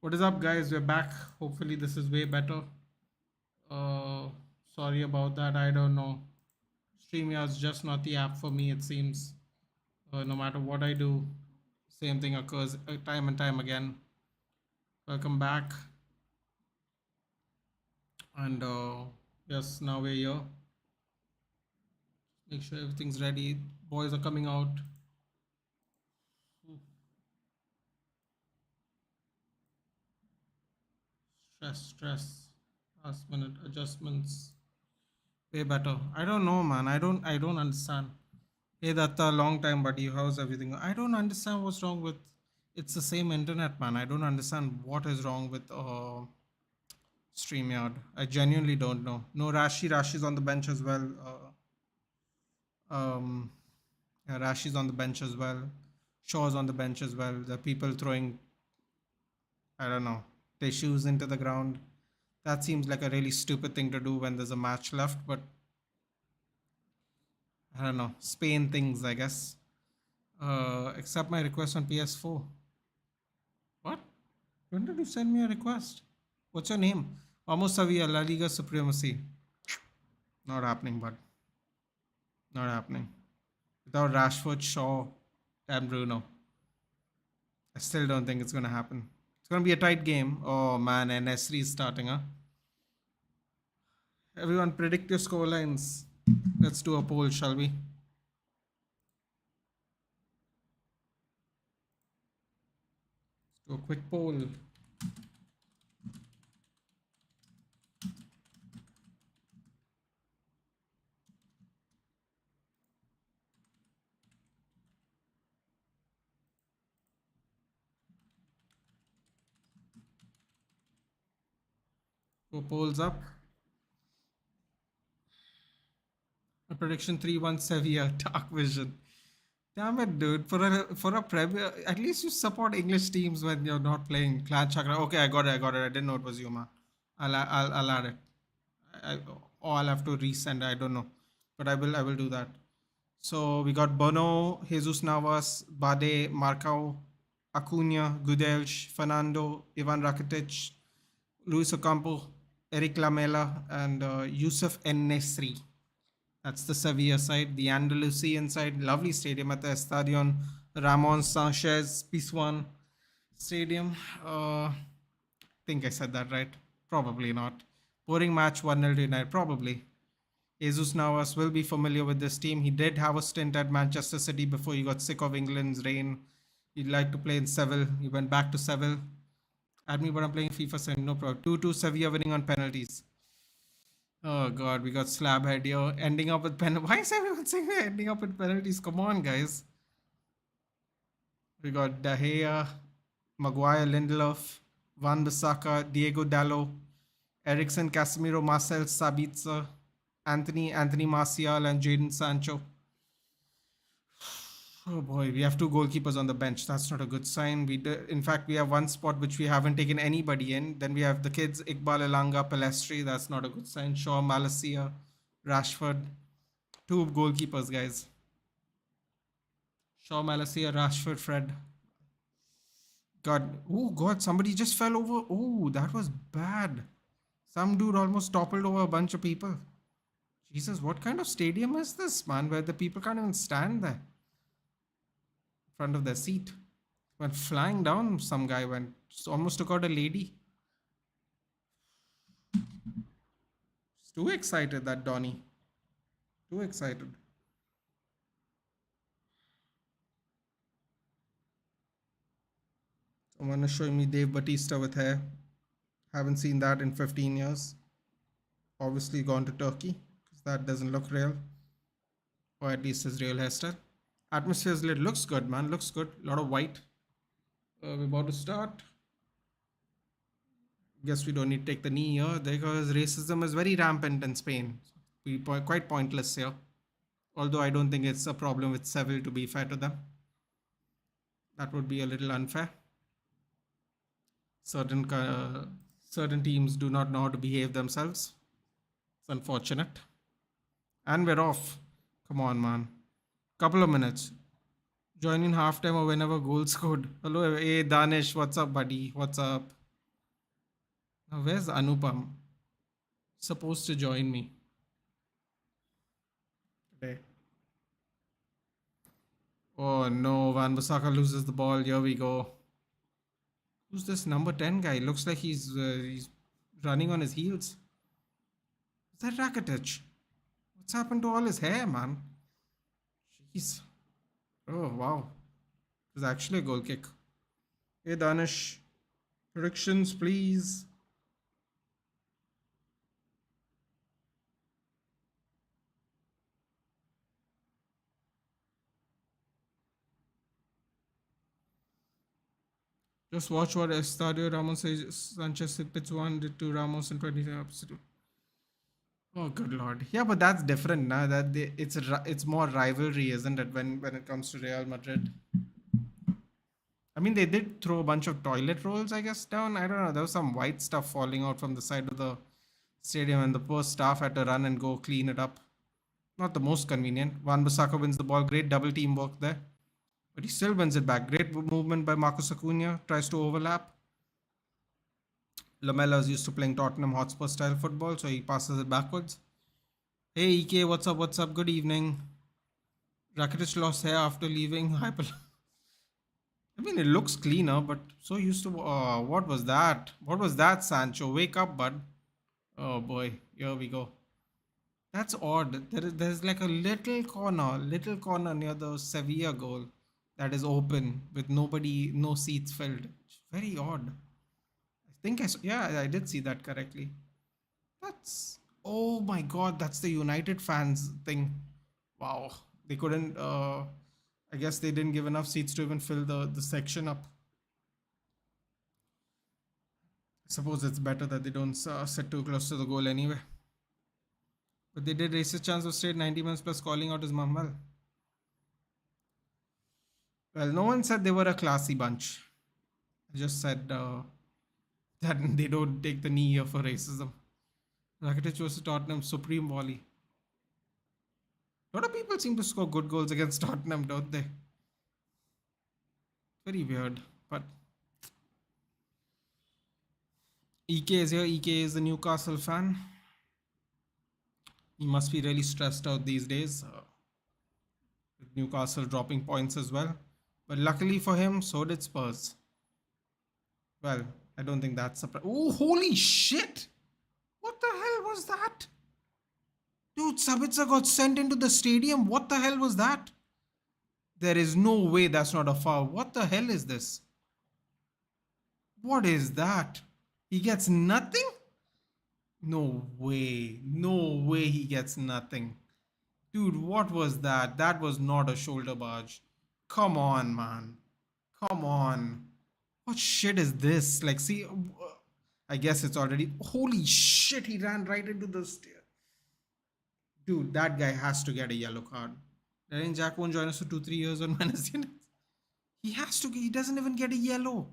What is up, guys? We're back. Hopefully, this is way better. Uh, Sorry about that. I don't know. StreamYard's just not the app for me, it seems. No matter what I do, same thing occurs time and time again. Welcome back. And yes, now we're here. Make sure everything's ready. Boys are coming out. Stress. Last minute adjustments. Way better. I don't know, man. I don't understand. Hey, that's a long time, buddy. How's everything? I don't understand what's wrong with. It's the same internet, man. I don't understand what is wrong with StreamYard. I genuinely don't know. No, Rashi's on the bench as well. Yeah, Rashi's on the bench as well. Shaw's on the bench as well. The people throwing, I don't know, their shoes into the ground. That seems like a really stupid thing to do when there's a match left, but I don't know. Spain things, I guess. Accept my request on PS4. What? When did you send me a request? What's your name? Vamos Sevilla, La Liga Supremacy. Not happening, bud. Not happening. Without Rashford, Shaw, and Bruno. I still don't think it's going to happen. It's going to be a tight game. Oh, man, and S3 is starting, huh? Everyone predict your score lines. Let's do a poll, shall we? Let's do a quick poll. Go polls up. A prediction 3-1 Sevilla, Dark Vision. Damn it, dude. For a Premier, at least you support English teams when you're not playing Clan Chakra. Okay, I got it. I didn't know it was you, man. I'll add it. Or I'll have to resend. I don't know, but I will do that. So we got Bono, Jesus Navas, Bade, Marcao, Acuna, Gudelj, Fernando, Ivan Rakitic, Luis Ocampo, Eric Lamela, and Yusuf En-Nesri. That's the Sevilla side. The Andalusian side, lovely stadium at the Estadio Ramon Sanchez Pizjuan Stadium. Think I said that right. Probably not. Boring match 1-0 to United. Probably. Jesus Navas will be familiar with this team. He did have a stint at Manchester City before he got sick of England's reign. He'd like to play in Seville. He went back to Seville. Add me, but I'm playing FIFA 7. No problem. 2-2 Sevilla winning on penalties. Oh god, we got slab head here. Ending up with penalties. Why is everyone saying we're ending up with penalties? Come on, guys. We got De Gea, Maguire, Lindelof, Van Bissaka, Diego Dallo, Eriksen, Casemiro, Marcel, Sabitzer, Anthony Martial, and Jadon Sancho. Oh boy, we have two goalkeepers on the bench. That's not a good sign. In fact, we have one spot which we haven't taken anybody in. Then we have the kids, Iqbal Elanga, Palestri. That's not a good sign. Shaw, Malacia, Rashford. Two goalkeepers, guys. Shaw, Malacia, Rashford, Fred. God. Oh god, somebody just fell over. Oh, that was bad. Some dude almost toppled over a bunch of people. Jesus, what kind of stadium is this, man, where the people can't even stand there? Front of their seat. Went flying down. Some guy went, almost took out a lady. It's too excited, that Donny. Too excited. Someone is showing me Dave Batista with hair. Haven't seen that in 15 years. Obviously gone to Turkey because that doesn't look real. Or at least his real hairstyle. Atmosphere's lit. Looks good, man. Looks good. A lot of white. We're about to start. Guess we don't need to take the knee here because racism is very rampant in Spain. We quite pointless here. Although I don't think it's a problem with Seville, to be fair to them. That would be a little unfair. Certain teams do not know how to behave themselves. It's unfortunate. And we're off. Come on, man. Couple of minutes. Join in halftime or whenever goal scored. Hello, hey Danish, what's up, buddy? What's up? Where's Anupam? Supposed to join me today. Oh no, Van Bissaka loses the ball. Here we go. Who's this number 10 guy? Looks like he's running on his heels. Is that Rakitic? What's happened to all his hair, man? Jeez. Oh, wow. It was actually a goal kick. Hey, Danish. Predictions, please. Just watch what Estadio Ramos says. Sanchez hits one, did to Ramos in 20 absolute. Oh, good lord. Yeah, but that's different now. It's more rivalry, isn't it? When it comes to Real Madrid. I mean, they did throw a bunch of toilet rolls, I guess, down. I don't know. There was some white stuff falling out from the side of the stadium, and the poor staff had to run and go clean it up. Not the most convenient. Wan Bissaka wins the ball. Great double team work there. But he still wins it back. Great movement by Marcus Acuna. Tries to overlap. Lamela is used to playing Tottenham Hotspur style football, so he passes it backwards. Hey, EK, what's up? What's up? Good evening. Rakitic lost hair after leaving Hyper. I mean, it looks cleaner, but so used to. What was that? What was that, Sancho? Wake up, bud. Oh boy, here we go. That's odd. There's like a little corner near the Sevilla goal that is open with nobody, no seats filled. It's very odd. I think yeah, I did see that correctly. That's, oh my god, that's the United fans thing. Wow, they couldn't. I guess they didn't give enough seats to even fill the section up. I suppose it's better that they don't sit too close to the goal anyway. But they did raise his chance of straight 90 minutes plus calling out his mum. Well, no one said they were a classy bunch. I just said that they don't take the knee here for racism. Rakitic versus Tottenham, supreme volley. A lot of people seem to score good goals against Tottenham, don't they? Very weird, but EK is here. EK is a Newcastle fan. He must be really stressed out these days. With Newcastle dropping points as well. But luckily for him, so did Spurs. Well, I don't think that's surprising. Oh, holy shit! What the hell was that? Dude, Sabitzer got sent into the stadium. What the hell was that? There is no way that's not a foul. What the hell is this? What is that? He gets nothing? No way. No way he gets nothing. Dude, what was that? That was not a shoulder barge. Come on, man. Come on. What shit is this? Like, see, I guess it's already. Holy shit, he ran right into the stair. Dude, that guy has to get a yellow card. I think Jack won't join us for 2-3 years on Wednesday. He has to. He doesn't even get a yellow.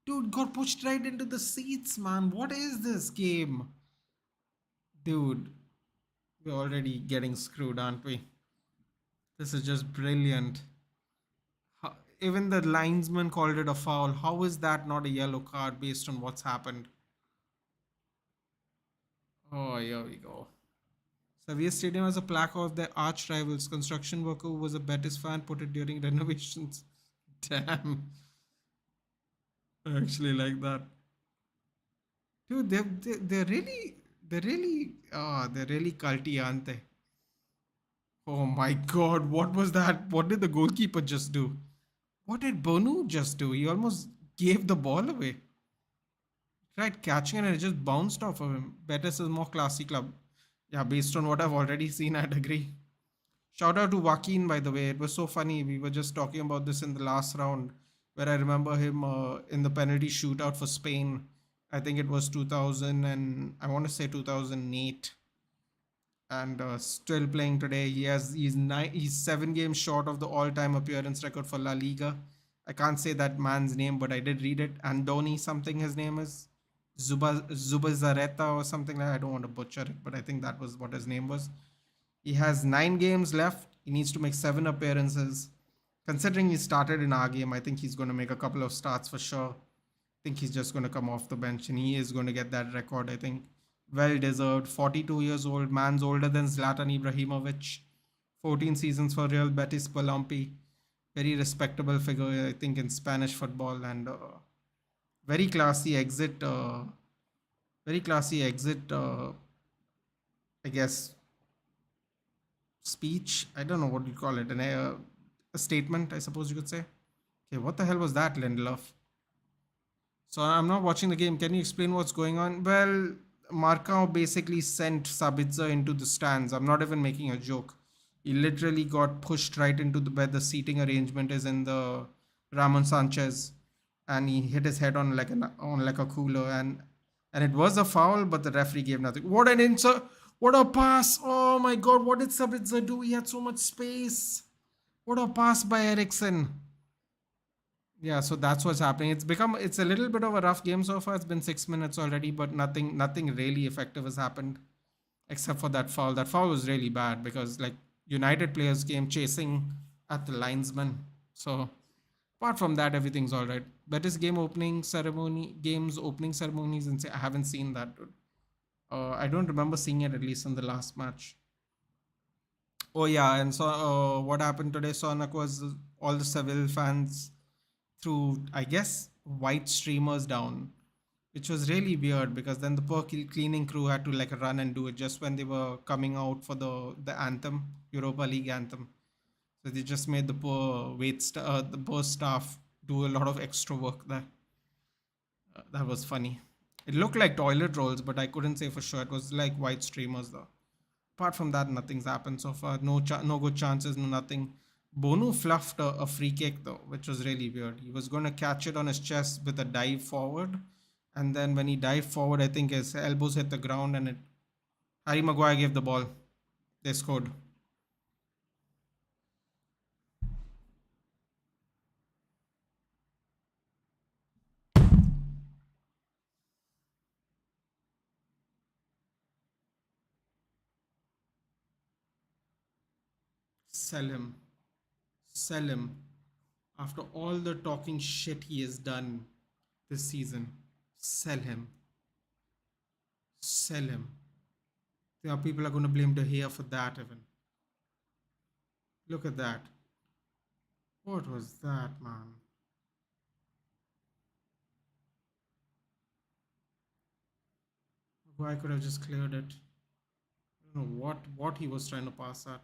Dude, got pushed right into the seats, man. What is this game? Dude, we're already getting screwed, aren't we? This is just brilliant. Even the linesman called it a foul. How is that not a yellow card based on what's happened? Oh, here we go. Sevilla Stadium has a plaque of their arch rivals. Construction worker who was a Betis fan put it during renovations. Damn. I actually like that. Dude, they're really culty, aren't they? Oh my god, what was that? What did the goalkeeper just do? What did Bonu just do? He almost gave the ball away. Tried catching it and it just bounced off of him. Betis is more classy club. Yeah, based on what I've already seen, I'd agree. Shout out to Joaquin, by the way. It was so funny. We were just talking about this in the last round, where I remember him in the penalty shootout for Spain. I think it was 2000 and I want to say 2008. And still playing today. He's 7 games short of the all-time appearance record for La Liga. I can't say that man's name, but I did read it. Andoni something his name is. Zubazarreta or something like that. I don't want to butcher it, but I think that was what his name was. He has 9 games left. He needs to make 7 appearances. Considering he started in our game, I think he's going to make a couple of starts for sure. think he's just going to come off the bench and he is going to get that record. I think well deserved. 42 years old, man's older than Zlatan Ibrahimovic. 14 seasons for Real Betis Balompi. Very respectable figure, I think, in Spanish football, and very classy exit. Very classy exit. I guess speech. I don't know what you call it. A statement, I suppose you could say. Okay, what the hell was that, Lindelof? So I'm not watching the game. Can you explain what's going on? Well, Marcao basically sent Sabitzer into the stands. I'm not even making a joke. He literally got pushed right into the where the seating arrangement is in the Ramon Sanchez, and he hit his head on like a cooler, and it was a foul, but the referee gave nothing. What an insert! What a pass! Oh my God! What did Sabitzer do? He had so much space. What a pass by Ericsson. Yeah, so that's what's happening. It's a little bit of a rough game so far. It's been 6 minutes already, but nothing really effective has happened except for that foul. That foul was really bad because like United players came chasing at the linesman. So apart from that, everything's all right. Betis games opening ceremonies, and I haven't seen that. Dude. I don't remember seeing it at least in the last match. Oh yeah, and so what happened today, Sonak, was all the Seville fans threw, I guess, white streamers down, which was really weird because then the poor cleaning crew had to like run and do it just when they were coming out for the anthem, Europa League anthem. So they just made the poor staff do a lot of extra work there. That was funny. It looked like toilet rolls, but I couldn't say for sure. It was like white streamers though. Apart from that, nothing's happened so far. No good chances, no nothing. Bonu fluffed a free kick though, which was really weird. He was going to catch it on his chest with a dive forward, and then when he dived forward, I think his elbows hit the ground, and Harry Maguire gave the ball. They scored. Sell him. Sell him. After all the talking shit he has done this season, sell him. Sell him. There are people are going to blame De Gea for that even. Look at that. What was that, man? I could have just cleared it. I don't know what he was trying to pass at.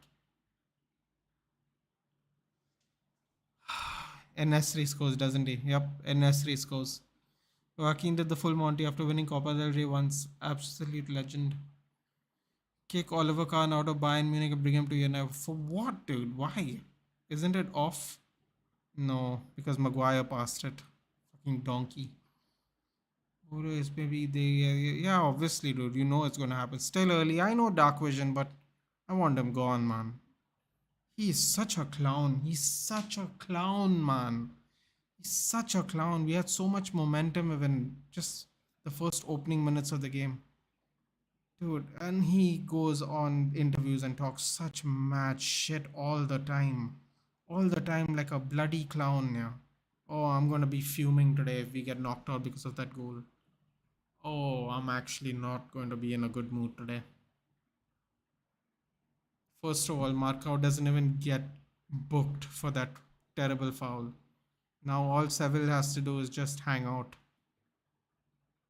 Nesri scores, doesn't he? Yep, Nesri scores. Joaquin did the full Monty after winning Copa del Rey once. Absolute legend. Kick Oliver Kahn out of Bayern Munich and bring him to United. For what, dude? Why? Isn't it off? No, because Maguire passed it. Fucking donkey. Is maybe they. Yeah, obviously, dude. You know it's gonna happen. Still early. I know Dark Vision, but I want him gone, man. He's such a clown. He's such a clown, man. He's such a clown. We had so much momentum even just the first opening minutes of the game. Dude, and he goes on interviews and talks such mad shit all the time. All the time, like a bloody clown, yeah. Oh, I'm gonna be fuming today if we get knocked out because of that goal. Oh, I'm actually not going to be in a good mood today. First of all, Marcao doesn't even get booked for that terrible foul. Now all Seville has to do is just hang out.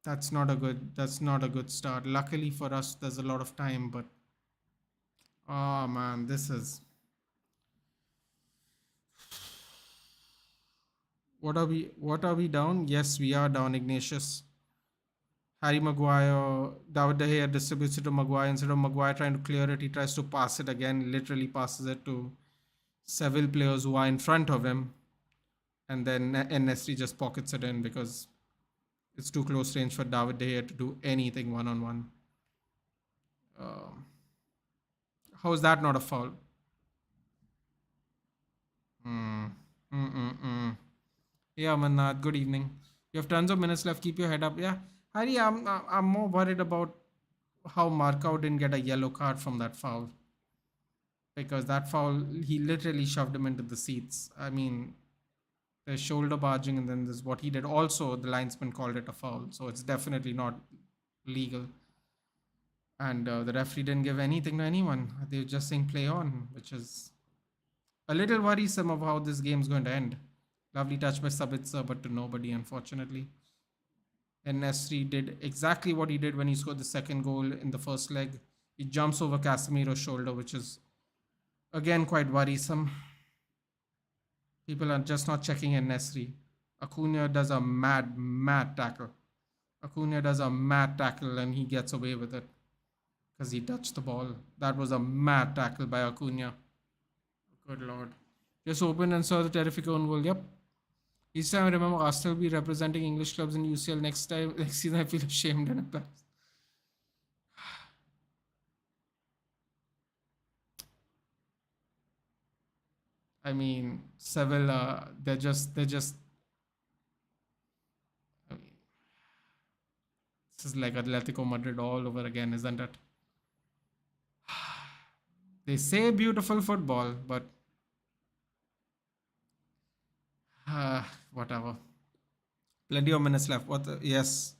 That's not a good start. Luckily for us, there's a lot of time, but oh man, this is what are we down? Yes, we are down, Ignatius. Harry Maguire, David De Gea distributes it to Maguire. Instead of Maguire trying to clear it, he tries to pass it again, literally passes it to several players who are in front of him. And then NSD just pockets it in because it's too close range for David De Gea to do anything one-on-one. How is that not a foul? Yeah, Manat, good evening. You have tons of minutes left. Keep your head up. Yeah, Harry, I'm more worried about how Marcao didn't get a yellow card from that foul. Because that foul, he literally shoved him into the seats. I mean, There's shoulder barging, and then there's what he did. Also, the linesman called it a foul, so it's definitely not legal. And the referee didn't give anything to anyone. They were just saying play on, which is a little worrisome of how this game's going to end. Lovely touch by Sabitzer, but to nobody, unfortunately. And Nesri did exactly what he did when he scored the second goal in the first leg. He jumps over Casemiro's shoulder, which is again quite worrisome. People are just not checking in Nesri. Acuna does a mad tackle. Acuna does a mad tackle and he gets away with it because he touched the ball. That was a mad tackle by Acuna. Good lord. Just opened and saw the terrific own goal. Yep. Each time I remember Arsenal will be representing English clubs in UCL next season, I feel ashamed and embarrassed. I mean, Sevilla, they're just. I mean, this is like Atletico Madrid all over again, isn't it? They say beautiful football, but whatever. Plenty of minutes left. Yes,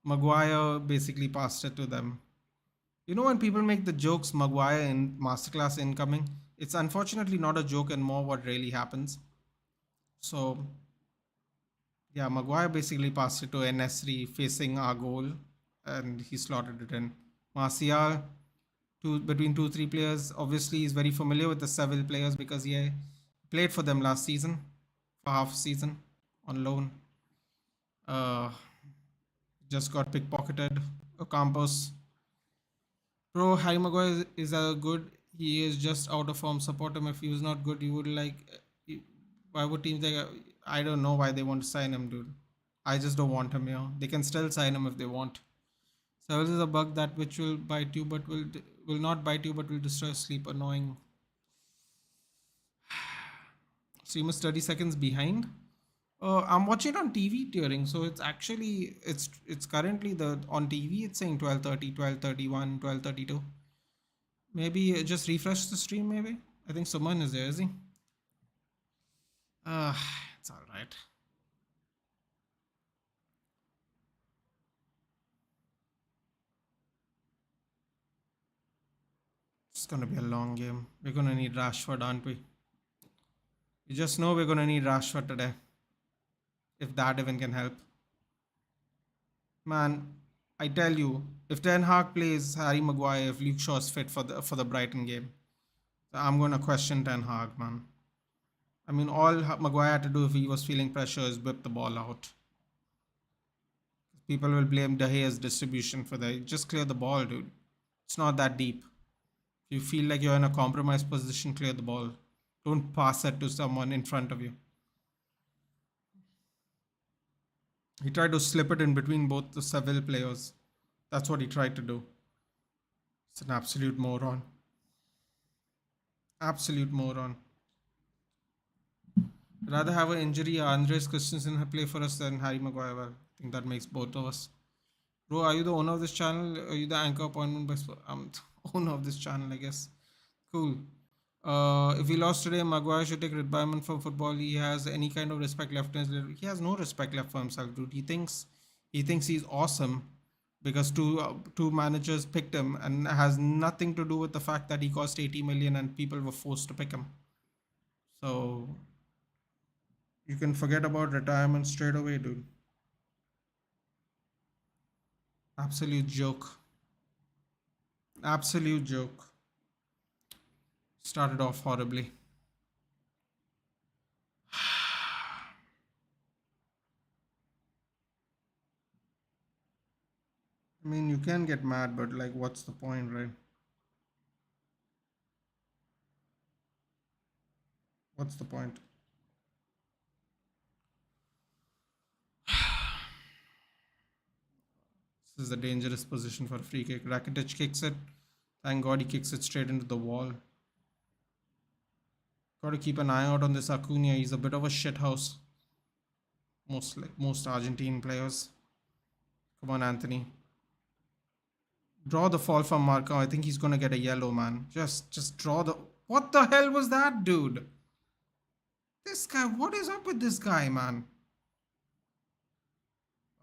Maguire basically passed it to them. You know when people make the jokes, Maguire in masterclass incoming, it's unfortunately not a joke and more what really happens. So, yeah, Maguire basically passed it to Nesri facing our goal and he slotted it in. Martial, between 2-3 players. Obviously, he's very familiar with the Seville players because he played for them last season, for half a season on loan. Just got pickpocketed. Ocampos. Bro, Harry Maguire is good. He is just out of form. Support him. If he was not good, you would like. Why would teams like? I don't know why they want to sign him, dude. I just don't want him here. They can still sign him if they want. Seville is a bug that which will bite you, but will not bite you, but will destroy sleep. Annoying. So you must 30 seconds behind. I'm watching it on TV during, so it's actually it's currently the on TV. It's saying 12:30, 12:31, 12:32. Maybe just refresh the stream. Maybe I think someone is there. Is he? Uh, it's all right. It's gonna be a long game. We're gonna need Rashford, aren't we? You just know we're gonna need Rashford today. If that even can help. Man, I tell you, if Ten Hag plays Harry Maguire, if Luke Shaw is fit for the Brighton game, I'm gonna question Ten Hag, man. I mean, all Maguire had to do if he was feeling pressure is whip the ball out. People will blame De Gea's distribution for that. Just clear the ball, dude. It's not that deep. If you feel like you're in a compromised position, clear the ball. Don't pass it to someone in front of you. He tried to slip it in between both the Seville players. That's what he tried to do. It's an absolute moron. Absolute moron. Rather have an injury Andres Christensen play for us than Harry Maguire. Well, I think that makes both of us. Bro, are you the owner of this channel? Are you the anchor appointment by I'm the owner of this channel, I guess. Cool. If he lost today, Maguire should take retirement from football. He has any kind of respect left in his life. He has no respect left for himself, dude. He thinks he's awesome because two managers picked him and has nothing to do with the fact that he cost 80 million and people were forced to pick him. So you can forget about retirement straight away, dude. Absolute joke. Absolute joke. Started off horribly. I mean, you can get mad, but like, what's the point, right? What's the point? This is a dangerous position for a free kick. Rakitic kicks it. Thank God he kicks it straight into the wall. Got to keep an eye out on this Acuna. He's a bit of a shithouse. Most Argentine players. Come on, Anthony. Draw the fall from Marco. I think he's gonna get a yellow, man. Just draw the. What the hell was that, dude? This guy, what is up with this guy, man?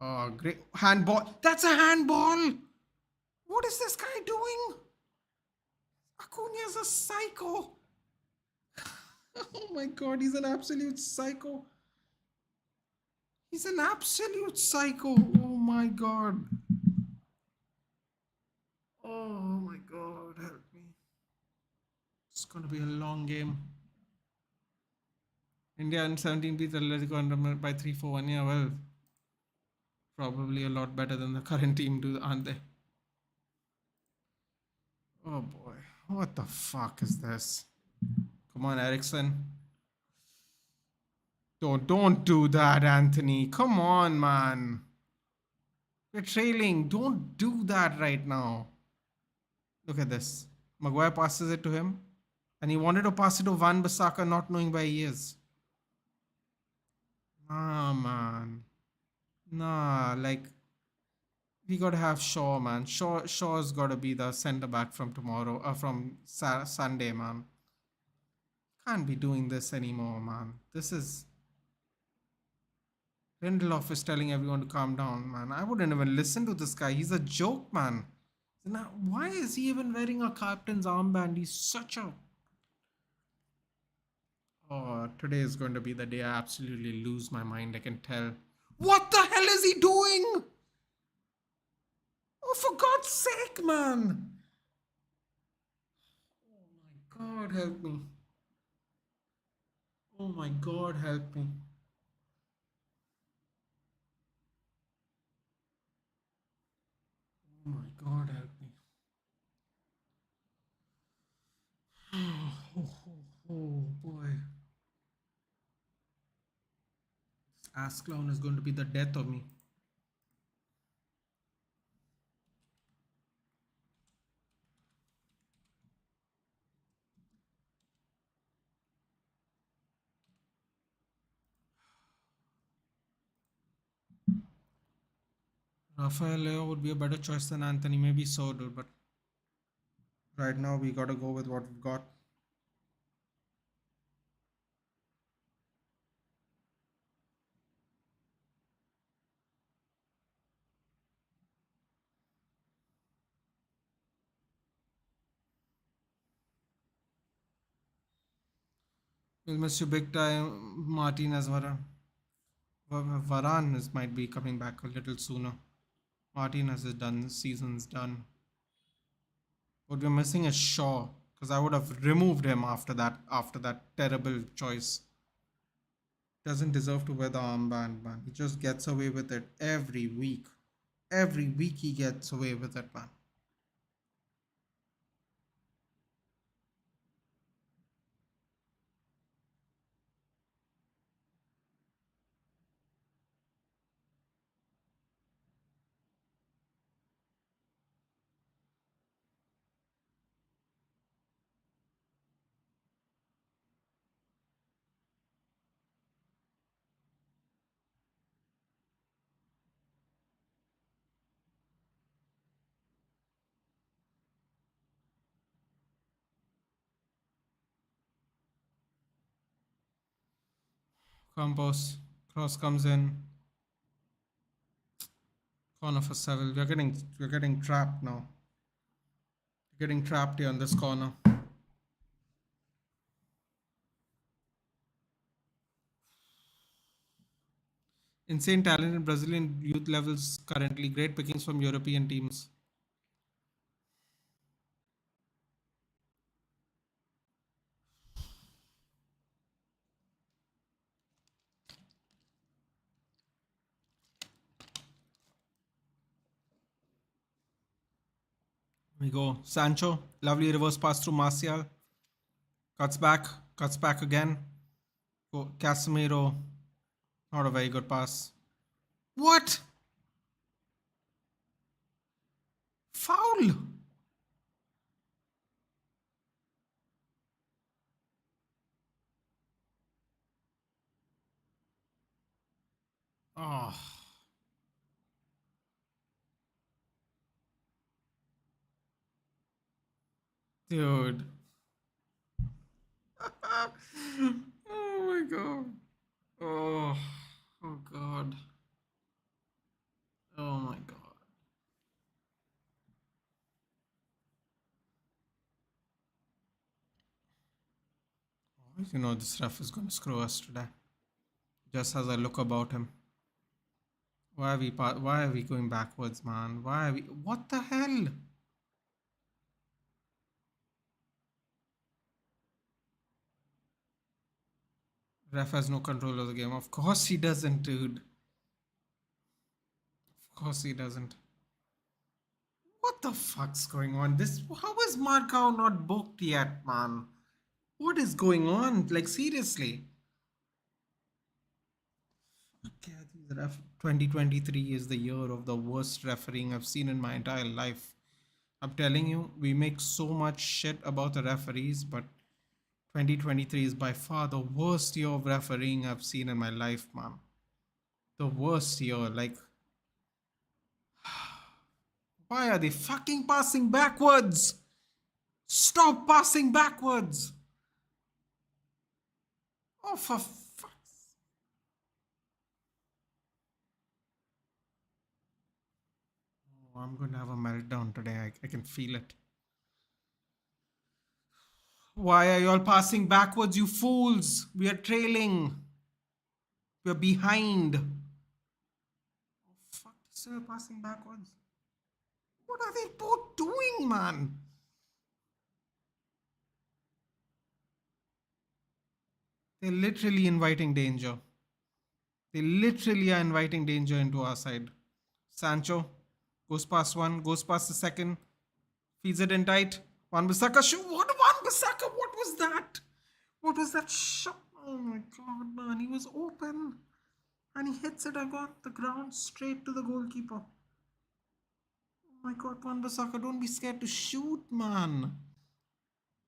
Oh, great. Handball. That's a handball. What is this guy doing? Acuna's a psycho. Oh my god, he's an absolute psycho. He's an absolute psycho. Oh my god. Oh my god, help me. It's gonna be a long game. India and 17 beat Atletico under by 3-4-1. Yeah, well, probably a lot better than the current team, do aren't they? Oh boy, what the fuck is this? Come on, Ericsson. Don't do that, Anthony. Come on, man. We're trailing. Don't do that right now. Look at this. Maguire passes it to him, and he wanted to pass it to Van Bissaka, not knowing where he is. Nah, man. Nah, like we gotta have Shaw, man. Shaw's gotta be the centre back from tomorrow, from Sunday, man. Can't be doing this anymore, man. This is Lindelof is telling everyone to calm down, man. I wouldn't even listen to this guy. He's a joke, man. Now, why is he even wearing a captain's armband? He's such a. Oh, today is going to be the day I absolutely lose my mind. I can tell. What the hell is he doing? Oh, for God's sake, man. Oh my God, help me. Oh my God, help me. Oh my God, help me. Oh boy. This ass clown is going to be the death of me. Rafael Leo would be a better choice than Anthony. Maybe so, dude, but right now we gotta go with what we've got. We'll miss you big time, Martinez. Varane might be coming back a little sooner. Martinez is done. This season's done. What we're missing is Shaw, because I would have removed him after that. After that terrible choice. Doesn't deserve to wear the armband, man. He just gets away with it every week. Every week he gets away with it, man. Campos. Cross comes in. Corner for Seville. We're getting trapped now. We're getting trapped here in this corner. Insane talent in Brazilian youth levels currently. Great pickings from European teams. We go. Sancho. Lovely reverse pass through Martial. Cuts back. Cuts back again. Go. Casemiro. Not a very good pass. What? Foul. Oh, dude. Oh my god. Oh, oh god. Oh my god. You know this ref is gonna screw us today. Just as I look about him. Why are we going backwards, man? Why are we what the hell? Ref has no control of the game. Of course he doesn't, dude. Of course he doesn't. What the fuck's going on? This how is Marcao not booked yet, man? What is going on? Like seriously. Okay, the 2023 is the year of the worst refereeing I've seen in my entire life. I'm telling you, we make so much shit about the referees, but 2023 is by far the worst year of refereeing I've seen in my life, man. The worst year. Like, why are they fucking passing backwards? Stop passing backwards. Oh, for fuck's. Oh, I'm going to have a meltdown today. I can feel it. Why are you all passing backwards, you fools? We are trailing. We are behind. Oh, fuck. Still passing backwards. What are they both doing, man? They're literally inviting danger. They literally are inviting danger into our side. Sancho goes past one, goes past the second, feeds it in tight. Wan-Bissaka shoot. What Wan-Bissaka? What was that? What was that shot? Oh my god, man. He was open. And he hits it on the ground straight to the goalkeeper. Oh my god, Wan-Bissaka, don't be scared to shoot, man.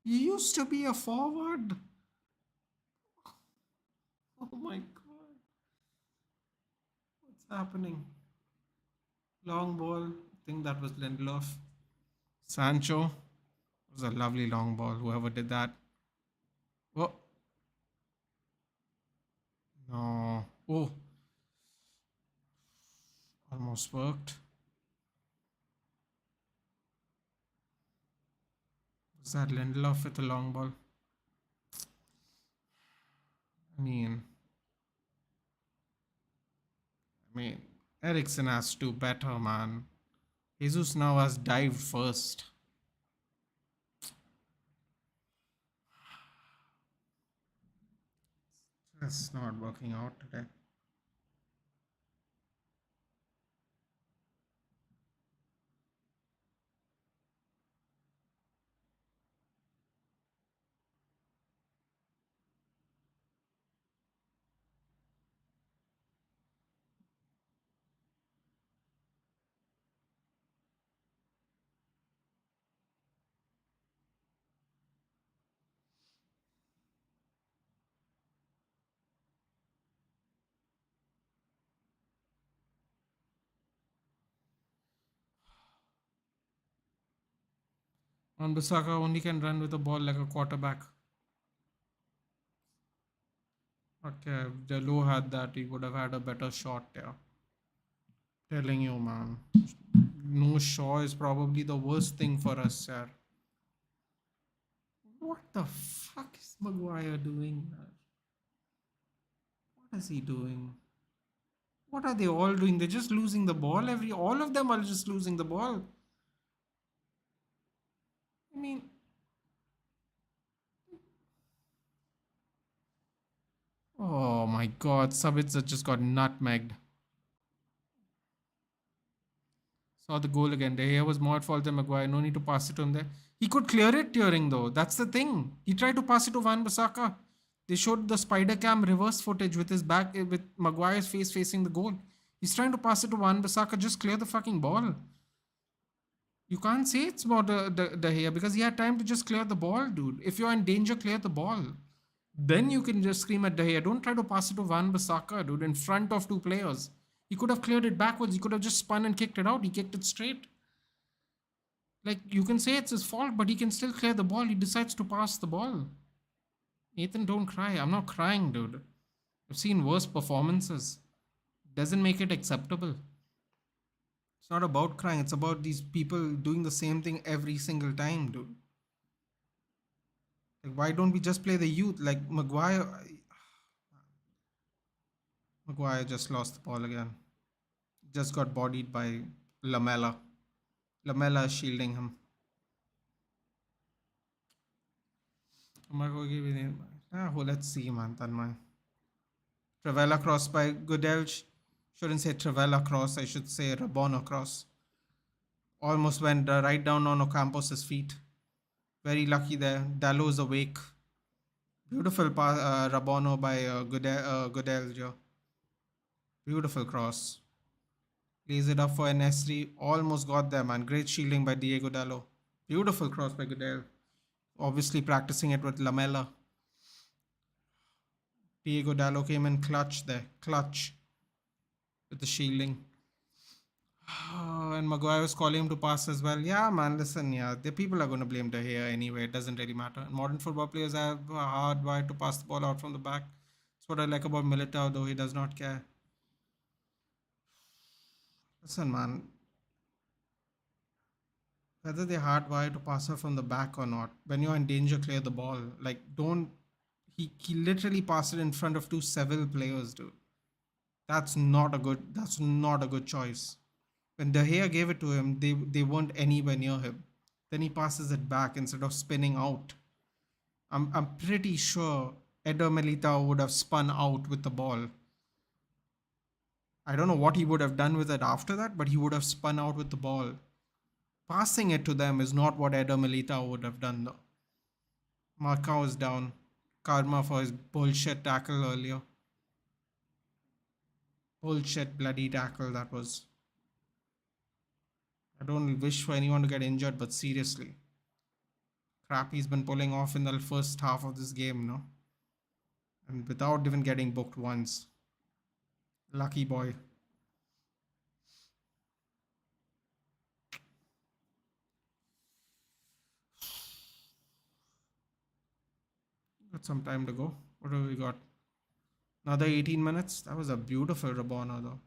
You used to be a forward. Oh my god. What's happening? Long ball. I think that was Lindelof. Sancho. It was a lovely long ball. Whoever did that. Oh. No. Oh. Almost worked. Was that Lindelof with a long ball? I mean, Eriksen has to do better, man. Jesus now has dived first. That's not working out today. Wan-Bissaka only can run with the ball like a quarterback. Okay, if Delo had that, he would have had a better shot there. Telling you, man. No Shaw is probably the worst thing for us, sir. What the fuck is Maguire doing? What is he doing? What are they all doing? They're just losing the ball. All of them are just losing the ball. I mean, oh my god, Sabitzer just got nutmegged. Saw the goal again. De Gea was more at fault than Maguire. No need to pass it to him there. He could clear it during though. That's the thing. He tried to pass it to Wan-Bissaka. They showed the spider cam reverse footage with his back, with Maguire's face facing the goal. He's trying to pass it to Wan-Bissaka. Just clear the fucking ball. You can't say it's about De Gea because he had time to just clear the ball, dude. If you're in danger, clear the ball. Then you can just scream at De Gea. Don't try to pass it to Wan-Bissaka, dude, in front of two players. He could have cleared it backwards. He could have just spun and kicked it out. He kicked it straight. Like, you can say it's his fault, but he can still clear the ball. He decides to pass the ball. Ethan, don't cry. I'm not crying, dude. I've seen worse performances. Doesn't make it acceptable. It's not about crying. It's about these people doing the same thing every single time, dude. Like, why don't we just play the youth? Like Maguire. Maguire just lost the ball again. Just got bodied by Lamella. Lamella is shielding him. Let's see, man. Tanmay. Travella cross by Goodell. Shouldn't say Travella cross. I should say Rabono cross. Almost went right down on Ocampos' feet. Very lucky there. Dallo's awake. Beautiful pass, Rabono by Goodell. Beautiful cross. Lays it up for Nesri. Almost got there, man. Great shielding by Diego Dallo. Beautiful cross by Goodell. Obviously practicing it with Lamella. Diego Dallo came in clutch there. Clutch. With the shielding. And Maguire was calling him to pass as well. Yeah, man, listen, yeah. The people are going to blame De Gea anyway. It doesn't really matter. Modern football players have a hard wire to pass the ball out from the back. That's what I like about Militao, though he does not care. Listen, man. Whether they're hardwired to pass her from the back or not, when you're in danger, clear the ball. Like, don't. He literally passed it in front of two Seville players, dude. That's not a good. That's not a good choice. When De Gea gave it to him, they weren't anywhere near him. Then he passes it back instead of spinning out. I'm pretty sure Eder Militao would have spun out with the ball. I don't know what he would have done with it after that, but he would have spun out with the ball. Passing it to them is not what Eder Militao would have done, though. Marcao is down. Karma for his bullshit tackle earlier. Bullshit bloody tackle that was. I don't wish for anyone to get injured, but seriously. Crap he's been pulling off in the first half of this game, no? And without even getting booked once. Lucky boy. Got some time to go. What have we got? Another 18 minutes. That was a beautiful Rabona though.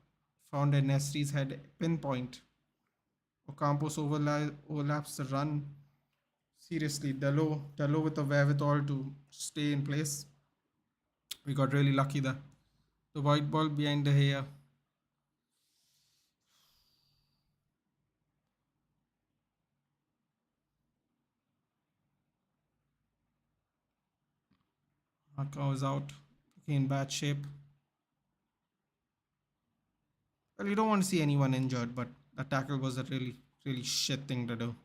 Found a Nesri's head pinpoint. Ocampos overlaps the run. Seriously, Dallo with the wherewithal to stay in place. We got really lucky there. The white ball behind the hair. Marcao is out. In bad shape. Well, you don't want to see anyone injured, but the tackle was a really, really shit thing to do.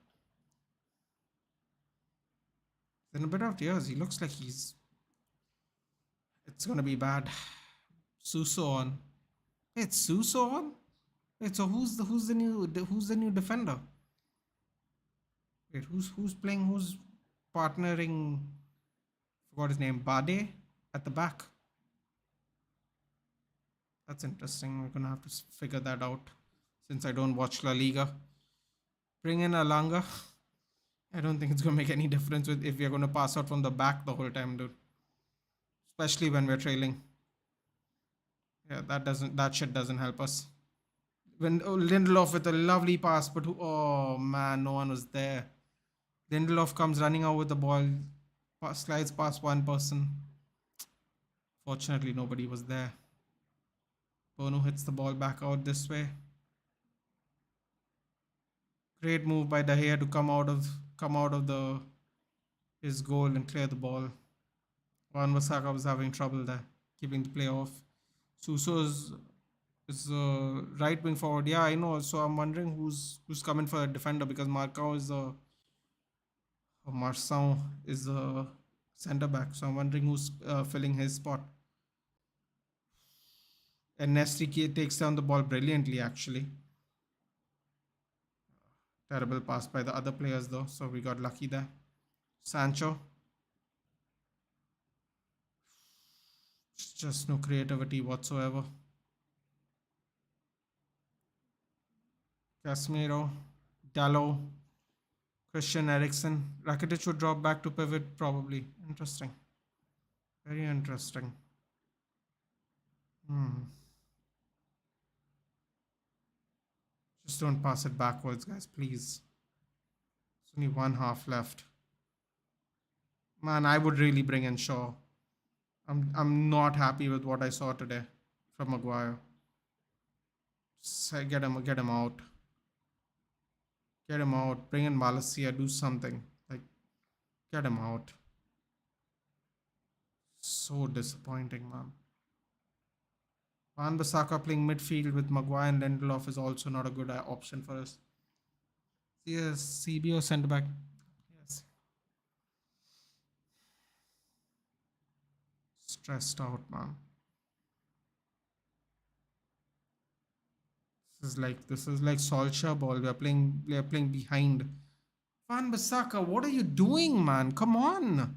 In a bit of tears, he looks like it's gonna be bad. Suso on. It's Suso on. Wait, so who's the new defender? Wait, who's playing? Who's partnering? Forgot his name. Bade at the back. That's interesting. We're gonna have to figure that out since I don't watch La Liga. Bring in Alanga. I don't think it's gonna make any difference with if we're gonna pass out from the back the whole time, dude. Especially when we're trailing. Yeah, that shit doesn't help us. When Lindelof with a lovely pass, but oh man, no one was there. Lindelof comes running out with the ball, slides past one person. Fortunately, nobody was there. Bono hits the ball back out this way. Great move by De Gea to come out of his goal and clear the ball. Wan-Bissaka was having trouble there, keeping the play off. Suso is right wing forward. Yeah, I know. So I'm wondering who's coming for a defender because Marcao is Marçal is the centre back. So I'm wondering who's filling his spot. And Nesri takes down the ball brilliantly, actually. Terrible pass by the other players, though. So we got lucky there. Sancho. Just no creativity whatsoever. Casemiro. Dallo. Christian Eriksen. Rakitic would drop back to pivot, probably. Interesting. Very interesting. Hmm. Just don't pass it backwards, guys, please. There's only one half left. Man, I would really bring in Shaw. I'm not happy with what I saw today from Maguire. Get him out. Get him out. Bring in Malacia. Do something. Like, get him out. So disappointing, man. Van Bissaka playing midfield with Maguire and Lindelof is also not a good option for us. Yes, CBO centre back. Yes. Stressed out, man. This is like Solskjaer ball. We are playing behind. Van Bissaka, what are you doing, man? Come on.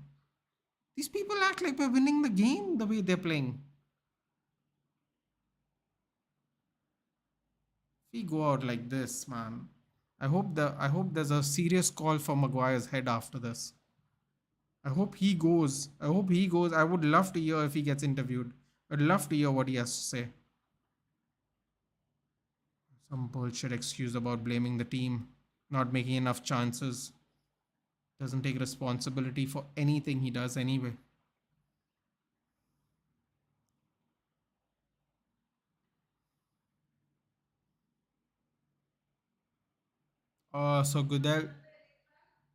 These people act like we're winning the game the way they're playing. If we go out like this, man. I hope there's a serious call for Maguire's head after this. I hope he goes. I hope he goes. I would love to hear if he gets interviewed. I'd love to hear what he has to say. Some bullshit excuse about blaming the team, not making enough chances. Doesn't take responsibility for anything he does anyway. So Goodell.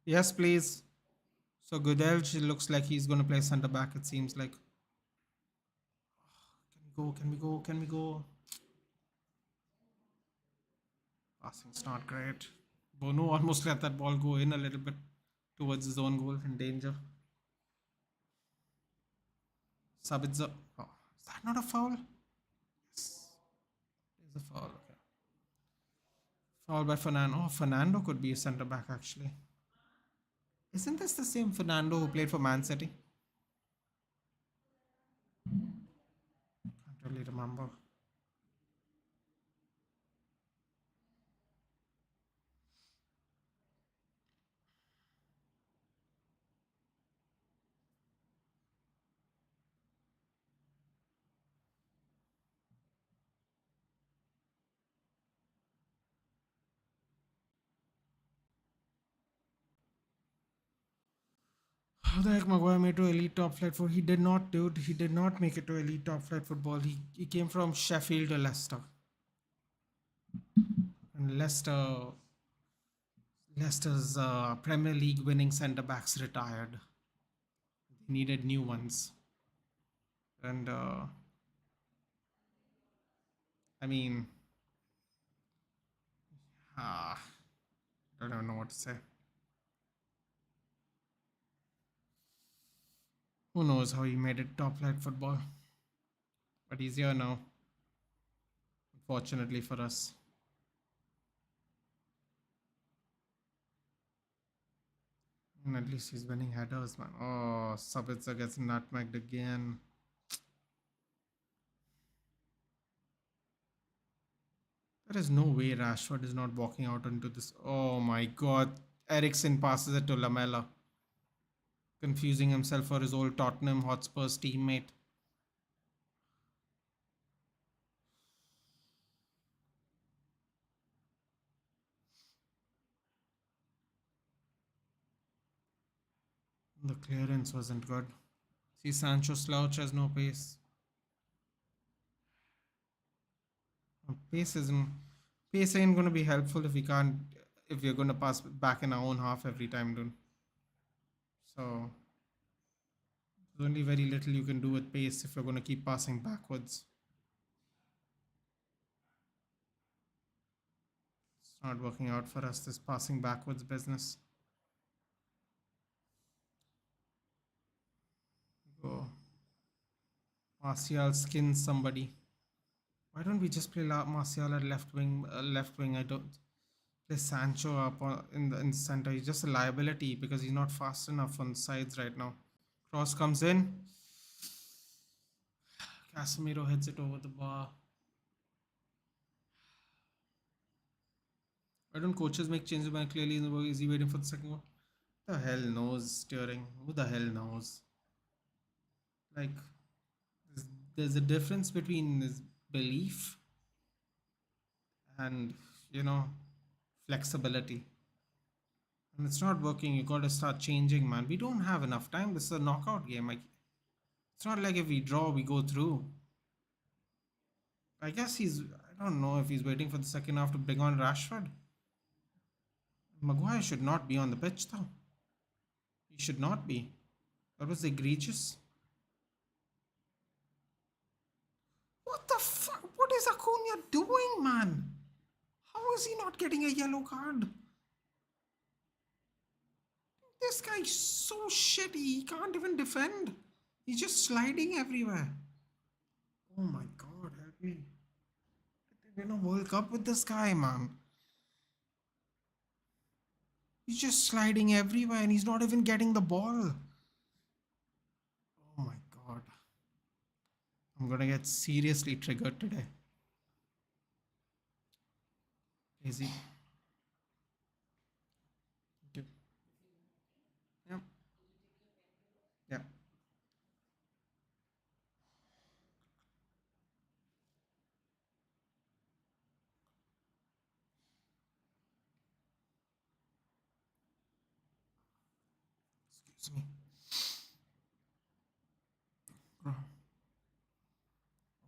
Yes, please. So Goodell looks like he's going to play centre back, it seems like. Can we go? Can we go? Can we go? Passing's not great. Bono almost let that ball go in a little bit towards his own goal in danger. Sabitzer. Oh, is that not a foul? Yes. It's a foul. Okay. Foul by Fernando. Oh, Fernando could be a centre back actually. Isn't this the same Fernando who played for Man City? Can't really remember. How the heck Maguire made to elite top flight football? He did not, dude. He did not make it to elite top flight football. He came from Sheffield to Leicester. And Leicester's Premier League winning centre backs retired. They needed new ones. And I mean, ah, I don't know what to say. Who knows how he made it top flight football? But he's here now, fortunately for us. And at least he's winning headers, man. Oh, Sabitzer gets nutmegged again. There is no way Rashford is not walking out into this. Oh my god. Ericsson passes it to Lamella, confusing himself for his old Tottenham Hotspurs teammate. The clearance wasn't good. See, Sancho slouch has no pace. Pace isn't. Pace ain't gonna be helpful if we can't. If we're gonna pass back in our own half every time, dude. So there's only very little you can do with pace if you're gonna keep passing backwards. It's not working out for us. This passing backwards business. Go. Martial skins somebody. Why don't we just play Martial at left wing? Left wing. I don't play Sancho up in the center. He's just a liability because he's not fast enough on the sides right now. Cross comes in. Casemiro heads it over the bar. Why don't coaches make changes when clearly in the work? Is he waiting for the second one? The hell knows steering? Who the hell knows? Like, there's, there's a difference between this belief and, you know, flexibility. And it's not working. You got to start changing, man. We don't have enough time. This is a knockout game. Like, it's not like if we draw, we go through. I guess I don't know if he's waiting for the second half to bring on Rashford. Maguire should not be on the pitch, though. He should not be. That was egregious. What the fuck? What is Acuna doing, man? How is he not getting a yellow card? This guy's so shitty. He can't even defend. He's just sliding everywhere. Oh my god, help me. They win a World Cup with this guy, man. He's just sliding everywhere and he's not even getting the ball. Oh my god. I'm gonna get seriously triggered today. Is he? Okay. Yep. Yeah. Excuse me.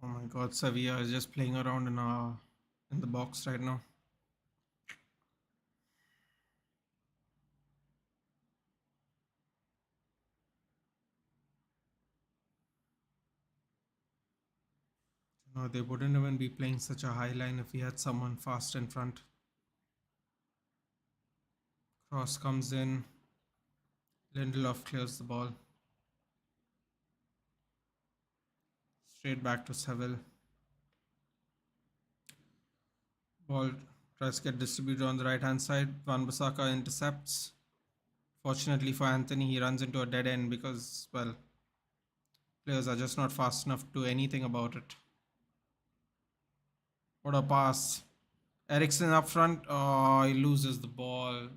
Oh my god, Sevilla is just playing around in the box right now. No, they wouldn't even be playing such a high line if we had someone fast in front. Cross comes in. Lindelof clears the ball. Straight back to Seville. Ball tries to get distributed on the right hand side. Van Bissaka intercepts. Fortunately for Anthony, he runs into a dead end because, well, players are just not fast enough to do anything about it. What a pass. Eriksen up front. Oh, he loses the ball.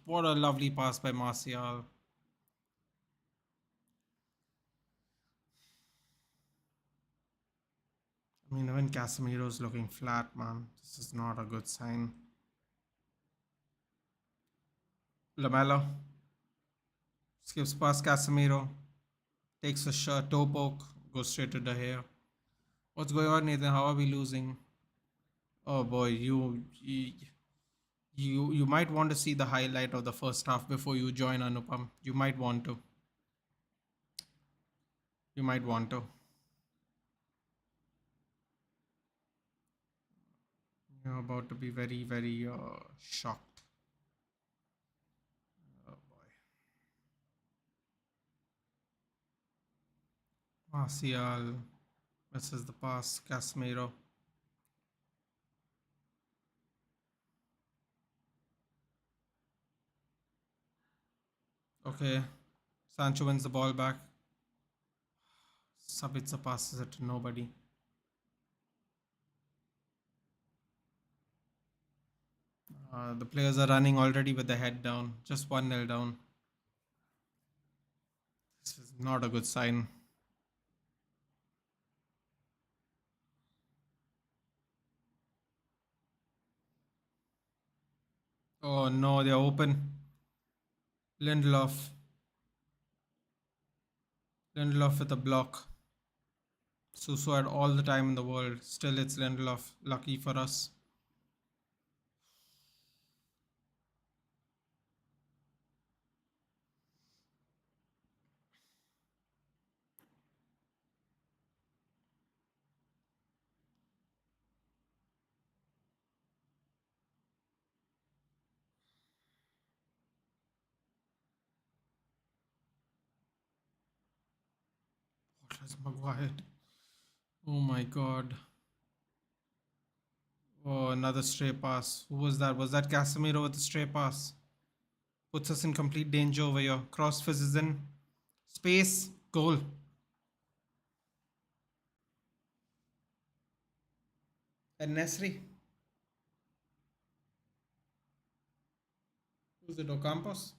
What a lovely pass by Martial. I mean, even Casemiro's looking flat, man. This is not a good sign. Lamella skips past Casemiro. Takes a shot, toe poke, goes straight to the hair. What's going on, Nathan? How are we losing? Oh boy, you might want to see the highlight of the first half before you join Anupam. You might want to. You might want to. You're about to be very, very shocked. Oh boy. Martial misses the pass. Casemiro. Okay. Sancho wins the ball back. Sabitzer passes it to nobody. The players are running already with their head down. Just 1-0 down. This is not a good sign. Oh no, they're open. Lindelof. Lindelof with a block. Suso had all the time in the world. Still, it's Lindelof. Lucky for us. What has Maguire? Oh my god. Oh, another stray pass. Who was that? Was that Casemiro with the stray pass? Puts us in complete danger over here. Cross fizzes in. Space. Goal. And Nesri. Who's it? Ocampos?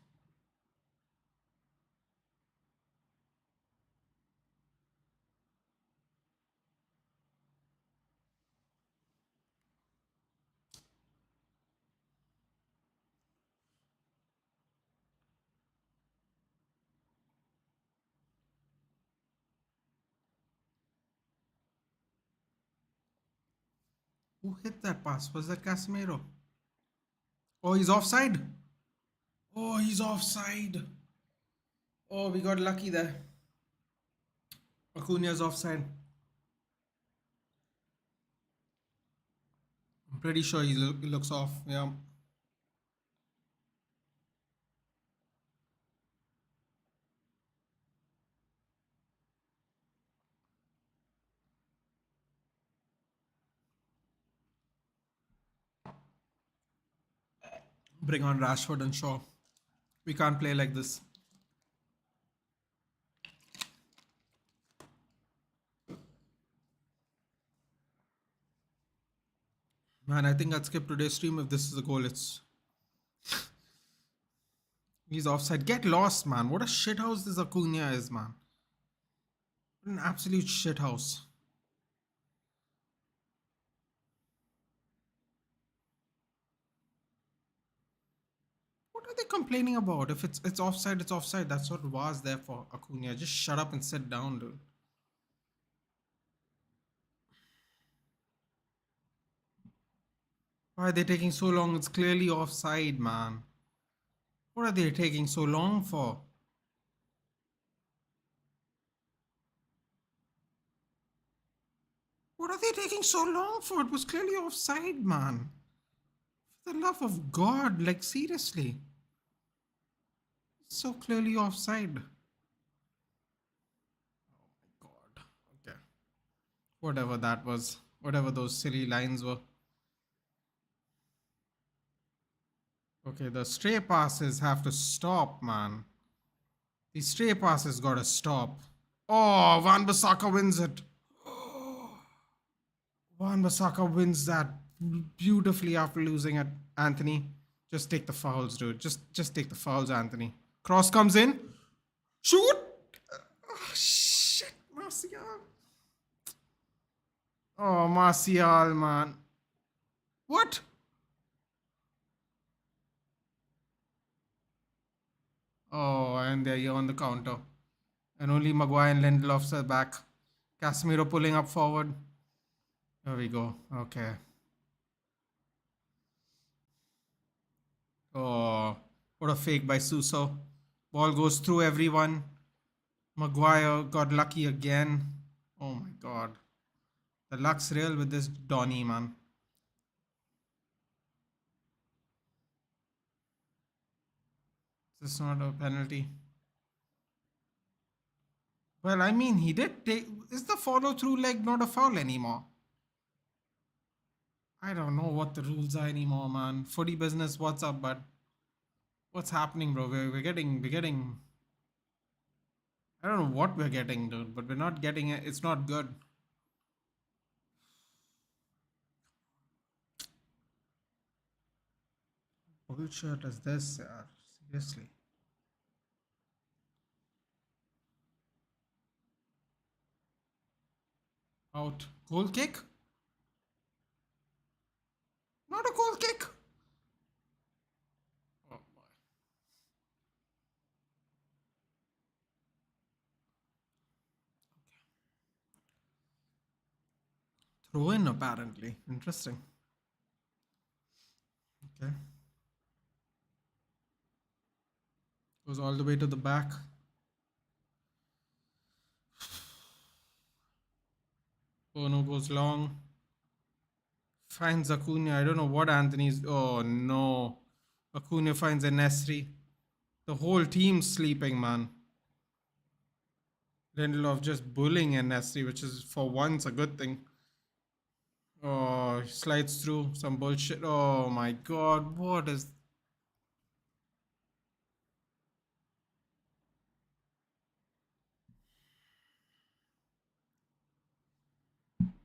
Who hit that pass? Was that Casemiro? Oh, he's offside. Oh, he's offside. Oh, we got lucky there. Acuna's offside. I'm pretty sure he looks off. Yeah. Bring on Rashford and Shaw. We can't play like this. Man, I think I'd skip today's stream if this is a goal. He's offside. Get lost, man. What a shithouse this Acuna is, man. What an absolute shithouse. What are they complaining about? If it's offside, it's offside. That's what was there for Acuna. Just shut up and sit down, dude. Why are they taking so long? It's clearly offside, man. What are they taking so long for? What are they taking so long for? It was clearly offside, man. For the love of God, like seriously. It's so clearly offside. God. Okay. Whatever that was. Whatever those silly lines were. Okay, the stray passes have to stop, man. These stray passes gotta stop. Oh, Van Bissaka wins it. Van Bissaka wins that beautifully after losing at Anthony. Just take the fouls, dude. Just take the fouls, Anthony. Cross comes in. Shoot! Oh, shit, Martial. Oh, Martial, man. What? Oh, and there you're on the counter. And only Maguire and Lindelof's are back. Casemiro pulling up forward. There we go. Okay. Oh, what a fake by Suso. Ball goes through everyone. Maguire got lucky again. Oh my god. The luck's real with this Donny, man. Is this not a penalty? Well, I mean, he did take. Is the follow through leg not a foul anymore? I don't know what the rules are anymore, man. Footy business, what's up, bud? What's happening, bro? We're getting. I don't know what we're getting, dude, but we're not getting it. It's not good. What shirt is this? Seriously. Out. Goal kick? Not a goal kick. Oh boy. Throw in apparently. Interesting. Okay. Goes all the way to the back. Bono goes long. Finds Acuna. I don't know what Anthony's. Oh no. Acuna finds a Nesri. The whole team's sleeping, man. Lindelof just bullying a Nesri, which is for once a good thing. Oh, he slides through some bullshit. Oh my god. What is.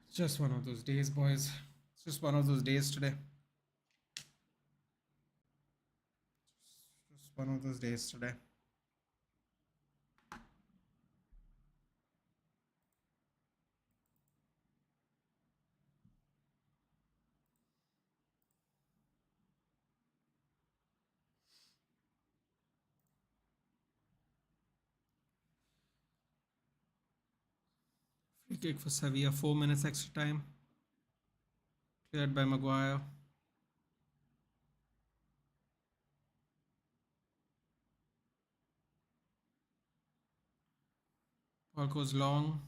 It's just one of those days, boys. It's just one of those days today. Just one of those days today. Free kick for Sevilla, 4 minutes extra time. Cleared by Maguire. Ball goes long.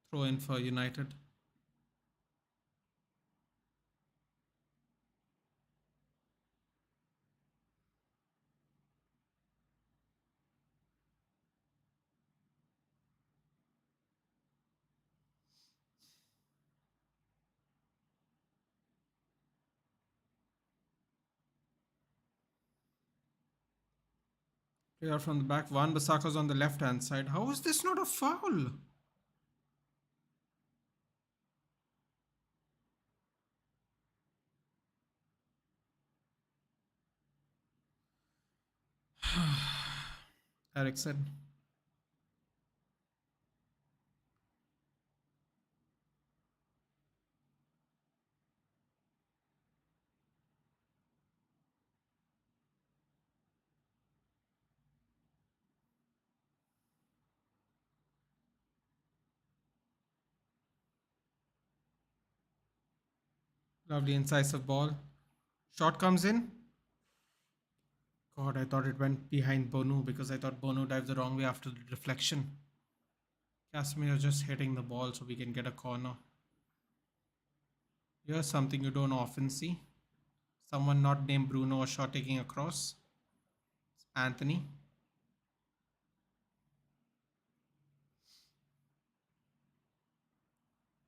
Throw in for United. Player from the back. Van Bissaka's on the left hand side. How is this not a foul? Ericsson. Lovely incisive ball. Shot comes in. God, I thought it went behind Bonu because I thought Bonu dived the wrong way after the deflection. Casemiro just hitting the ball so we can get a corner. Here's something you don't often see. Someone not named Bruno or shot taking across. Anthony.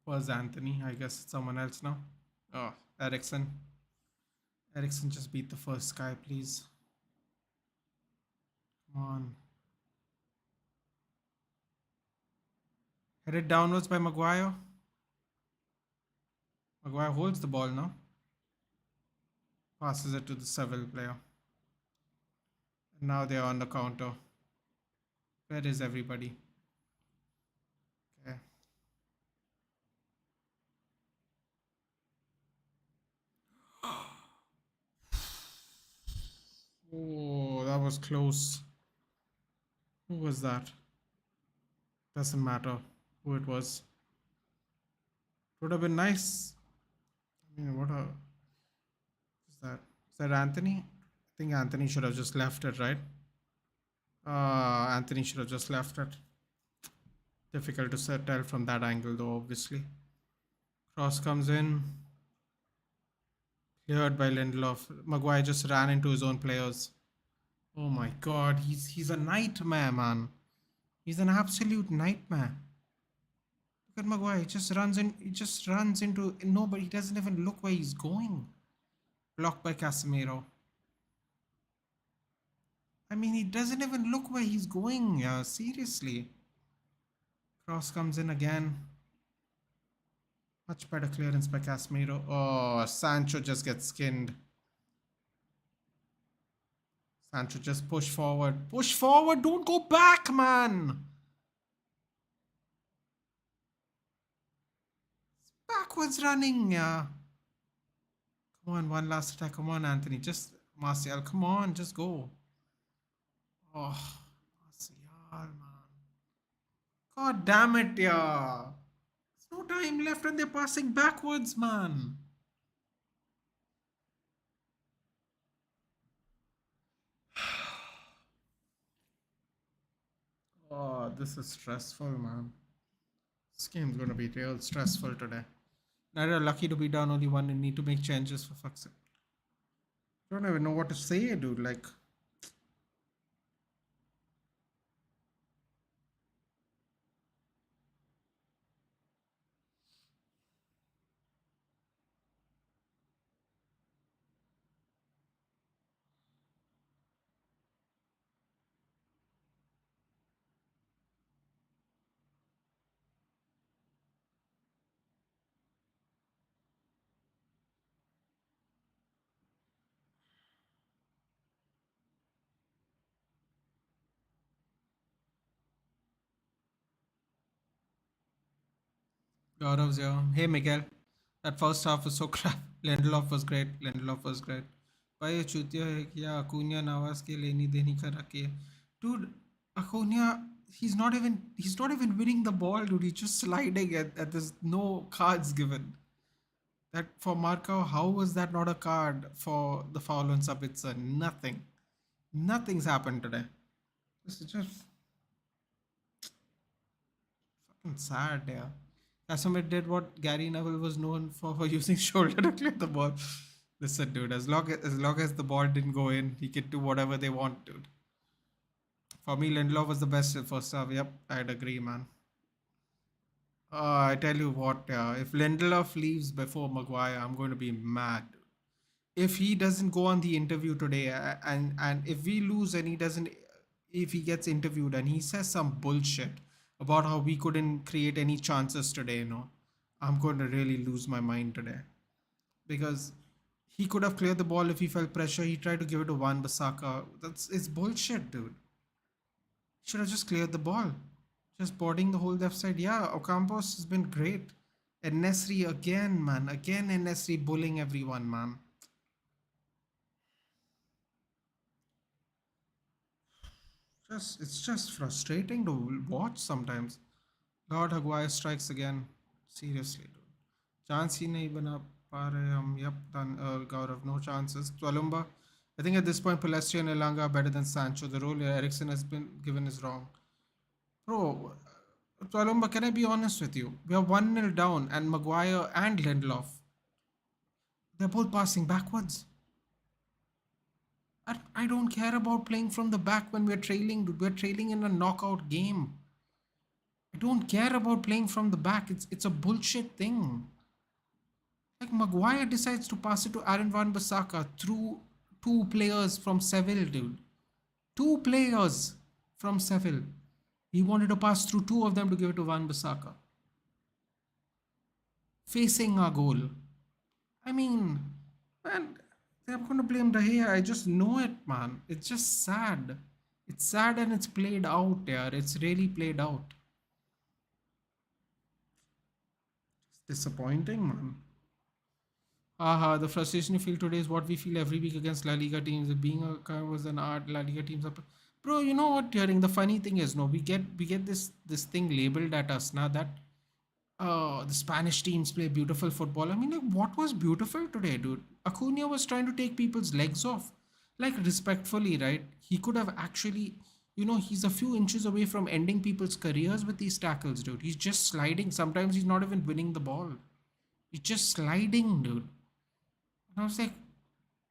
Was Anthony? I guess it's someone else now. Oh, Ericsson. Ericsson just beat the first guy, please. Come on. Headed downwards by Maguire. Maguire holds the ball now. Passes it to the Seville player. And now they are on the counter. Where is everybody? Okay. Oh, that was close. Who was that? Doesn't matter who it was. Would have been nice. I mean, what a. Is that? Is that Anthony? I think Anthony should have just left it, right? Anthony should have just left it. Difficult to tell from that angle, though, obviously. Cross comes in. Cleared by Lindelof. Maguire just ran into his own players. Oh my god, he's a nightmare, man. He's an absolute nightmare. Look at Maguire. He just runs into nobody. He doesn't even look where he's going. Blocked by Casemiro. I mean, he doesn't even look where he's going. Yeah, seriously. Cross comes in again. Much better clearance by Casemiro. Oh, Sancho just gets skinned. Sancho just push forward. Push forward. Don't go back, man. Backwards running. Yeah. Come on, one last attack. Come on, Anthony. Just Martial. Come on, just go. Oh, Martial, man. God damn it, yeah. There's no time left and they're passing backwards, man. Oh, this is stressful, man. This game's gonna be real stressful today. Neither lucky to be down only one and need to make changes for fuck's sake. Don't even know what to say, dude. Like, Gaurav's here. Hey, Miguel. That first half was so crap. Lindelof was great. Lindelof was great. भाई ये चूतिया है कि यार अकूनिया नवाज के लेनी देनी कर रखी है. Dude, Acuna, he's not even winning the ball, dude. He's just sliding and there's no cards given. That for Marco, how was that not a card for the foul on Sabitzer? Nothing. Nothing's happened today. This is just fucking sad, yeah. Casemiro did what Gary Neville was known for using shoulder to clear the ball. Listen, dude, as long as the ball didn't go in, he could do whatever they want, dude. For me, Lindelof was the best in first half. Yep, I'd agree, man. I tell you what, if Lindelof leaves before Maguire, I'm going to be mad. If he doesn't go on the interview today, and if we lose and he doesn't, if he gets interviewed and he says some bullshit about how we couldn't create any chances today, I'm going to really lose my mind today because he could have cleared the ball if he felt pressure. He tried to give it to Wan Bissaka. It's bullshit, dude. Should have just cleared the ball. Just boarding the whole left side. Yeah, Ocampos has been great. And Nesri again, man. Again, and Nesri bullying everyone, man. It's just frustrating to watch sometimes. Lord Aguirre strikes again. Seriously, dude. Chance ही नहीं बना पा रहे हम. Yep, done. Gaurav, no chances. Twalumba. I think at this point, Palestri and Elanga are better than Sancho. The role Ericsson has been given is wrong. Bro, Twalumba, can I be honest with you? We are 1-0 down, and Maguire and Lindelof, they're both passing backwards. I don't care about playing from the back when we're trailing, dude. We're trailing in a knockout game. I don't care about playing from the back. It's a bullshit thing. Like Maguire decides to pass it to Aaron Van Bissaka through two players from Seville, dude. Two players from Seville. He wanted to pass through two of them to give it to Van Bissaka. Facing our goal. I mean, man, they're going to blame De Gea. I just know it, man. It's just sad. It's sad and it's played out, yeah. It's really played out. It's disappointing, man. The frustration you feel today is what we feel every week against La Liga teams. Being a kind was an art, La Liga teams up. Bro, you know what, Hearing the funny thing is, no, we get this thing labeled at us now that the Spanish teams play beautiful football. I mean, like, what was beautiful today, dude? Acuna was trying to take people's legs off. Like, respectfully, right? He could have actually, he's a few inches away from ending people's careers with these tackles, dude. He's just sliding. Sometimes he's not even winning the ball. He's just sliding, dude. And I was like,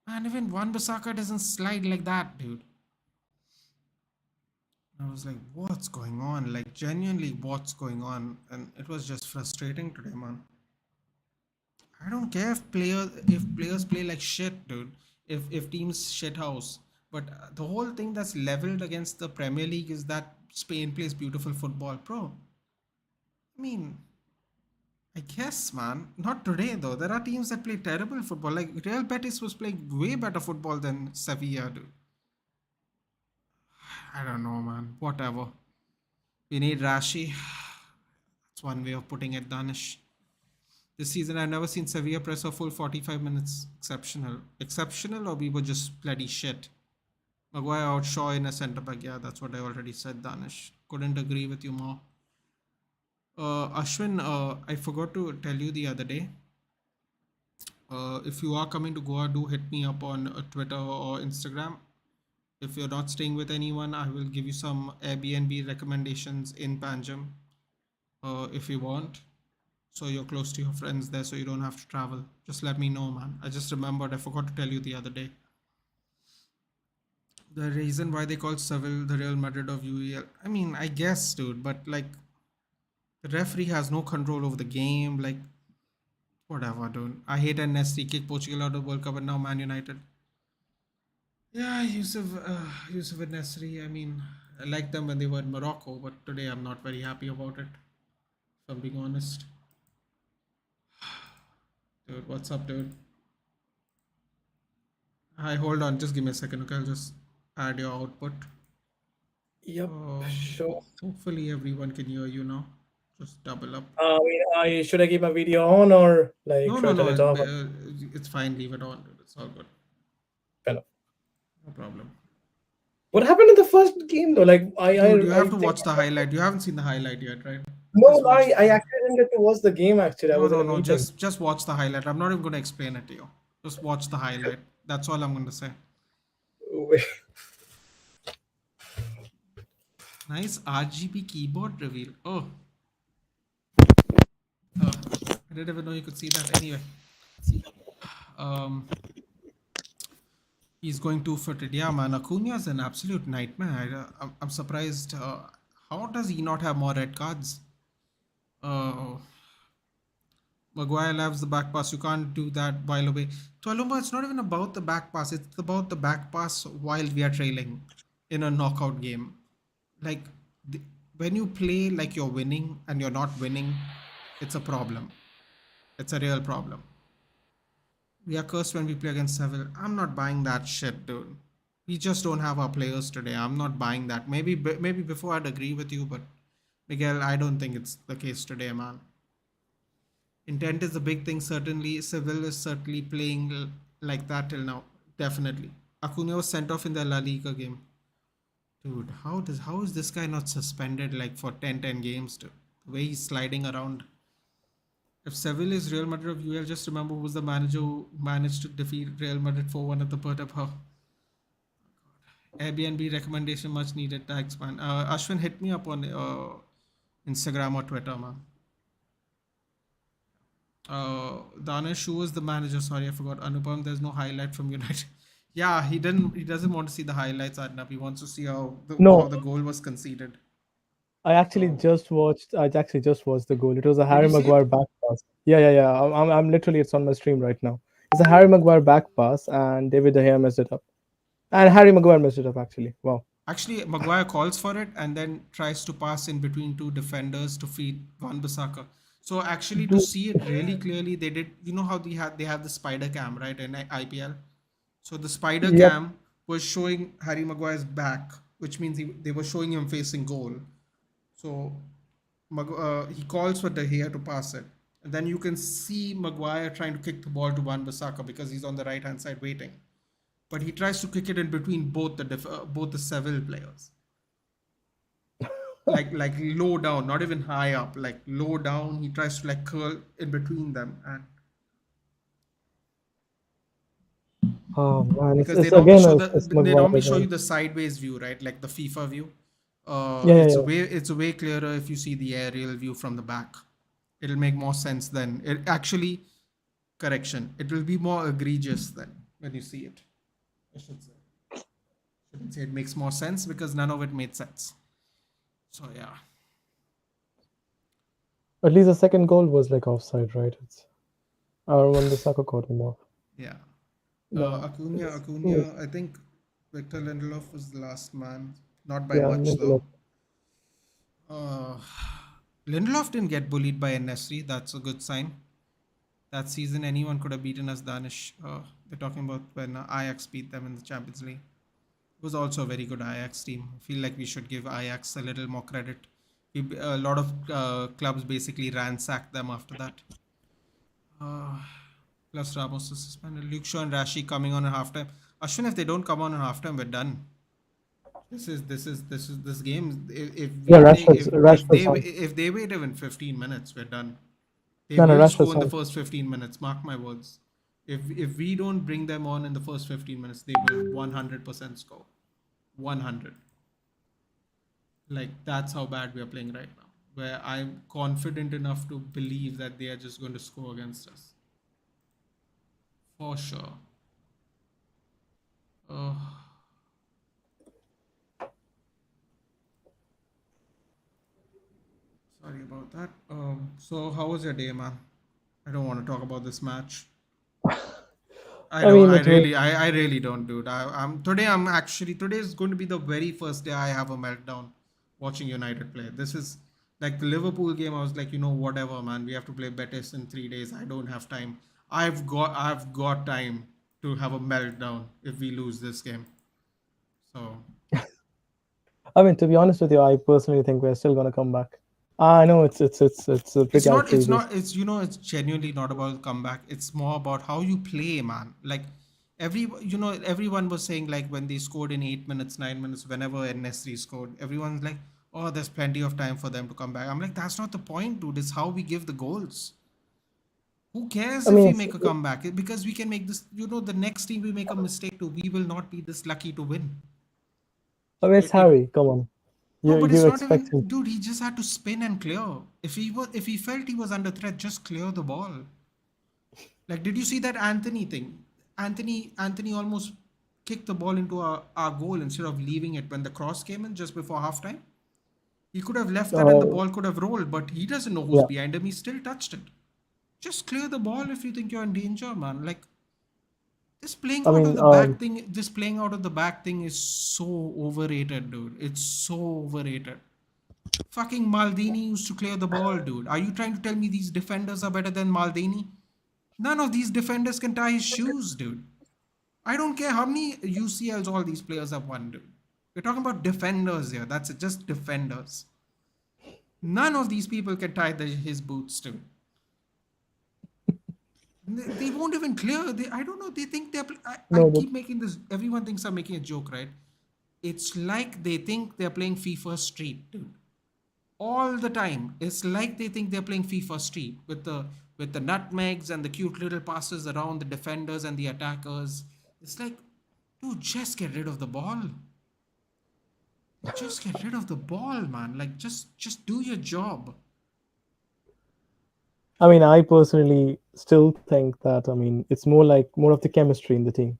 man, even Wan Bissaka doesn't slide like that, dude. I was like, what's going on? Like, genuinely, what's going on? And it was just frustrating today, man. I don't care if players play like shit, dude. If teams shit house. But the whole thing that's leveled against the Premier League is that Spain plays beautiful football, bro. I mean, I guess, man. Not today, though. There are teams that play terrible football. Like Real Betis was playing way better football than Sevilla, dude. I don't know, man. Whatever. We need Rashi. That's one way of putting it, Danish. This season, I've never seen Sevilla press a full 45 minutes. Exceptional. Exceptional, or we were just bloody shit? Maguire outshaw in a centre back. Yeah, that's what I already said, Danish. Couldn't agree with you more. Ashwin, I forgot to tell you the other day. If you are coming to Goa, do hit me up on Twitter or Instagram. If you're not staying with anyone, I will give you some Airbnb recommendations in Panjim if you want. So you're close to your friends there, so you don't have to travel. Just let me know, man. I just remembered, I forgot to tell you the other day. The reason why they call Seville the Real Madrid of UEL. I mean, I guess, dude, but like, the referee has no control over the game. Like, whatever, dude. I hate Nesri kick Portugal out of the World Cup and now Man United. Yeah, Yusuf and Nesri. I mean, I liked them when they were in Morocco, but today I'm not very happy about it, if I'm being honest. Dude, what's up, dude? Hi, hold on. Just give me a second, okay? I'll just add your output. Yep, sure. Hopefully everyone can hear you now. Just double up. Should I keep my video on or like No, should I turn it off? it's fine. Leave it on, dude. It's all good. Fair enough. No problem. What happened in the first game though? Like Dude, you I have to think watch the highlight. You haven't seen the highlight yet, right? No, Just no, watch the I highlight. actually didn't get to watch the game. Actually, I No, was in no, a no. meeting. Just watch the highlight. I'm not even going to explain it to you. Just watch the highlight. That's all I'm going to say. Wait. Nice RGB keyboard reveal. I didn't even know you could see that. Anyway, um, he's going two-footed. Yeah, man. Acuna's an absolute nightmare. I'm surprised. How does he not have more red cards? Uh, Maguire loves the back pass. You can't do that while away. To Alumba, it's not even about the back pass. It's about the back pass while we are trailing in a knockout game. Like the, when you play like you're winning and you're not winning, it's a problem. It's a real problem. We are cursed when we play against Seville. I'm not buying that shit, dude. We just don't have our players today. I'm not buying that. Maybe before I'd agree with you, but Miguel, I don't think it's the case today, man. Intent is the big thing. Certainly, Seville is certainly playing like that till now. Definitely. Acuna was sent off in the La Liga game. Dude, how is this guy not suspended like for 10 games? Dude? The way he's sliding around. If Seville is Real Madrid of UL, just remember who was the manager who managed to defeat Real Madrid 4-1 at the Bernabeu. Airbnb recommendation much needed. Thanks, man. Ashwin, hit me up on Instagram or Twitter, man. Danish, who was the manager? Sorry, I forgot. Anupam, there's no highlight from United. Yeah, he didn't. He doesn't want to see the highlights, Adnab. He wants to see how No, the goal was conceded. So, I actually just watched the goal. It was a did Harry you see Maguire it? back pass. Yeah. I'm literally, it's on my stream right now. It's a Harry Maguire back pass, and David De Gea messed it up. And Harry Maguire messed it up actually. Wow. Actually, Maguire calls for it and then tries to pass in between two defenders to feed Van Bissaka. So actually, to Dude, see it really clearly, they did. You know how they have the spider cam right in IPL. So the spider yep. cam was showing Harry Maguire's back, which means they were showing him facing goal. So he calls for De Gea to pass it. And then you can see Maguire trying to kick the ball to Van Bissaka because he's on the right hand side waiting. But he tries to kick it in between both the Seville players. Like low down, not even high up, like low down. He tries to like curl in between them, and Oh man, because it's again it's they Maguire normally show you again. the sideways view, right? Like the FIFA view. Yeah. It's a way clearer if you see the aerial view from the back. It'll make more sense then. It actually correction. It will be more egregious then when you see it. I should say. Shouldn't say it makes more sense because none of it made sense. So yeah, At least the second goal was like offside, right? It's when Bissaka caught him off. yeah. No, Acuna. I think Victor Lindelof was the last man, not by yeah, much though. Lindelof. Uh, Lindelof didn't get bullied by Nesri. That's a good sign. That season, anyone could have beaten us Danish. They're talking about when Ajax beat them in the Champions League. It was also a very good Ajax team. I feel like we should give Ajax a little more credit. A lot of clubs basically ransacked them after that. Uh, Plus Ramos is suspended. Luke Shaw and Rashi coming on at halftime. Ashwin, if they don't come on at halftime, we're done. This game. If Yeah, we take Rashford's on. if they wait even 15 minutes, we're done. They No, will score Rashford's in the on. first 15 minutes. Mark my words. If we don't bring them on in the first 15 minutes, they will 100% score. 100. Like that's how bad we are playing right now. Where I'm confident enough to believe that they are just going to score against us. For sure. Uh, Sorry about that. So how was your day, man? I don't want to talk about this match. I I don't. mean, it was. I really don't, dude. Today is going to be the very first day I have a meltdown watching United play. This is like the Liverpool game. I was like, whatever, man. We have to play Betis in 3 days. I don't have time. I've got time to have a meltdown if we lose this game. So I mean, to be honest with you, I personally think we're still gonna come back. I know it's it's pretty not it's outrageous. not it's it's genuinely not about comeback. It's more about how you play, man. Like everyone was saying like when they scored in 8 minutes, 9 minutes, whenever Nesri scored, everyone's like, oh, there's plenty of time for them to come back. I'm like, that's not the point, dude. It's how we give the goals. Who cares I if mean, we make a comeback? Because we can make this, the next team we make a mistake to, we will not be this lucky to win. it's It Harry. Come on, No, but you it's not expect even, him. dude. He just had to spin and clear. If he felt he was under threat, just clear the ball. Like, did you see that Anthony thing? Anthony almost kicked the ball into our goal instead of leaving it when the cross came in just before halftime. He could have left that and the Uh, ball could have rolled, but he doesn't know who's yeah. behind him. He still touched it. Just clear the ball if you think you're in danger, man. Like, I mean, this playing out of the back thing is so overrated, dude. It's so overrated. Fucking Maldini used to clear the ball, dude. Are you trying to tell me these defenders are better than Maldini? None of these defenders can tie his shoes, dude. I don't care how many UCLs all these players have won, dude. We're talking about defenders here. That's it, just defenders. None of these people can tie his boots, dude. They won't even clear. I don't know. They think I no, but keep making this. Everyone thinks I'm making a joke, right? It's like they think they're playing FIFA Street, dude. All the time. It's like they think they're playing FIFA Street with the nutmegs and the cute little passes around the defenders and the attackers. It's like, dude, just get rid of the ball. Just get rid of the ball, man. Like, just do your job. I mean, I personally still think that, I mean, it's more of the chemistry in the team.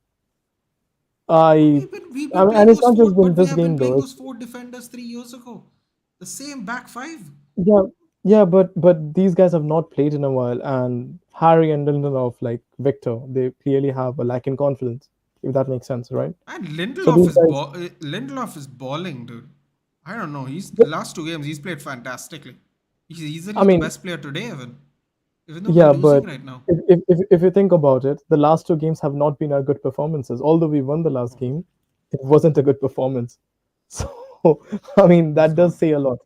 No, I, we've I been mean, and playing it's those not four, just been but we this have been game playing though. those It's four defenders 3 years ago. The same back five. yeah, yeah, but these guys have not played in a while, and Harry and Lindelof, like Victor, they clearly have a lack in confidence, if that makes sense, right? And So these guys, Lindelof is balling, dude. I don't know. He's the last 2 games he's played fantastically. He's I easily the mean, best player today, even though we're yeah, losing but right now. if you think about it, the last two games have not been our good performances. Although we won the last game, it wasn't a good performance. So, I mean, It's that not. does say a lot.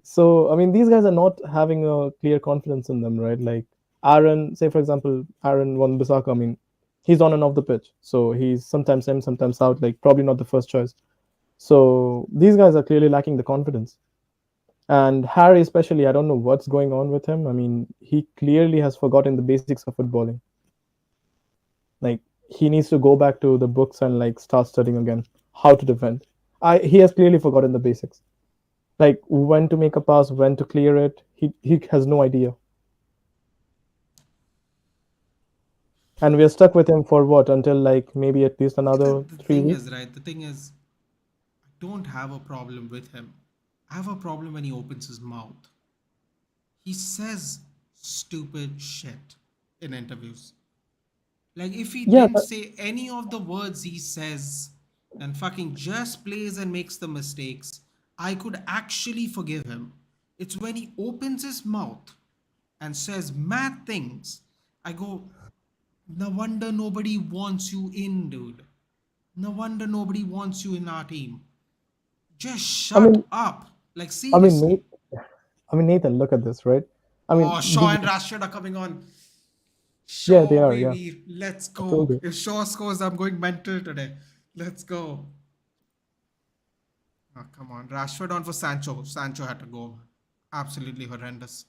So, I mean, these guys are not having a clear confidence in them, right? Like Aaron, say for example, Aaron Wan-Bissaka. I mean, he's on and off the pitch, so he's sometimes in, sometimes out. Like probably not the first choice. So these guys are clearly lacking the confidence. And Harry, especially, I don't know what's going on with him. I mean, he clearly has forgotten the basics of footballing. Like he needs to go back to the books and like start studying again how to defend. He has clearly forgotten the basics. Like when to make a pass, when to clear it. He has no idea. And we're stuck with him for what, until like maybe at least See, another the three thing weeks. is, right? The thing is, I don't have a problem with him. I have a problem when he opens his mouth. He says stupid shit in interviews. Like, if he Yeah, didn't say any of the words he says and fucking just plays and makes the mistakes, I could actually forgive him. It's when he opens his mouth and says mad things. I go, no wonder nobody wants you in, dude. No wonder nobody wants you in our team. Just I shut mean, up. Like, I mean, seriously. Nathan, look at this, right? I mean, Oh, Shaw and Rashford are coming on. yeah, they Shaw, are. Yeah, baby. Let's I told go. you. If Shaw scores, I'm going mental today. Let's go. Oh, come on. Rashford on for Sancho. Sancho had to go. Absolutely horrendous.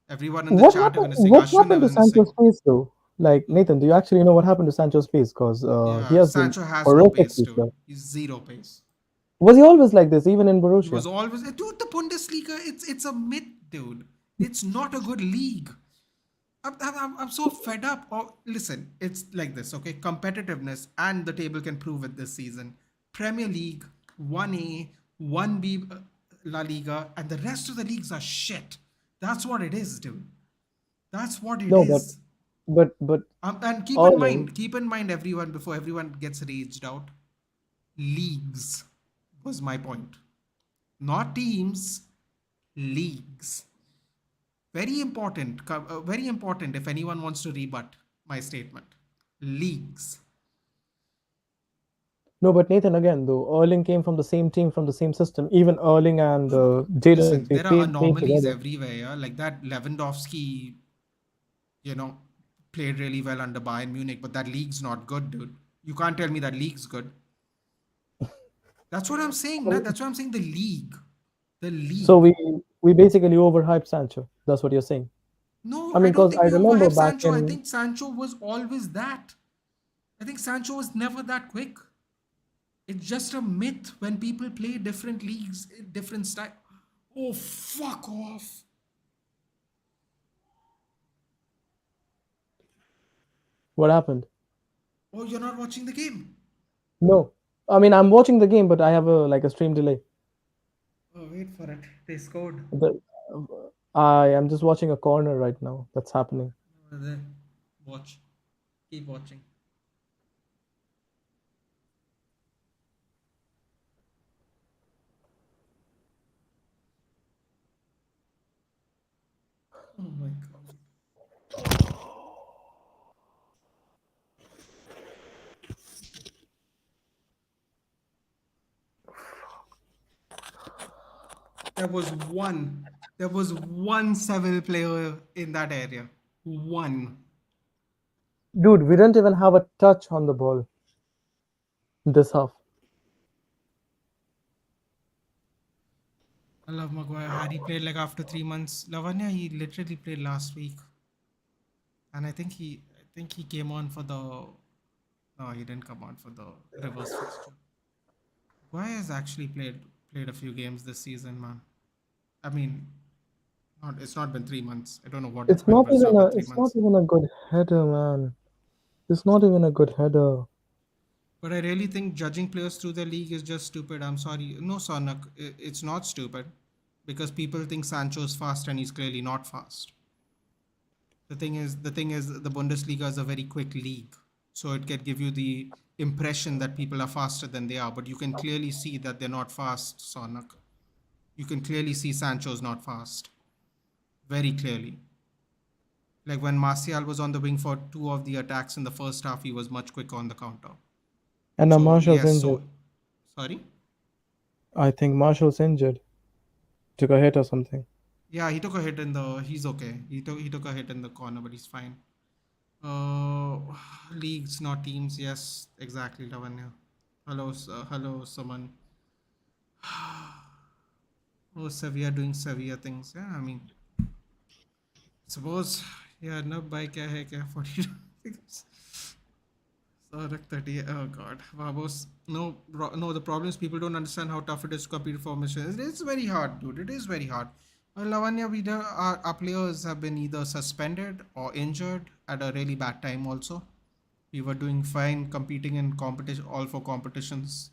Everyone in the chat even is saying, What Ashwin happened to even is saying, Sancho's face though? Like Nathan, do you actually know what happened to Sancho's face? Because he yeah, has been Sancho has no pace, horrifically dude. slow. He's zero pace. Was he always like this, even in He was Borussia? always, dude, the Bundesliga, it's a myth, dude. It's not a good league. I'm so fed up. Oh, listen, it's like this, okay? Competitiveness, and the table can prove it this season. Premier League, 1A, 1B, La Liga, and the rest of the leagues are shit. That's what it is, dude. That's what it No, is. but And Erling, keep in mind, everyone, before everyone gets raged out, leagues was my point. Not teams, leagues. Very important if anyone wants to rebut my statement. Leagues. no, but Nathan again though, Erling came from the same team, from the same system. Even Erling and Jaden, Listen, they there are played anomalies together. everywhere. Yeah? Like that Lewandowski, you know, played really well under Bayern Munich, but that league's not good, dude. You can't tell me that league's good. That's what I'm saying. Nah? That's what I'm saying. The league. The So league. we basically overhyped Sancho. That's what you're saying. No, I I mean, don't because think I we remember overhyped back Sancho. I in think Sancho was always that. I think Sancho was never that quick. It's just a myth when people play different leagues, different style. Oh, fuck off. what happened. Oh, you're not watching the game. No, I mean I'm watching the game, but I have a stream delay. Oh, wait for it. They scored. The, I am just watching a corner right now. That's happening. There. Watch. Keep watching. Oh my god. There was one. There was one Seville player in that area. One. Dude, we didn't even have a touch on the ball this half. I love Maguire. Harry played like after 3 months. Lavanya, he literally played last week, and I think he came on for the. No, he didn't come on for the reverse fixture. Maguire has actually played a few games this season, man. I mean, not it's not been 3 months. I don't know what it's It's been, not but it's even not been a three it's not months. even a good header, man. It's not even a good header. But I really think judging players through their league is just stupid. I'm sorry. No, Sonak, it's not stupid because people think Sancho is fast and he's clearly not fast. The thing is, the Bundesliga is a very quick league, so it can give you the impression that people are faster than they are. But you can clearly see that they're not fast, Sonak. You can clearly see Sancho's not fast, very clearly. Like when Martial was on the wing for two of the attacks in the first half, he was much quicker on the counter. And now So Marshall's yes, injured. so sorry. I think Marshall's injured. Took a hit or something. Yeah, he took a hit in the. He's okay. He took a hit in the corner, but he's fine. Leagues, not teams. Yes, exactly, Lavanya. Hello, hello, someone. Oh, Sevilla doing Sevilla things. Yeah, I mean, suppose. Yeah, no, by kya hai kya 40. So 30. Oh God, Vamos. No, no. The problem is people don't understand how tough it is to compete for missions. It is very hard, dude. It is very hard. Well, Lavanya, our players have been either suspended or injured at a really bad time. Also, we were doing fine competing in competition, all four competitions,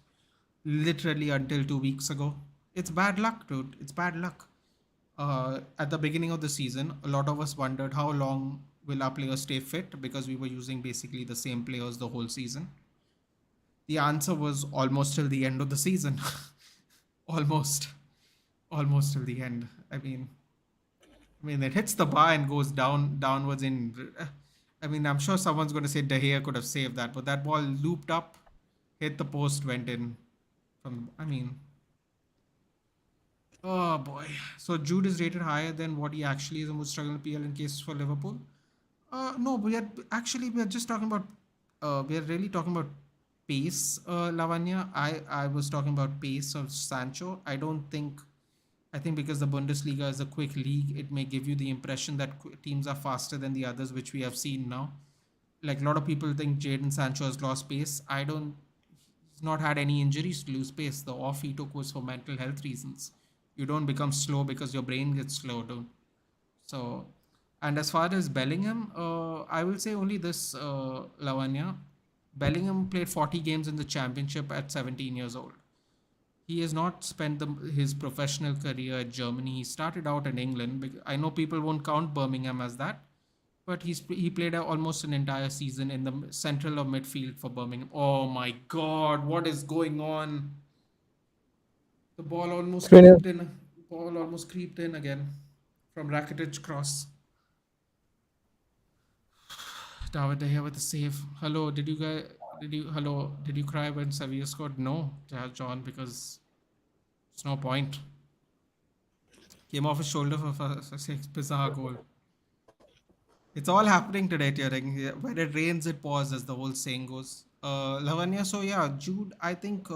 literally until 2 weeks ago. It's bad luck, dude. It's bad luck. At the beginning of the season, a lot of us wondered how long will our players stay fit because we were using basically the same players the whole season. The answer was almost till the end of the season. almost, almost till the end. I mean, it hits the bar and goes downwards in. I mean, I'm sure someone's going to say De Gea could have saved that, but that ball looped up, hit the post, went in. From I mean, oh boy. So Jude is rated higher than what he actually is and would struggle in PL in cases for Liverpool. No, we are just talking about. We are really talking about pace, Lavanya. I was talking about pace of Sancho. I think because the Bundesliga is a quick league, it may give you the impression that teams are faster than the others, which we have seen now. Like a lot of people think Jadon Sancho has lost pace. I don't. He's not had any injuries to lose pace. The off he took was for mental health reasons. You don't become slow because your brain gets slow, dude. So, and as far as Bellingham, I will say only this, Lavanya. Bellingham played 40 games in the championship at 17 years old. He has not spent his professional career at Germany. He started out in England. I know people won't count Birmingham as that, but he played almost an entire season in the central of midfield for Birmingham. Oh my God, what is going on? The ball almost Screen is creeped in. Ball almost creeped in again from Rakitic cross. David De Gea with the save. Hello, did you guys? Did you cry when Sevilla scored? No, John, because it's no point. Came off his shoulder for a six bizarre goal. It's all happening today, Turing. Yeah, when it rains, it pours, as the whole saying goes. Lavanya, so yeah, Jude, I think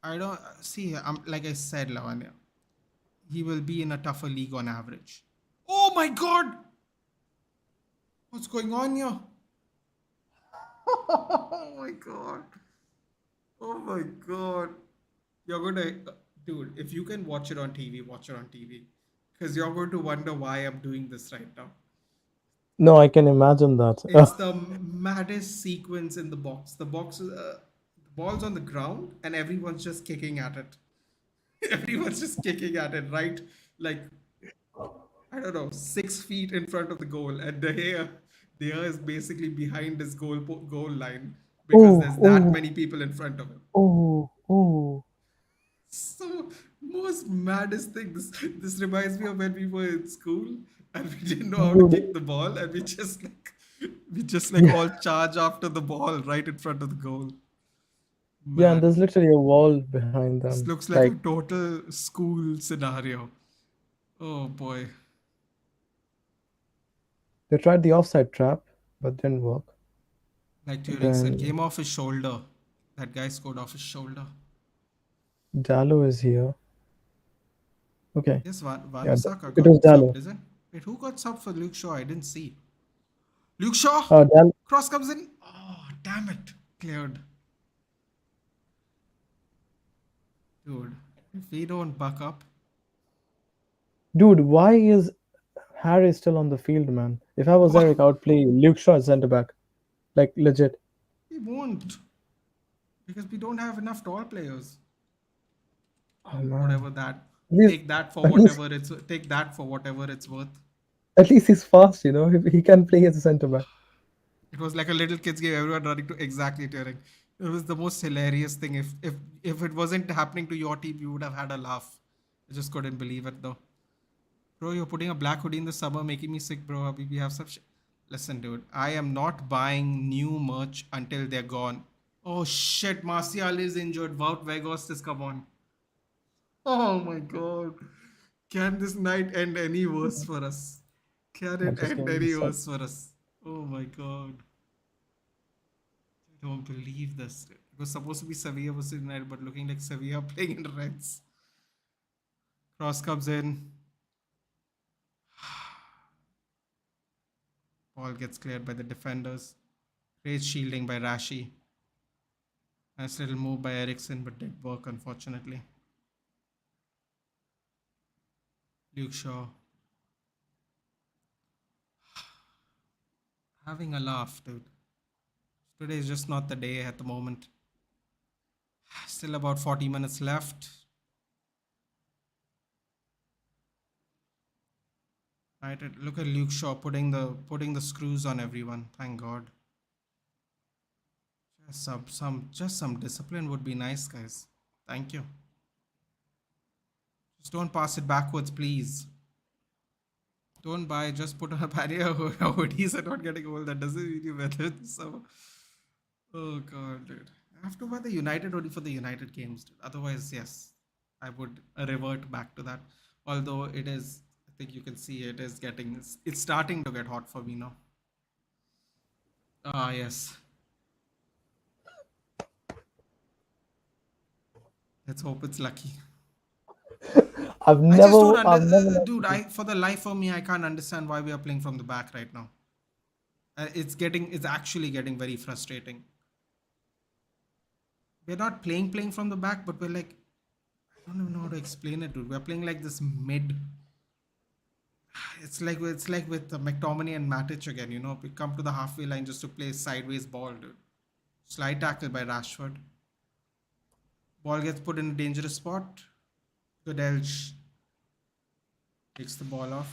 I don't see. Like I said, Lavanya, he will be in a tougher league on average. Oh my God! What's going on here? Oh my God! Oh my God! You're gonna, dude. If you can watch it on TV, watch it on TV, because you're going to wonder why I'm doing this right now. No, I can imagine that. It's the maddest sequence in the box. The ball's on the ground, and everyone's just kicking at it. Everyone's just kicking at it, right? Like, I don't know, 6 feet in front of the goal, and De Gea is basically behind his goal line because Oh, there's that oh, many people in front of him. oh, oh. So most maddest thing. This reminds me of when we were in school and we didn't know how to Dude, kick the ball, and we just like yeah, all charge after the ball right in front of the goal. yeah, and Mad. there's literally a wall behind This them. looks like Like a total school scenario. Oh boy. they tried the offside trap, but didn't work. Like Turing said, Then came off his shoulder. That guy scored off his shoulder. Dallo is here. Okay, Yes, yeah, Wanusaka it got was subbed, Dallo. isn't? Wait, who got subbed for Luke Shaw? I didn't see. Luke Shaw! Dallo. Cross comes in. Oh, damn it. Cleared. Dude, if we don't buck up, Dude, why is Harry still on the field, man? If I was Eric, I would play Luke Shaw at centre back. Like legit. we won't. Because we don't have enough tall players. Oh man. Whatever that. At least, Take that for at least, whatever it's take that for whatever it's worth. at least he's fast. He can play as a centre back. It was like a little kids game, everyone running to exactly tearing. It was the most hilarious thing. If it wasn't happening to your team, you would have had a laugh. I just couldn't believe it though. Bro, you're putting a black hoodie in the summer, making me sick, bro. Abhi, we have some shit. Listen, dude, I am not buying new merch until they're gone. Oh shit, Martial is injured. Wout Weghorst has come on. Oh my god. Can this night end any worse for us? Can I it just end gave him a any sec. worse for us? Oh my god. I don't believe this. It was supposed to be Sevilla versus United, but looking like Sevilla playing in Reds. Cross comes in. Ball gets cleared by the defenders. Great shielding by Rashi. Nice little move by Ericsson, but didn't work unfortunately. Luke Shaw. Having a laugh, dude. Today is just not the day at the moment. Still about 40 minutes left. Right, look at Luke Shaw putting the screws on everyone. Thank God. Just some discipline would be nice, guys. Thank you. Just don't pass it backwards, please. Don't buy. Just put on a barrier. Hoodies are not getting old. That doesn't really matter. So, oh God, dude. I have to buy the United hoodie for the United games, dude. Otherwise, yes, I would revert back to that. Although it is, I think you can see it is getting, it's starting to get hot for me now. Ah, yes. Let's hope it's lucky. I've I just don't never, I've never. dude. For the life of me, I can't understand why we are playing from the back right now. It's actually getting very frustrating. We're not playing from the back, but we're like, I don't even know how to explain it, dude. We're playing like this mid. It's like with McTominay and Matic again. We come to the halfway line just to play sideways ball, dude. Slide tackle by Rashford. Ball gets put in a dangerous spot. Goodell takes the ball off.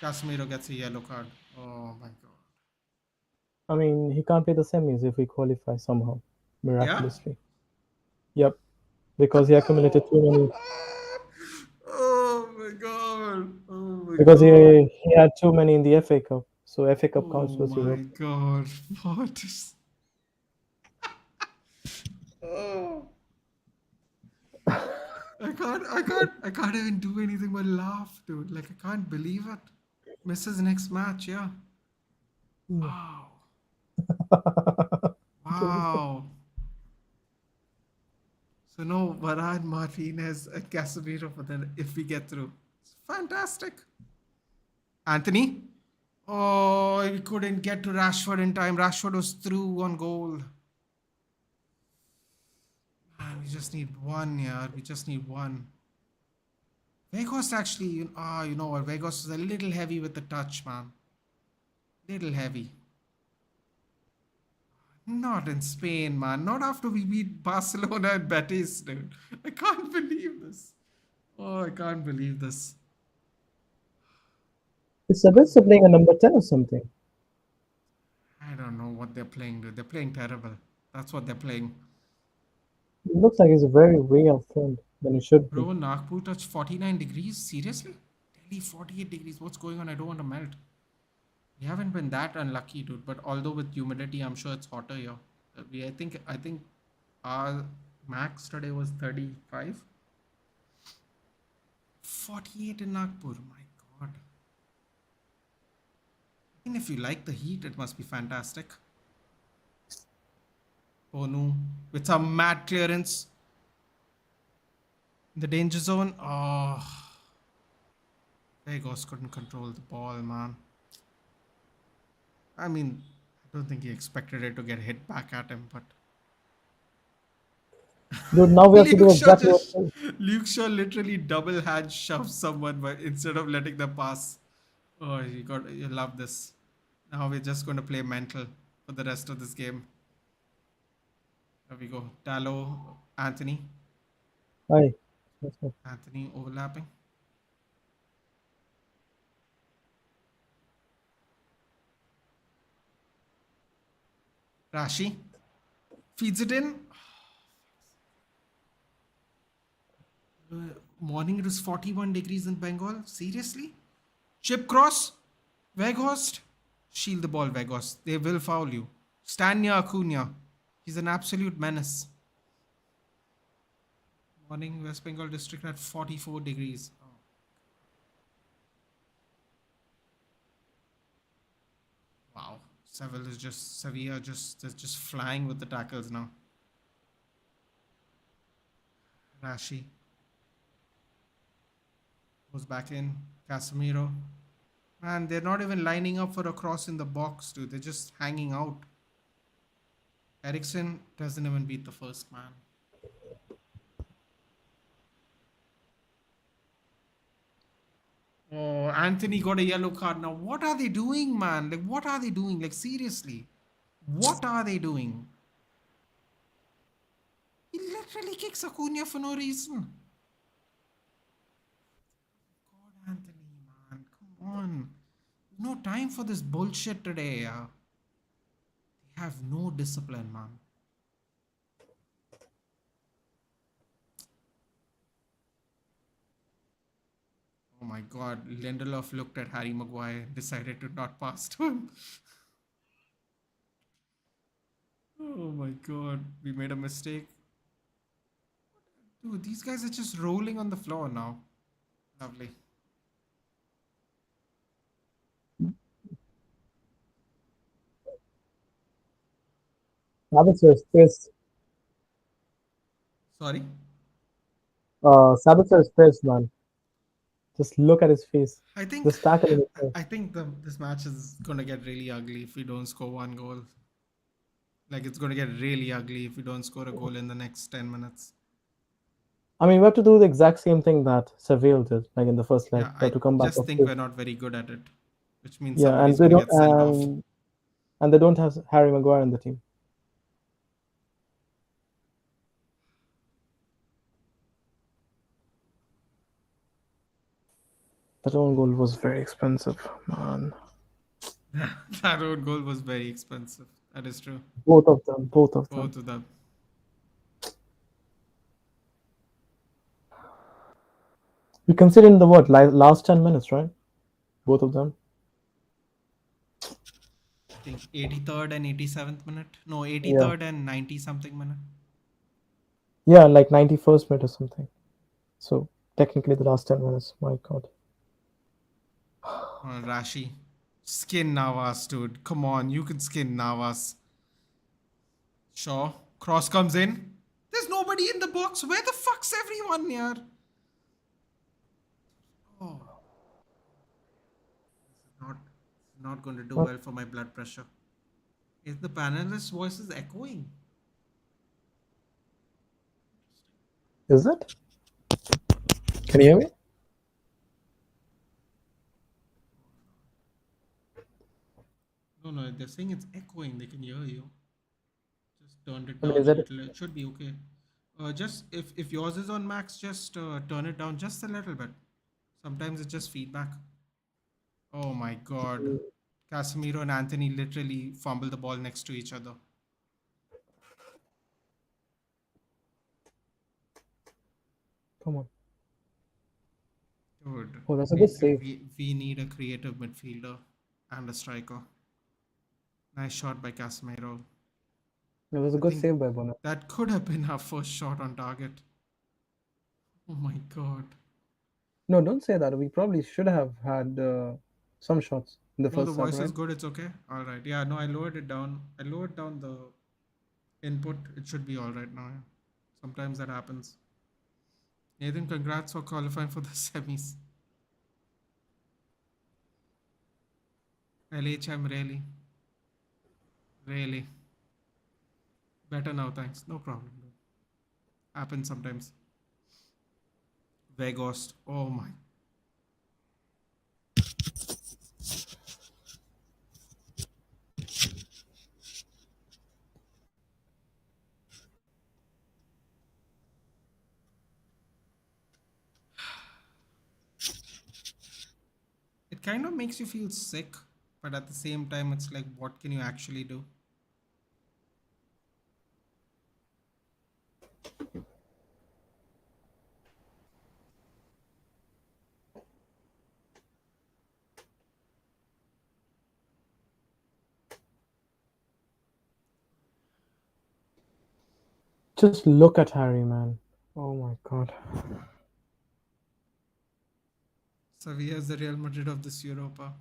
Casemiro gets a yellow card. Oh my god. I mean, he can't play the semis if we qualify somehow, Yeah? miraculously. Yep, because he accumulated too many. Oh my god. Oh my Because god. he had too many in the FA Cup, so FA Cup counts Oh towards my Europa. god. What is. Oh. I can't even do anything but laugh, dude. Like, I can't believe it. Misses next match, yeah. Wow. Wow. So no Varane, Martinez, and Casemiro for then if we get through. It's fantastic. Anthony? Oh, we couldn't get to Rashford in time. Rashford was through on goal. Man, we just need one, yeah. We just need one. Vegas actually, you know what? Vegas is a little heavy with the touch, man. Little heavy. Not in Spain, man. Not after we beat Barcelona and Betis, dude. I can't believe this. Oh, I can't believe this. Is Sabitzer playing a number 10 or something? I don't know what they're playing, dude. They're playing terrible. That's what they're playing. It looks like he's very way up front than he should be. Bro, Nagpur touched 49 degrees? Seriously? Delhi 48 degrees. What's going on? I don't want to melt. We haven't been that unlucky, dude. But although with humidity, I'm sure it's hotter here. I think our max today was 35. 48 in Nagpur. My God. I mean, if you like the heat, it must be fantastic. Bonu with some mad clearance. In the danger zone. Oh, Vegas couldn't control the ball, man. I mean, I don't think he expected it to get hit back at him, but Dude, now we have to do exactly what. Luke Shaw literally double hand shoves someone, but instead of letting them pass. Oh, you love this. Now we're just going to play mental for the rest of this game. There we go. Dallo, Anthony. Aye. Anthony overlapping. Rashi feeds it in. Morning it was 41 degrees in Bengal. Seriously? Chip cross. Weghorst. Shield the ball, Weghorst. They will foul you. Stand near Acuna. He's an absolute menace. Morning West Bengal district at 44 degrees. Oh. Wow. Sevilla just flying with the tackles now. Rashi goes back in. Casemiro. Man, they're not even lining up for a cross in the box, dude. They're just hanging out. Ericsson doesn't even beat the first man. Oh, Anthony got a yellow card. Now, what are they doing, man? Like, what are they doing? Like, seriously. What are they doing? He literally kicks Acuna for no reason. God, Anthony, man. Come on. No time for this bullshit today. They have no discipline, man. Oh my God. Lindelof looked at Harry Maguire, decided to not pass to him. Oh my God. We made a mistake. Dude, these guys are just rolling on the floor now. Lovely. Sabitzer is pissed. Sorry? Sabitzer is pissed, man. Just look at his face. I think Just tackle him. I think this match is gonna get really ugly if we don't score one goal. Like it's gonna get really ugly if we don't score a goal in the next 10 minutes. I mean, we have to do the exact same thing that Seville did, like in the first leg. Yeah, We have to come I back. just think we're not very good at it, which means Yeah, and somebody's they gonna don't. get sent off. And they don't have Harry Maguire in the team. That own goal was very expensive, man. That own goal was very expensive. That is true. Both of them. Both of them. We considered in the what, last 10 minutes, right? Both of them. I think 83rd and 87th minute. No, 83rd and 90 something minute. Yeah, like 91st minute or something. So technically the last 10 minutes. My God. Rashi. Skin Navas, dude. Come on, you can skin Navas. Shaw. Cross comes in. There's nobody nobody in the box. Where the fuck's everyone here? Oh, not going to do What well for my blood pressure. Is the panelist's voice is echoing? is it? Can you hear me? No, they're saying it's echoing. They can hear you. Just turned it I mean, down is a that little. It should be okay. Just if yours is on max, just turn it down just a little bit. Sometimes it's just feedback. Oh my God. Casemiro and Anthony literally fumble the ball next to each other. come on? Dude, Oh, that's a good save. we need a creative midfielder and a striker. Nice shot by Casemiro. It was a I good think save by Bonner. that could have been our first shot on target. Oh my God. No, don't say that. We probably should have had some shots in the No, the first half, voice right? is good. It's okay. All right. Yeah, no, I lowered it down. I lowered down the input. It should be all right now. Yeah. Sometimes that happens. Nathan, congrats for qualifying for the semis. LHM, really. Really. Better now, thanks. No problem. Happens sometimes. Vegost. Oh my. It kind of makes you feel sick, but at the same time, it's like, what can you actually do? Just look at Harry, man. Oh my God. Sevilla is the Real Madrid of this Europa.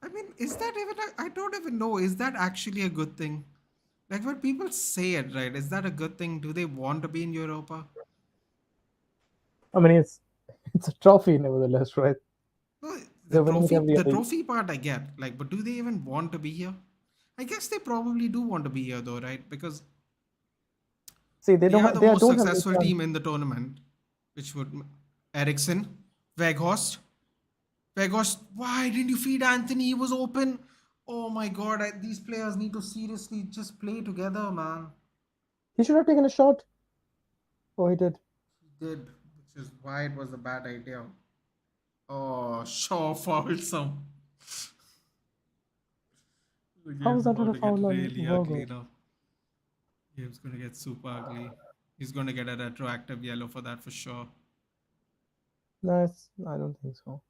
I mean, is that even I don't even know. Is that actually a good thing? Like when people say it, right? Is that a good thing? Do they want to be in Europa? I mean, it's a trophy, nevertheless, right? No, They're winning it every the other. trophy part I get. Like, but do they even want to be here? I guess they probably do want to be here though, right? Because See, they they don't. are the They most don't have any successful chance. team in the tournament, which would Ericsson, Weghorst. Weghorst, why didn't you feed Anthony? He was open. Oh my God, these players need to seriously just play together, man. He should have taken a shot. Oh, he did. He did, which is why it was a bad idea. Oh, Shaw fouled some. The How game's was that not about a to get foul on really ugly Virgo? now. Game's gonna get super ugly. He's gonna get a retroactive yellow for that for sure. Nice. I don't think so.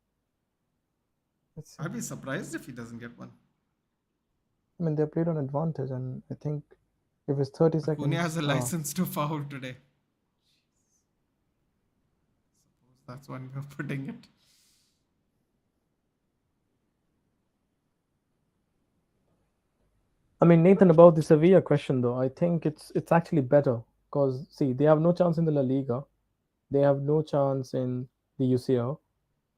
Let's see. I'd be surprised if he doesn't get one. I mean, they played on advantage, and I think if it's 30 Acuna seconds, has a license to foul today. Suppose that's one way of putting it. I mean, Nathan, about the Sevilla question though, I think it's actually better because see, they have no chance in the La Liga, they have no chance in the UCL,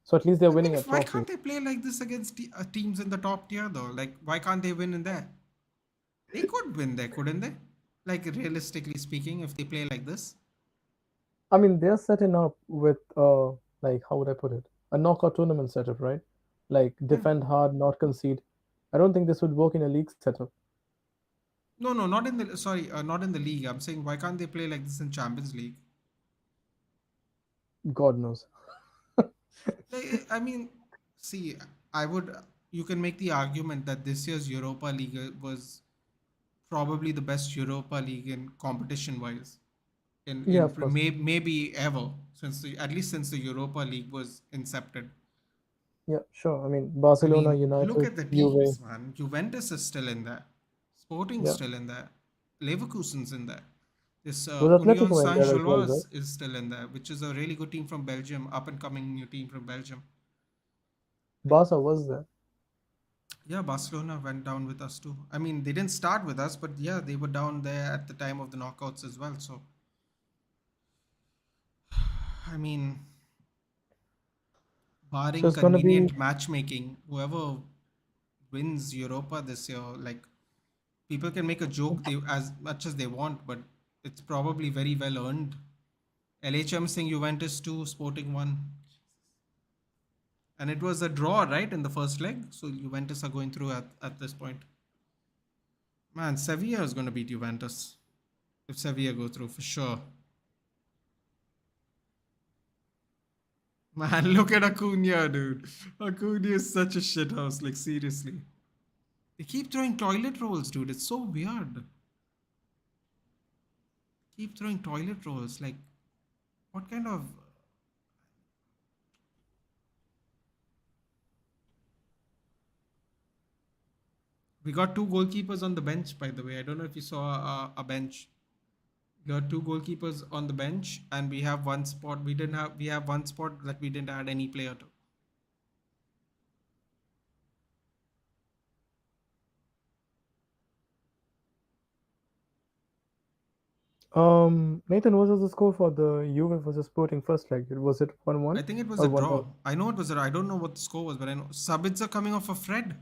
so at least they're I mean, winning a why trophy. can't they play like this against teams in the top tier though? Like, why can't they win in there? They could win there, couldn't they? Like, realistically speaking, if they play like this. I mean, they're setting up with like how would I put it? A knockout tournament setup, right? Like Yeah. defend hard, not concede. I don't think this would work in a league setup. No, not in the not in the league. I'm saying why can't they play like this in Champions League? God knows. Like, I mean, see, I would. You can make the argument that this year's Europa League was probably the best Europa League in competition wise, Yeah, of course. maybe ever since at least since the Europa League was incepted. Yeah, sure. I mean, I Barcelona, mean, look United, at the Juve. teams, man. Juventus is still in there. Sporting's Yeah, still in there. Leverkusen's in there. This was Union Atletico in there as well, right? Saint-Gilloise is still in there, which is a really good team from Belgium, up and coming new team from Belgium. Like, Barca was there. Yeah, Barcelona went down with us too. I mean, they didn't start with us, but yeah, they were down there at the time of the knockouts as well. So, I mean, So barring it's gonna be convenient matchmaking, whoever wins Europa this year, like people can make a joke they as much as they want, but it's probably very well earned. LHM saying Juventus 2, Sporting 1. And it was a draw, right, in the first leg. So Juventus are going through at this point. Man, Sevilla is going to beat Juventus if Sevilla go through for sure. Man, look at Acuna, dude. Acuna is such a shithouse. Like, seriously. They keep throwing toilet rolls, dude. It's so weird. Keep throwing toilet rolls. Like, what kind of. We got two goalkeepers on the bench, by the way. I don't know if you saw a bench. We got two goalkeepers on the bench, and we have one spot. We didn't have. We have one spot that we didn't add any player to. Nathan, what was the score for the Juve versus Sporting first leg? Was it 1-1 I think it was or a 1-0? draw. I know it was a. I don't know what the score was, but I know Sabitzer coming off a Fred.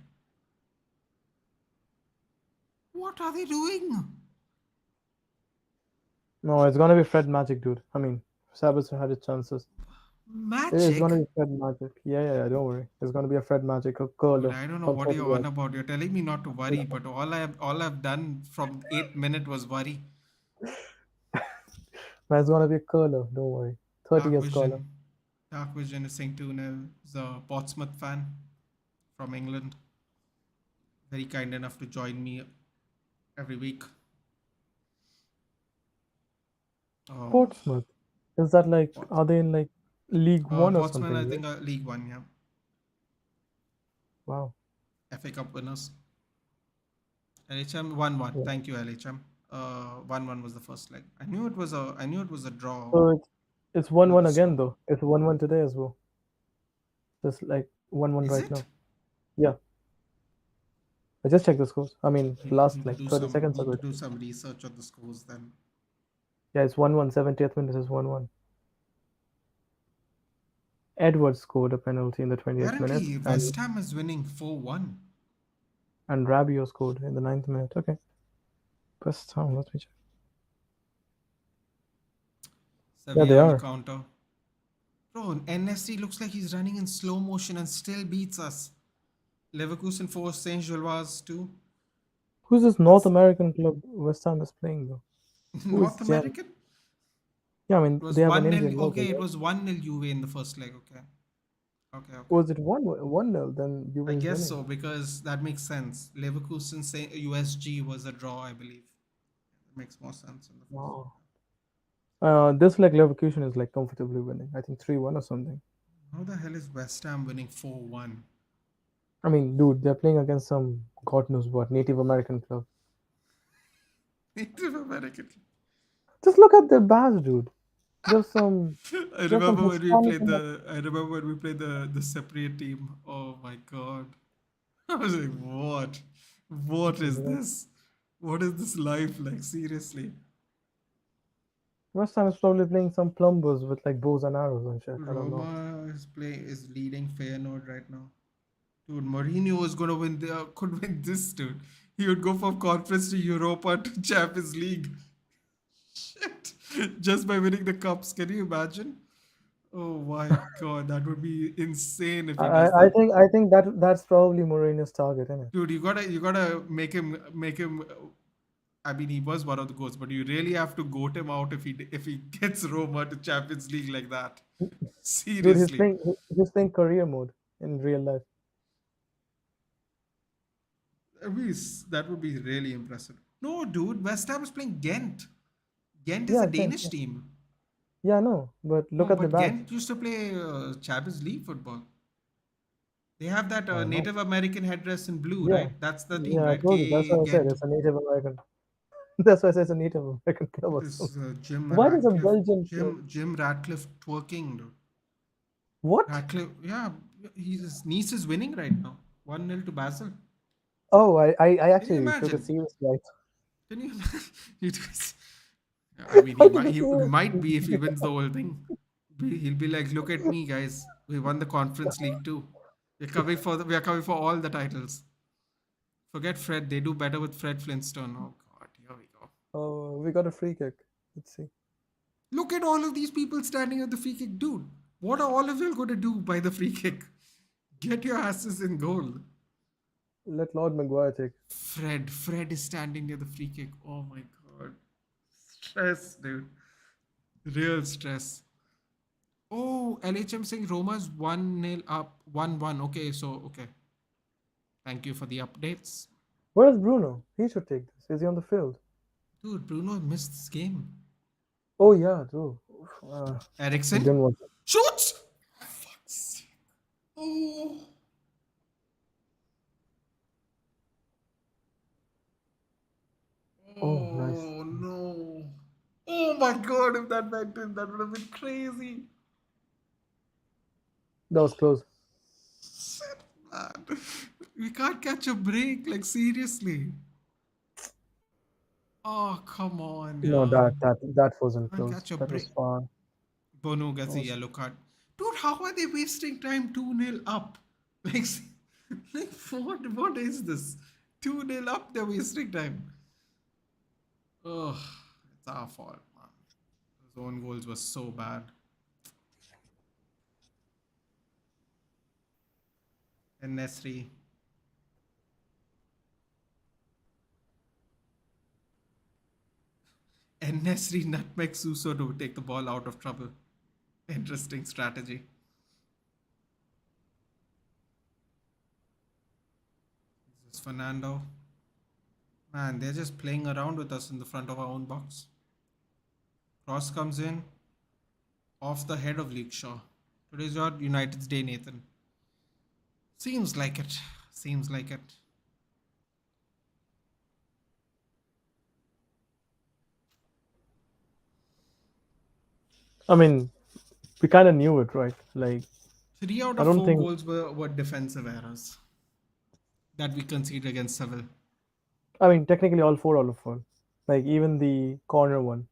What are they doing? No, it's gonna be Fred Magic, dude. I mean, Sabitzer had his chances. It's Magic? gonna be Fred Magic. Yeah, don't worry. It's gonna be a Fred Magic, a Dude, curler I don't know from what 30 you're on yards. about. You're telling me not to worry, but all I've done from 8 minutes was worry. Man, it's gonna be a curler. Don't worry. 30 Dark years curler. Vision. Dark Vision is saying 2-0. He's a Portsmouth fan from England. Very kind enough to join me every week. Oh, Portsmouth. Is that like? Port- Are they in like League One or Portsmouth, I something? Right? think, League One, yeah. Wow. FA Cup winners. LHM 1-1. Yeah. Thank you, LHM. 1-1 was the first leg. I knew it was a draw. So it's I knew 1-1 the again score. though. It's 1-1 today as well. Just like 1-1 Is right it? now. Yeah. I just checked the scores. I mean, last Need to like do 30 some seconds need ago. to do some research on the scores then. Yeah, it's 1-1. 70th minute is 1-1. Edwards scored a penalty in the 20th minute, Apparently, West Ham is winning 4-1. and Rabiot scored in the 9th minute. Okay. West Ham, let me check. Yeah, they Sevilla on the are. counter. Bro, NSC looks like he's running in slow motion and still beats us. Leverkusen 4, Saint Gilloise 2. Who's this North That's American club West Ham is playing though? Who is North Jan? American? Yeah, I It mean was they have an 1-0. Indian logo, Okay, it right? was 1-0 Juve in the first leg. Okay. Okay. Was it 1-0? Then Juve I is guess winning. so because that makes sense. Leverkusen say USG was a draw, I believe. It makes more sense in the first Wow. leg. This like Leverkusen is like comfortably winning. I think 3-1 or something. How the hell is West Ham winning 4-1? I mean, dude, they're playing against some God knows what Native American club. Native American. Just look at their badge, dude. There's some I there's some remember when we Hispanic played in that. the separate team. Oh my god. I was like, what? What is Yeah. this? What is this life like? Seriously. West Ham is probably playing some plumbers with like bows and arrows and shit. I don't know. Roma is leading Feyenoord right now. Dude, Mourinho is gonna win could win this, dude. He would go from conference to Europa to Champions League. Shit. Just by winning the cups. Can you imagine? Oh my god, that would be insane if he does that. I think that's probably Mourinho's target, isn't it? Dude, you gotta make him. I mean, he was one of the goals, but you really have to goat him out if he gets Roma to Champions League like that. Dude, Seriously, he's playing career mode in real life. that would be really impressive. No, dude, West Ham is playing Ghent. Ghent is a Yeah, again. Danish team. Yeah, no, but No, look at the but badge. Ghent used to play Champions League football. They have that I don't know. Native American headdress in blue, Yeah, right? That's the team, yeah, I right? told you. That's K what I said. Ghent. It's a Native American. That's why I said it's a Native American club or This something. Jim Why does a Radcliffe, Belgian club? Jim Radcliffe twerking, dude. What? Radcliffe, yeah, his niece is winning right now. 1-0 to Basel. Oh, I Can you actually took a imagine? serious right. Can you imagine? It was- I mean, I took a he serious. might be if he wins the whole thing. He'll be like, look at me, guys. We won the Conference League too. We are coming for all the titles. Forget Fred. They do better with Fred Flintstone. Oh God, here we go. Oh, we got a free kick. Let's see. Look at all of these people standing at the free kick, dude. What are all of you going to do by the free kick? Get your asses in goal. Let Lord Maguire take. Fred is standing near the free kick. Oh my God, stress, dude. Real stress. Oh, LHM saying Roma's 1-0 up, 1-1. Okay, so, okay. Thank you for the updates. Where's Bruno? He should take this. Is he on the field? Dude, Bruno missed this game. Oh yeah, true. I Ericsson didn't want. shoots! Fuck's sake. Oh. Oh, nice. Oh, no. Oh my God, if that went in, that would have been crazy. That was close. Shit, man. We can't catch a break, like, seriously. Oh, come on, No, yeah. that wasn't Can't close. catch a That was break. far. Bono That gets a was. yellow card. Dude, how are they wasting time 2-0 up? Like, like what is this? 2-0 up, they're wasting time. Ugh, it's our fault, man. Those own goals were so bad. And Nesri. And Nesri nutmeg Suso to take the ball out of trouble. Interesting strategy. This is Fernando. Man, they're just playing around with us in the front of our own box. Cross comes in off the head of Luke Shaw. Today's your United's day, Nathan. Seems like it. Seems like it. I mean, we kind of knew it, right? Like, 3 out I of don't 4 think. goals were defensive errors that we conceded against Seville. I mean, technically, all four out of four. Like even the corner one.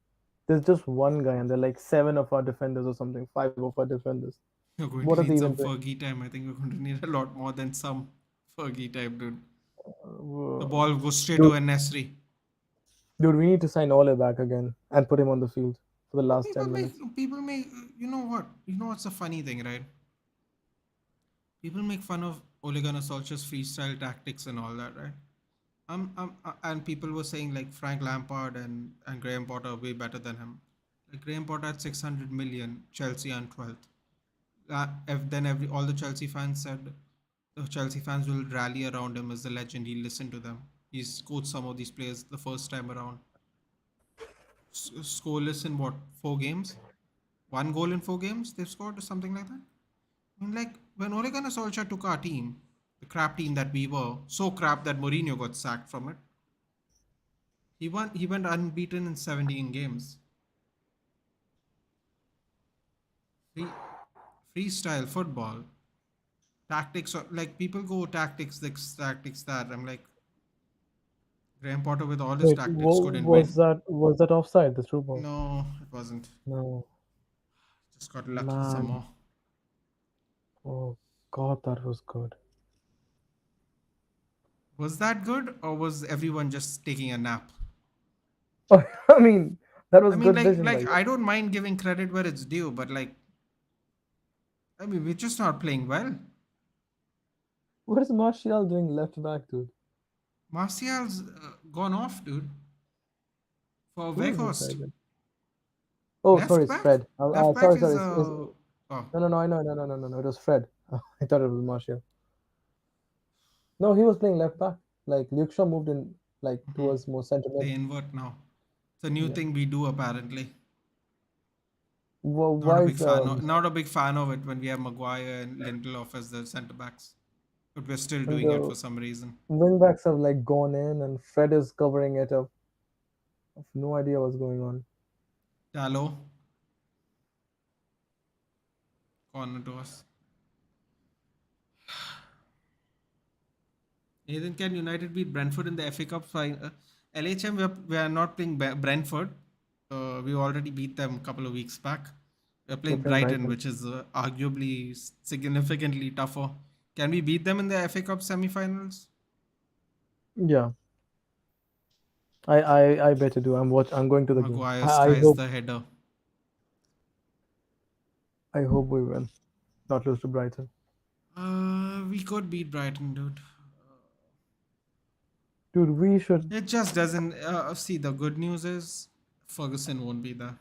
There's just one guy, and they're like seven of our defenders or something, five of our defenders. We're going What to are they need even some doing? Fergie time. I think we're going to need a lot more than some Fergie time, dude. The Uh, ball goes straight to dude, Nesri. dude, we need to sign Ole back again and put him on the field for the last People 10 minutes. make, people make, you know what? You know what's a funny thing, right? People make fun of Ole Gunnar Solskjaer's freestyle tactics and all that, right? And people were saying like Frank Lampard and Graham Potter are way better than him. Like Graham Potter had 600 million, Chelsea and 12th. Then all the Chelsea fans said the Chelsea fans will rally around him as the legend. He'll listen to them. He's coached some of these players the first time around. Scoreless in what, 4 games? 1 goal in 4 games they've scored or something like that. I mean, like when Ole Gunnar Solskjaer took our team, the crap team that we were, so crap that Mourinho got sacked from it. He went unbeaten in 17 games. Free, freestyle football. Tactics like people go tactics this, tactics that. I'm like Graham Potter with all his Wait, tactics couldn't was win. that offside? The through ball? No, it wasn't. No, Just got lucky man. somehow. Oh God, that was good. Was that good or was everyone just taking a nap? I mean, that I was mean, good vision by like you. I don't mind giving credit where it's due, but like I mean, we're just not playing well. What is Martial doing left back, dude? Martial's gone off, dude, for Who is this guy Weghorst. then? Oh, sorry, Left it's back? Fred. Left back Sorry, is sorry. oh, No, no, no, I know, no, no, no, no, no. It was Fred. I thought it was Martial. No, he was playing left back. Like Luke Shaw moved in like mhm. towards more center mid. They invert now. It's a new Yeah. thing we do apparently. Well, Not a why big is fan. Not a big fan of it when we have Maguire and Lindelof as the centre backs, but we're still and doing it for the some reason. wing backs have like gone in and Fred is covering it up. I have no idea what's going on. Dallo, corner to us. Nathan, can United beat Brentford in the FA Cup final? LHM, we are not playing Brentford. We already beat them a couple of weeks back. We're We're playing playing Brighton, Brighton. which is arguably significantly tougher. Can we beat them in the FA Cup semi-finals? Yeah, I bet you do. I'm going to the game. Maguire I skies hope the header. we win, not lose to Brighton. We could beat Brighton, dude. Dude, we should. It just doesn't. See, the good news is Ferguson won't be there.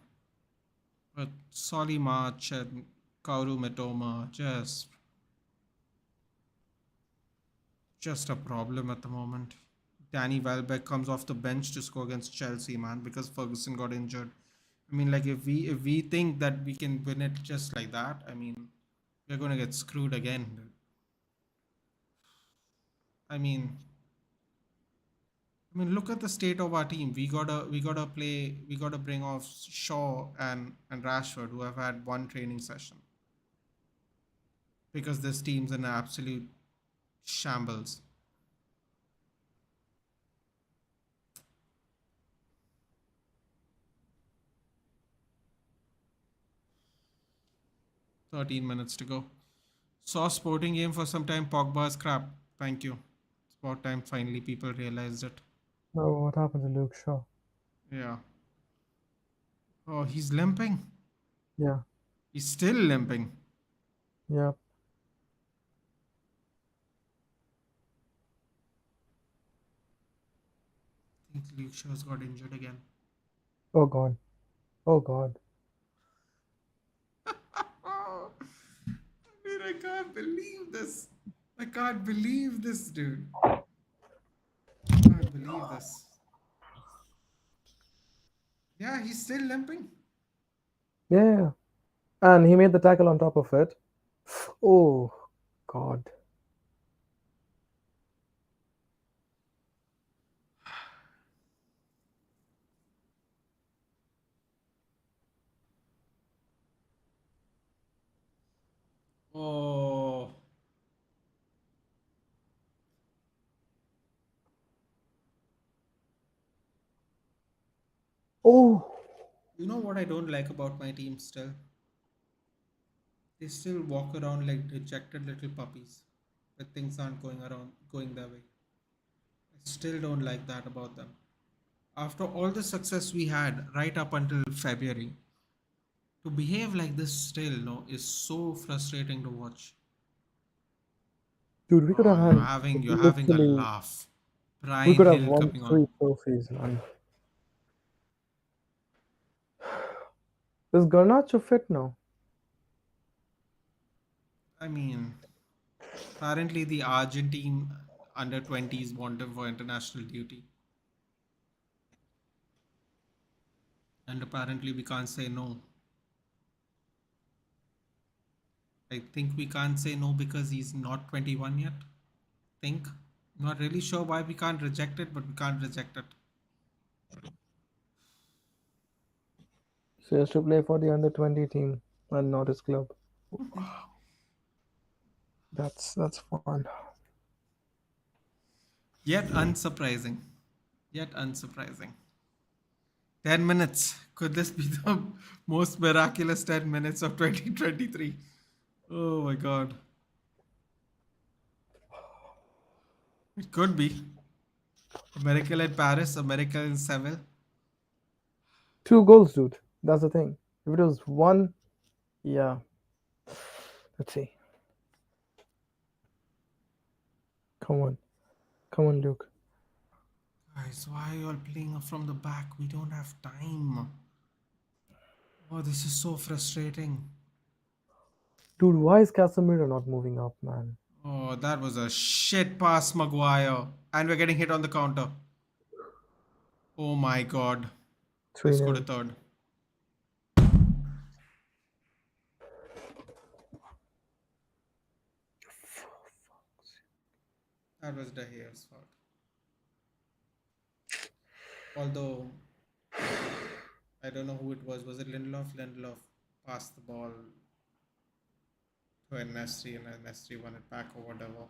But Solly March and Kaoru Mitoma just a problem at the moment. Danny Welbeck comes off the bench to score against Chelsea, man, because Ferguson got injured. I mean, like if we think that we can win it just like that, I mean, we're gonna get screwed again, dude. I mean, look at the state of our team. We gotta bring off Shaw and Rashford, who have had one training session, because this team's in absolute shambles. Thirteen minutes to go. Saw sporting game for some time. Pogba's crap. Thank you. It's about time finally people realized it. No, what happened to Luke Shaw? Yeah. Oh, he's limping. Yeah, He's still limping. yeah. I think Luke Shaw's got injured again. Oh God. Oh God. Oh, dude, I can't believe this. I can't believe this, dude. I can't believe this. Yeah, he's still limping. Yeah, yeah, yeah. And he made the tackle on top of it. Oh God. Oh. Oh. You know what I don't like about my team still? They still walk around like dejected little puppies. That things aren't going their way. I still don't like that about them. After all the success we had right up until February, to behave like this still, no, is so frustrating to watch. Dude, we could Oh, have had you're having a literally. laugh. We Brian could have Hill won coming on. 3 trophies, man. Is Garnacho fit now? I mean, apparently the Argentine under 20s want him for international duty. And apparently we can't say no. I think we can't say no because he's not 21 yet. Think. Not really sure why we can't reject it, but we can't reject it. So he has to play for the under 20 team and not his club. That's fun. Yet unsurprising. Yet unsurprising. 10 minutes. Could this be the most miraculous 10 minutes of 2023? Oh my god. It could be. A miracle in Paris, a miracle in Seville. 2 goals, dude. That's the thing. If it was one, yeah. Let's see. Come on. Come on, Luke. Guys, why are you all playing from the back? We don't have time. Oh, this is so frustrating. Dude, why is Casemiro not moving up, man? Oh, that was a shit pass, Maguire. And we're getting hit on the counter. Oh my god. 3 They scored a 0. third. That was De Gea's fault. Although, I don't know who it was. Was it Lindelof? Lindelof passed the ball to Nesri and Nesri won it back or whatever.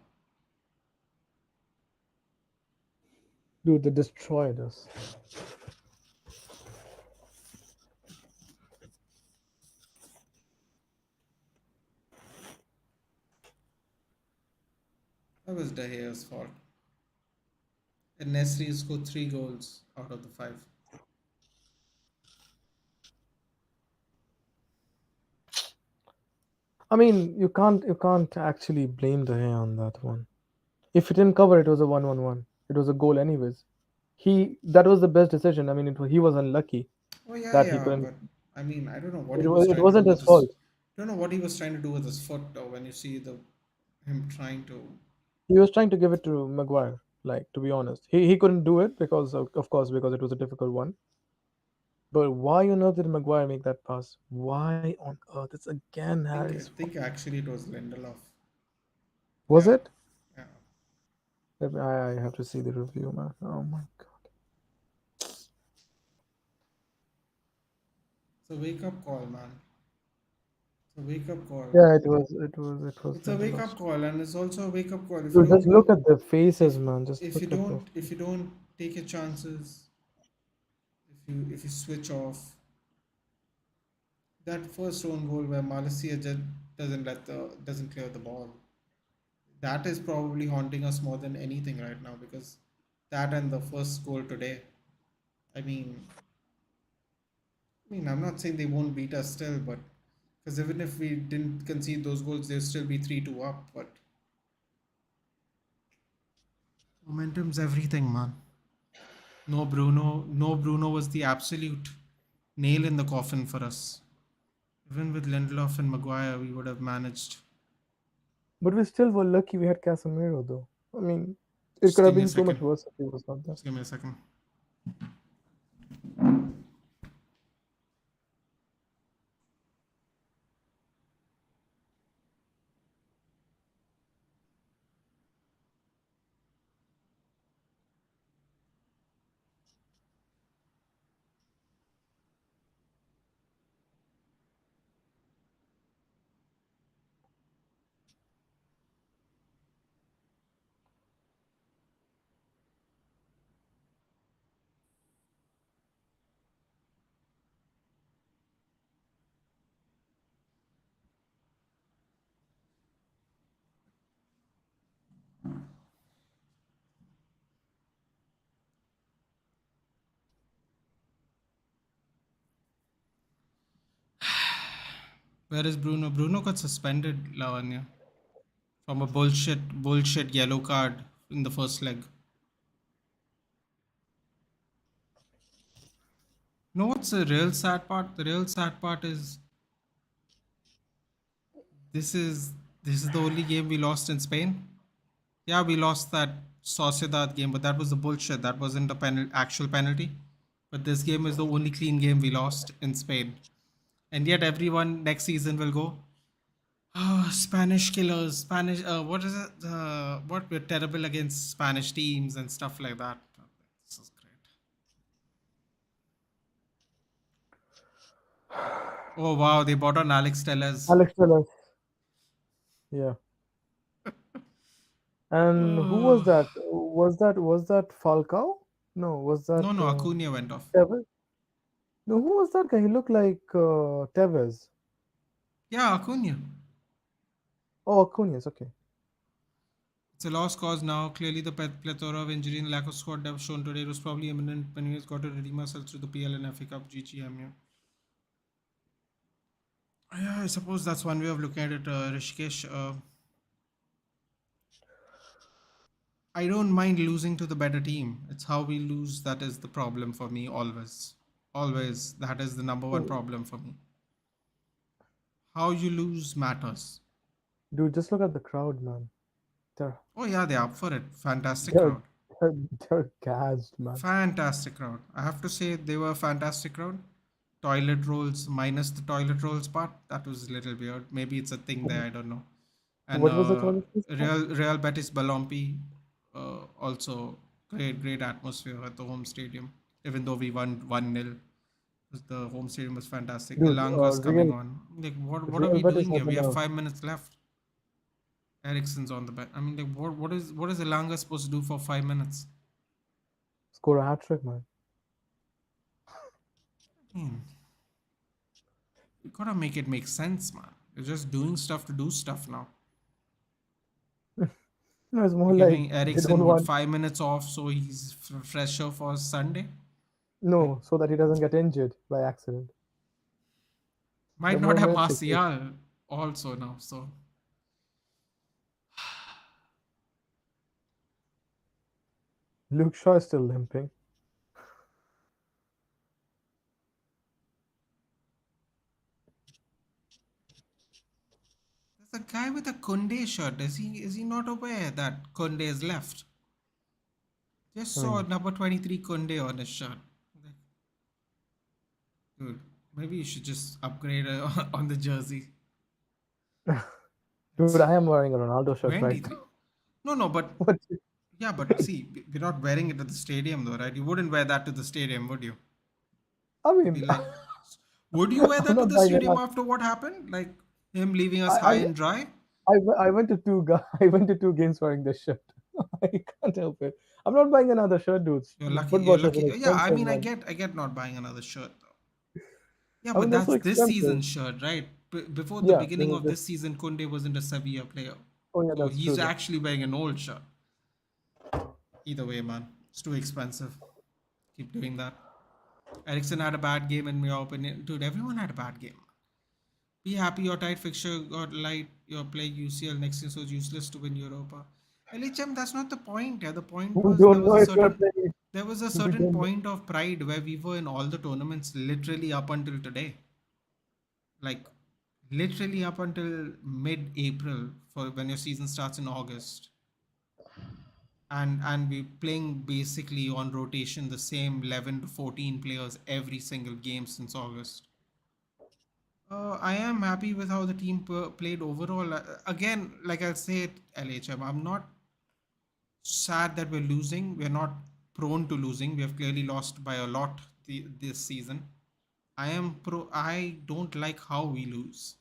Dude, they destroyed us. That was De Gea's fault. And Nesri scored 3 goals out of the 5. I mean, you can't actually blame the hair on that one. If he didn't cover, it was a 1-1-1. It was a goal anyways. That was the best decision. I mean, he was unlucky Oh yeah, that he yeah, couldn't. but I mean, I don't know what It he was was it trying to do wasn't with his his. fault. Don't know what he was trying to do with his foot, or when you see the him trying to. He was trying to give it to Maguire. Like, to be honest, he couldn't do it because of course, because it was a difficult one. But why on earth did Maguire make that pass? Why on earth? It's again I Harry's fault. think actually it was Lindelof. Was Yeah, it? yeah. I have to see the review, man. Oh my god. It's a wake up call, man. It's a wake up call. Yeah, it was It's a wake Lindelof. up call, and it's also a wake up call. If you Dude, don't just look go, at their faces, if man. Just if you look at their. don't if you don't take your chances, if you switch off, that first own goal where Malaysia just doesn't clear the ball. That is probably haunting us more than anything right now, because that and the first goal today. I mean, I'm not saying they won't beat us still, but because even if we didn't concede those goals, they'll still be 3-2 up. But momentum's everything, man. No Bruno was the absolute nail in the coffin for us. Even with Lindelof and Maguire, we would have managed. But we still were lucky we had Casemiro, though. I mean, it Just could give have me a been so second. much worse if he was not there. Just give me a second. Where is Bruno? Bruno got suspended, Lavanya, from a bullshit yellow card in the first leg. You know what's the real sad part? The real sad part is this is this is the only game we lost in Spain. Yeah, we lost that Sociedad game, but that was the bullshit. That wasn't a actual penalty. But this game is the only clean game we lost in Spain. And yet everyone next season will go, oh, Spanish killers, Spanish. What is it? What we're terrible against Spanish teams and stuff like that. This is great. Oh wow, they bought on Alex Tellez. Alex Telles. Yeah. And who was Oh, that? Was that Falcao? No, was that no, Acuna went off. Tevez? No, who was that guy? He looked like Tevez. Yeah, Acuna. Oh, Acuna. Okay. It's a lost cause now. Clearly, the plethora of injury and lack of squad depth shown today was probably imminent when we got to redeem ourselves through the PL and FA Cup GGMU. Yeah, I suppose that's one way of looking at it, Rishikesh. I don't mind losing to the better team. It's how we lose that is the problem for me, always. Always. That is the number one Hmm. problem for me. How you lose matters. Dude, just look at the crowd, man. They're Oh, yeah, they're up for it. Fantastic they're crowd. they're, they're gassed, man. Fantastic crowd. I have to say they were a fantastic crowd. Toilet rolls minus the toilet rolls part. That was a little weird. Maybe it's a thing there. I don't know. And What was the toilet part? Real Betis Balompi, also great atmosphere at the home stadium. Even though we won 1-0, the home stadium was fantastic. Dude, Elanga's coming on. Like what are Real we Betis doing has here? We been have out. 5 minutes left. Ericsson's on the bench. I mean, like what is Elanga supposed to do for 5 minutes? Score a hat trick, man. I mean, you gotta make it make sense, man. You're just doing stuff to do stuff now. No, it's more You're like giving they don't Ericsson what want 5 minutes off so he's fresher for Sunday. Like, no, so that he doesn't get injured by accident. The might not more have minutes he plays. Martial also now. So Luke Shaw is still limping. there's a guy with a Kunde shirt. Is he not aware that Kunde is left? Just I saw mean, number 23 Kunde on his shirt. Like, dude, maybe you should just upgrade on the jersey. dude, It's I am wearing a Ronaldo shirt right 23. now. No, but What? yeah, but see, we're not wearing it at the stadium though, right? You wouldn't wear that to the stadium, would you? I Be mean, like, would you wear I'm that to not the buying stadium another. after what happened? Like him leaving us I, high and dry? I went to I went to 2 games wearing this shirt. I can't help it. I'm not buying another shirt, dude. You're lucky. Football You're shirts lucky. are Yeah, I expensive, mean, man. I get not buying another shirt though. Yeah, I mean, but they're so that's this expensive. season's shirt, right? Before the Yeah, this beginning is of this. this season, Kunde wasn't a Sevilla player. Oh yeah, So that's true he's though. actually wearing an old shirt. Either way, man. It's too expensive. Keep doing that. Ericsson had a bad game in my opinion. Dude, everyone had a bad game. Be happy your tight fixture got light. You're playing UCL next year, so it's useless to win Europa. LHM, that's not the point. Yeah, the point We was don't know if you're playing. there was a We certain don't know. point of pride where we were in all the tournaments literally up until today. Like literally up until mid-April for when your season starts in August. And we're playing basically on rotation the same 11 to 14 players every single game since August. I am happy with how the team played overall. Again, like I'll say it, LHM, I'm not sad that we're losing. We're not prone to losing. We have clearly lost by a lot this season. I don't like how we lose.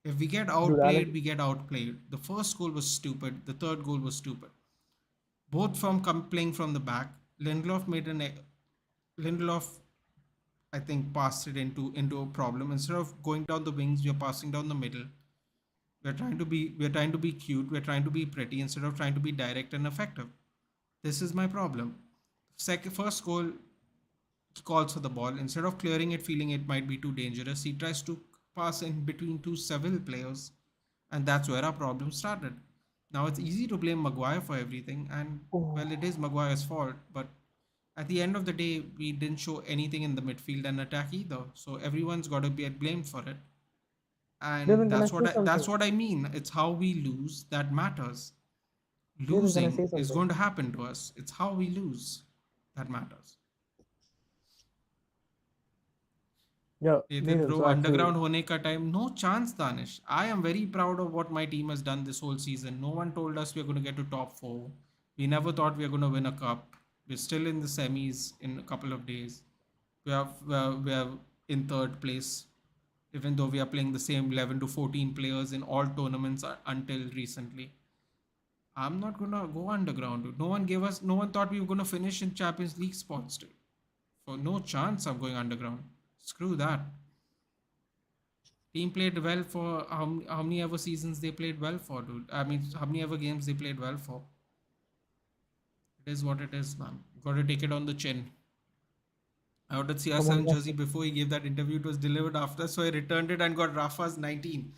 If we get Dude, Alex. outplayed, we get outplayed. The first goal was stupid. The third goal was stupid. Both from playing from the back. Lindelof made an Lindelof, I think, passed it into a problem. Instead of going down the wings, we are passing down the middle. We're trying to be cute. We're trying to be pretty instead of trying to be direct and effective. This is my problem. First goal, he calls for the ball. Instead of clearing it, feeling it might be too dangerous, he tries to pass in between two Seville players, and that's where our problem started. Now it's easy to blame Maguire for everything, and Oh, well, it is Maguire's fault, but at the end of the day, we didn't show anything in the midfield and attack either. So everyone's got to be blamed for it, and Nathan, can I say that's something? what I mean. It's how we lose that matters. Nathan, can I Losing say is something? going to happen to us. It's how we lose that matters. Yeah, ये थे Nathan. bro So actually, underground होने का time no chance Danish. I am very proud of what my team has done this whole season. No one told us we are going to get to top 4. We never thought we are going to win a cup. We're still in the semis in a couple of days. We are in third place even though we are playing the same 11 to 14 players in all tournaments until recently. I'm not going to go underground, dude. No one thought we were going to finish in Champions League spots, dude. For no chance of going underground. Screw that. Team played well for how many ever seasons they played well for, dude. I mean, how many ever games they played well for. It is what it is, man. Got to take it on the chin. I ordered come on, CR7 guys. jersey before he gave that interview. It was delivered after, so I returned it and got Rafa's 19.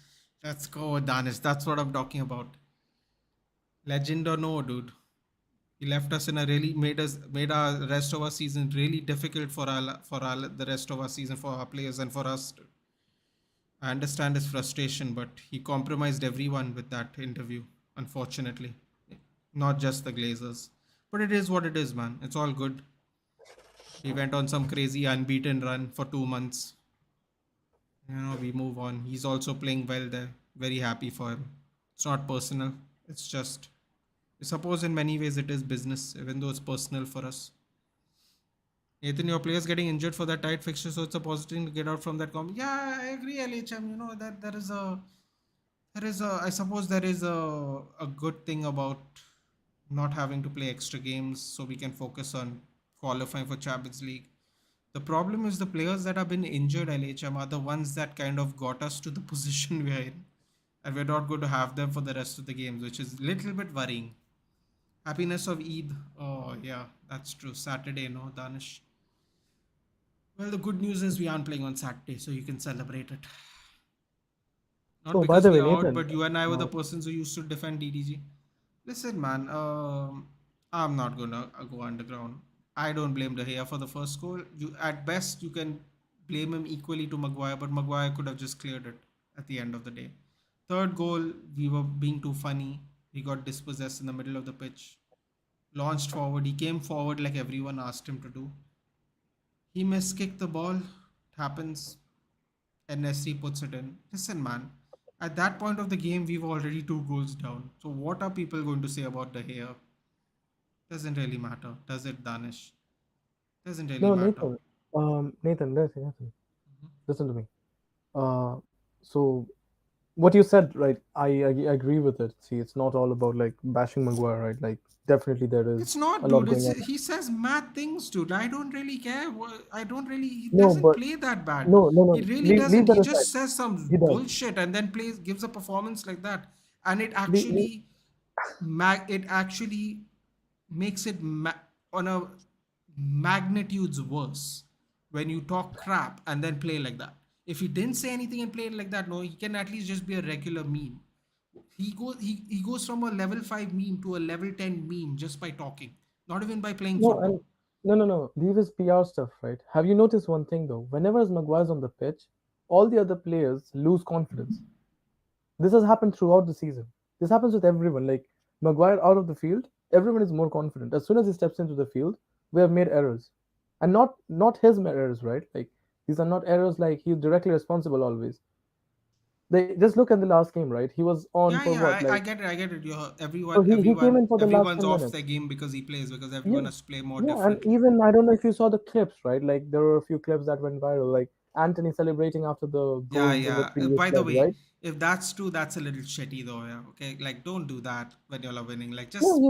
Let's go, Danish. That's what I'm talking about. Legend or no, dude. He left us in a really made our rest of our season really difficult for the rest of our season for our players and for us. I understand his frustration, but he compromised everyone with that interview, unfortunately. Not just the Glazers. But it is what it is, man. It's all good. He went on some crazy unbeaten run for 2 months. We move on. He's also playing well there. Very happy for him. It's not personal. It's just, I suppose in many ways it is business, even though it's personal for us. Nathan, your player's getting injured for that tight fixture, so it's a positive thing to get out from that comp. Yeah, I agree, LHM. You know that I suppose there is a good thing about not having to play extra games, so we can focus on qualifying for Champions League. The problem is the players that have been injured, LHM, are the ones that kind of got us to the position we are in. And we're not going to have them for the rest of the games, which is a little bit worrying. Happiness of Eid. Oh, yeah, that's true. Saturday, no, Danish. Well, the good news is we aren't playing on Saturday, so you can celebrate it. Not Oh, by because the we way, are out, Nathan. but you and I were the persons who used to defend DDG. Listen, man, I'm not gonna go underground. I don't blame De Gea for the first goal. You, at best, you can blame him equally to Maguire, but Maguire could have just cleared it at the end of the day. Third goal, we were being too funny. He got dispossessed in the middle of the pitch, launched forward. He came forward like everyone asked him to do. He miskicked the ball. It happens. And Nesri puts it in. Listen, man, at that point of the game, we were already 2 goals down. So what are people going to say about De Gea? Doesn't really matter, does it, Danish? Doesn't really No, matter. Nathan. Nathan, listen to me. Uh, so what you said, right? I agree with it. See, it's not all about like bashing Maguire, right? Like definitely there It's is not, a lot dude. going It's on. he says mad things, dude. I don't really care. I don't really. He No, doesn't but play that bad. no, no, He no. really Leave doesn't. that He aside. just says some He does. bullshit and then gives a performance like that, and Leave, it actually makes it on a magnitudes worse when you talk crap and then play like that. If he didn't say anything and play like that, no, he can at least just be a regular meme. He goes from a level 5 meme to a level 10 meme just by talking, not even by playing no, football. and no. Leave his PR stuff, right? Have you noticed one thing though? Whenever Maguire's on the pitch, all the other players lose confidence. This has happened throughout the season. This happens with everyone. Like Maguire out of the field, everyone is more confident. As soon as he steps into the field, we have made errors, and not his errors, right? Like these are not errors like he's directly responsible always. They just look at the last game, right? He was on Yeah, for yeah, what, I like get it. I get it. so he came in for the last Everyone's 10 off their minutes. game because he plays because Yeah, everyone has to play more yeah, and differently. even I don't know if you saw the clips, right? Like there were a few clips that went viral, like Anthony celebrating after the Yeah, goal in the yeah. previous By the leg, way, right? if that's true, that's a little shitty though. Yeah. Okay. Like, don't do that when you're winning. Like, No, just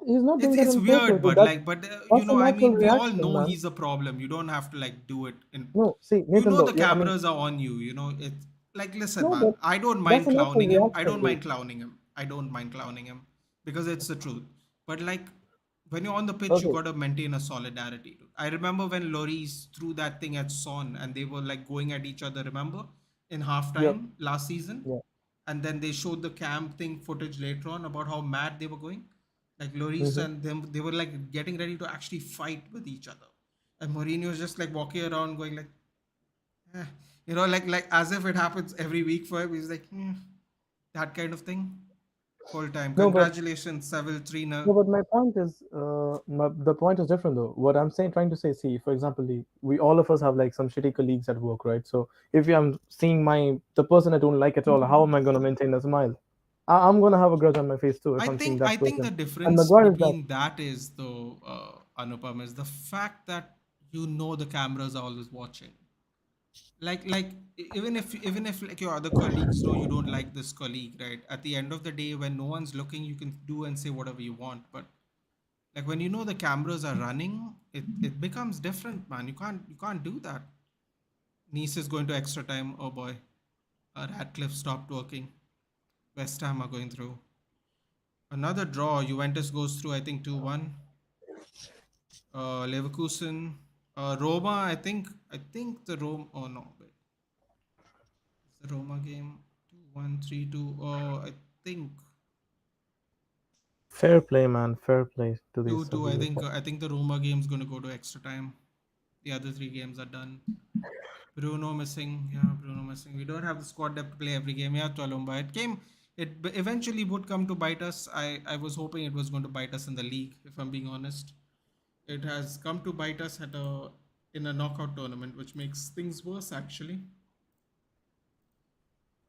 he's not doing that it's on purpose. weird, but That's a I natural mean, we all reaction, know man. he's a problem. You don't have to like do it in. No, see, You Nathan, know though, the yeah, I mean, cameras are on you. You know it's like, listen, no, man. but I don't that's mind a natural clowning him. I reaction, don't dude. mind clowning him. I don't mind clowning him because it's the truth. But like when you're on the pitch, you Okay, gotta maintain a solidarity. Dude. I remember when Lloris threw that thing at Son and they were like going at each other. Remember in yep, halftime last season, yeah, and then they showed the camp thing footage later on about how mad they were going. Like Lloris hmm and them, they were like getting ready to actually fight with each other, and Mourinho was just like walking around going like, eh, like as if it happens every week for him. He's like, that kind of thing. Full time. no, but Congratulations, Seville 3-0. no, but my point is, the point is different though. What I'm saying, trying to say, see, for example, we all of us have like some shitty colleagues at work, right? So if I'm seeing the person I don't like at all, how am I gonna maintain a smile? I'm gonna have a grudge on my face too if I'm seeing I that think the person. And difference Maguire is that. between that is though, Anupam, is the fact that you know the cameras are always watching. Even if like your other colleagues know you don't like this colleague, right? At the end of the day, when no one's looking, you can do and say whatever you want. But like when you know the cameras are running, it becomes different, man. You can't do that. Nice is going to extra time. Oh boy, Radcliffe stopped working. West Ham are going through another draw. Juventus goes through, I think 2-1. Leverkusen, Roma. I think the Roma. Oh no, wait, it's the Roma game. 2-1, 3-2. Oh, I think Fair play, man. Fair play to these 2-2. I Sevilla think fans. I think the Roma game's going to go to extra time. The other three games are done. Bruno missing. Yeah, Bruno missing. We don't have the squad depth to play every game. Yeah, Tolomba. It eventually would come to bite us. I was hoping it was going to bite us in the league, if I'm being honest. It has come to bite us in a knockout tournament, which makes things worse actually.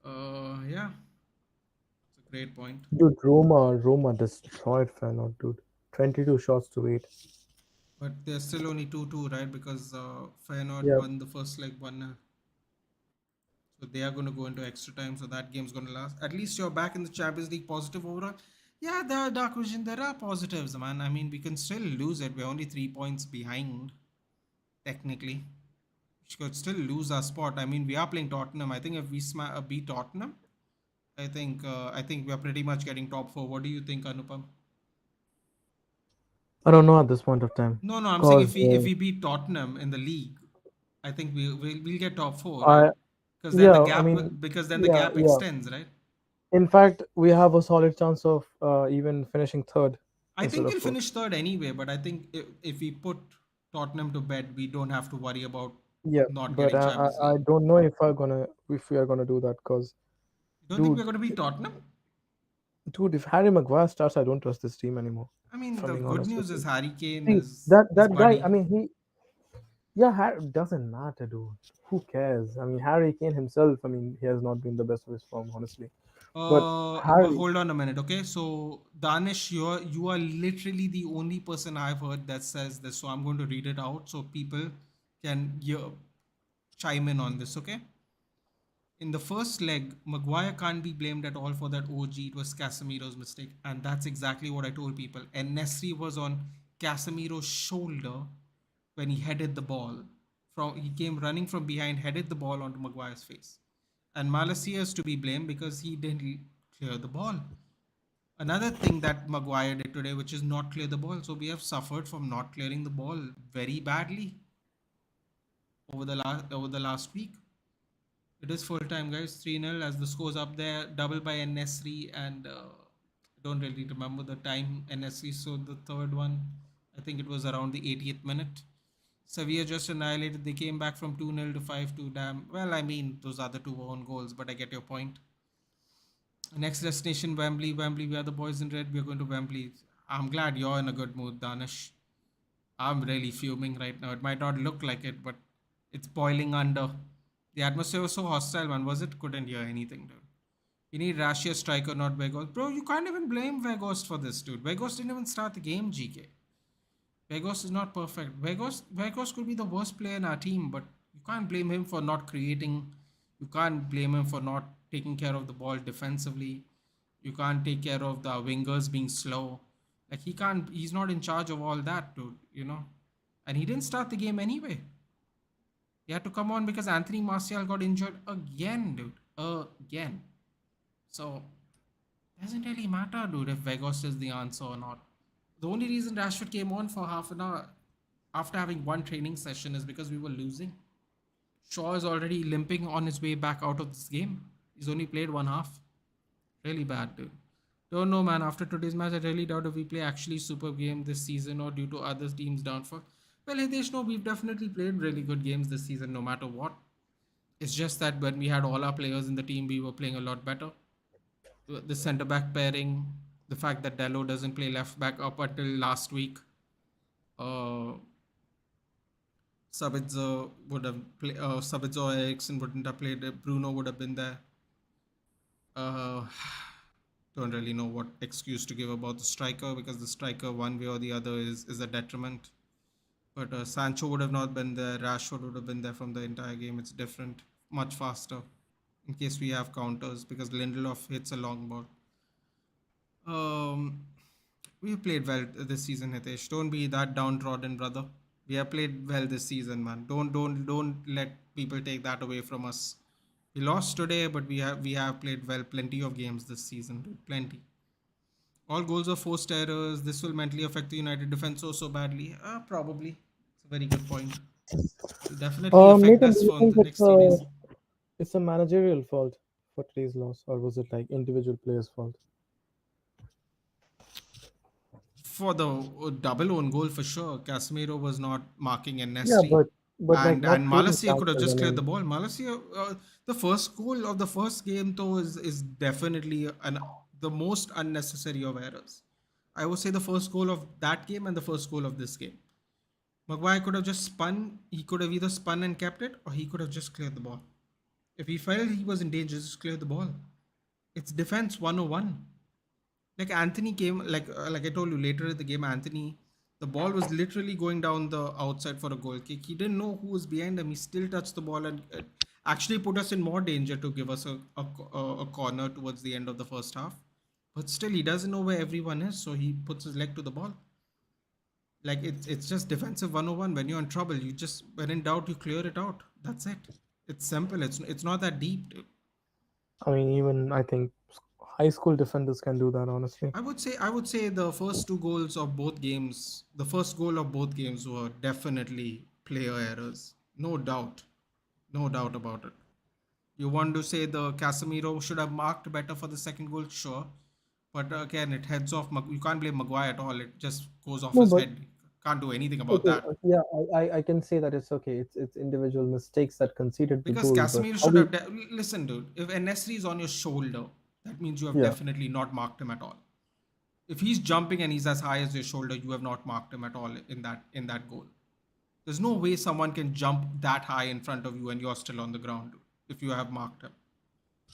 Yeah, it's a great point. Dude, Roma destroyed Feyenoord, dude. 22 shots to 8. But there's still only 2-2, right? Because Feyenoord Yeah. won the first leg 1-0. So they are going to go into extra time. So that game's going to last. At least you're back in the Champions League positive overall. Yeah, the Dark Vision, there are positives, man. I mean, we can still lose it. We're only 3 points behind, technically. We could still lose our spot. I mean, we are playing Tottenham. I think if we beat Tottenham, I think we are pretty much getting top four. What do you think, Anupam? I don't know at this point of time No, no, I'm saying because if we beat Tottenham in the league, I think we'll get top four, right? I Because then the yeah, I gap mean, because then the yeah, gap yeah. extends, right? In fact, we have a solid chance of even finishing third I instead think of we'll fourth. finish third anyway, but I think if we put Tottenham to bed, we don't have to worry about Yeah, not but getting I, Champions I League. I don't know if we are gonna do that because You don't think we're dude, going to beat Tottenham? if Harry Maguire starts, I don't trust this team anymore. I If mean, I'm the being good honest with news is you. Harry Kane See is that his guy. I buddy. mean, yeah, Harry doesn't matter, dude. Who cares? I mean, Harry Kane himself. I mean, he has not been the best of his form, honestly. But But Harry, hold on a minute, okay? So Danish, you are literally the only person I've heard that says this. So I'm going to read it out so people can chime in on this, okay? In the first leg, Maguire can't be blamed at all for that OG. It was Casemiro's mistake, and that's exactly what I told people. And Nesri was on Casemiro's shoulder when he headed the ball. He came running from behind, headed the ball onto Maguire's face. And Malacia is to be blamed because he didn't clear the ball. Another thing that Maguire did today, which is not clear the ball. So we have suffered from not clearing the ball very badly over the last week. It is full time, guys. 3-0 as the scores up there. Double by Nesri and don't really remember the time Nesri. So the third one, I think it was around the 80th minute. Sevilla just annihilated. They came back from 2-0 to 5-2. Damn. Well, I mean, those other two were own goals, but I get your point. Next destination, Wembley. Wembley, we are the boys in red. We are going to Wembley. I'm glad you're in a good mood, Danish. I'm really fuming right now. It might not look like it, but it's boiling under. The atmosphere was so hostile, man. Was it? Couldn't hear anything, dude. You need Russia striker, not Vegas. Bro, you can't even blame Vegas for this, dude. Vegas didn't even start the game, GK. Vegas is not perfect. Vegas could be the worst player in our team, but you can't blame him for not creating. You can't blame him for not taking care of the ball defensively. You can't take care of the wingers being slow. Like he can't. He's not in charge of all that, dude. And he didn't start the game anyway. He had to come on because Anthony Martial got injured again, dude. Again. So doesn't really matter, dude, if Vegas is the answer or not. The only reason Rashford came on for half an hour after having one training session is because we were losing. Shaw is already limping on his way back out of this game. He's only played one half. Really bad, dude. Don't know, man. After today's match, I really doubt if we play actually super game this season or due to other teams' downfall. Well, Hitesh, no, we've definitely played really good games this season, no matter what. It's just that when we had all our players in the team, we were playing a lot better. The centre back pairing, the fact that Dello doesn't play left back up until last week. Uh, Sabitzer or Ericsson wouldn't have played. Bruno would have been there. Uh, don't really know what excuse to give about the striker because the striker, one way or the other, is a detriment. But Sancho would have not been there. Rashford would have been there from the entire game. It's different, much faster. In case we have counters, because Lindelof hits a long ball. Um, we have played well this season, Hitesh. Don't be that downtrodden, brother. We have played well this season, man. Don't let people take that away from us. We lost today, but we have played well. Plenty of games this season, dude. Plenty. All goals are forced errors. This will mentally affect the United defense so badly. Probably. It's a very good point. It'll definitely affect Nathan, us do you for think the next 3 days. it's a managerial fault for today's loss, or was it like individual players' fault? For the double own goal for sure, Casemiro was not marking and Yeah, Nesri. like not And creating Malacia could have chances. I just cleared the mean, ball. Malacia, the first goal of the first game though is definitely the most unnecessary of errors. I would say the first goal of that game and the first goal of this game. Maguire could have just spun. He could have either spun and kept it, or he could have just cleared the ball. If he felt he was in danger, just clear the ball. It's defense 101. Like Anthony came, like I told you later in the game, Anthony, the ball was literally going down the outside for a goal kick. He didn't know who was behind him. He still touched the ball and actually put us in more danger to give us a corner towards the end of the first half. But still, he doesn't know where everyone is, so he puts his leg to the ball. Like it's just defensive 101. When you're in trouble, you just when in doubt, you clear it out. That's it. It's simple. It's not that deep, dude. I mean, even I think high school defenders can do that, honestly. I would say the first two goals of both games, the first goal of both games were definitely player errors. No doubt. No doubt about it. You want to say the Casemiro should have marked better for the second goal, sure. But again, it heads off. You can't blame Maguire at all. It just goes off No, his but head. Can't do anything about okay, that. yeah, I can say that it's okay. It's individual mistakes that conceded the Because goal, but Casemiro how should do have. you, Listen, dude. If Nesri is on your shoulder, that means you have yeah. definitely not marked him at all. If he's jumping and he's as high as your shoulder, you have not marked him at all in that goal. There's no way someone can jump that high in front of you and you're still on the ground, dude, if you have marked him.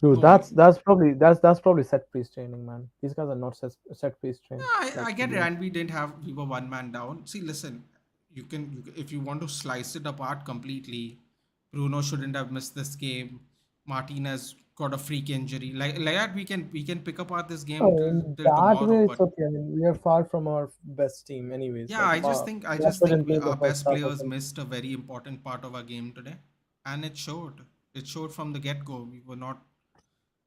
Dude, No way. that's probably set piece training, man. These guys are not set piece trained. Yeah, I Like to get be it. honest. And we were one man down. See, listen, if you want to slice it apart completely, Bruno shouldn't have missed this game. Martinez got a freak injury. Like that, we can pick apart this game No, till, in till that tomorrow. way, it's But okay. I mean, we are far from our best team, anyways. yeah, Like, I just Rashford think didn't play the our first best half, I players think. missed a very important part of our game today, and it showed. It showed from the get go. We were not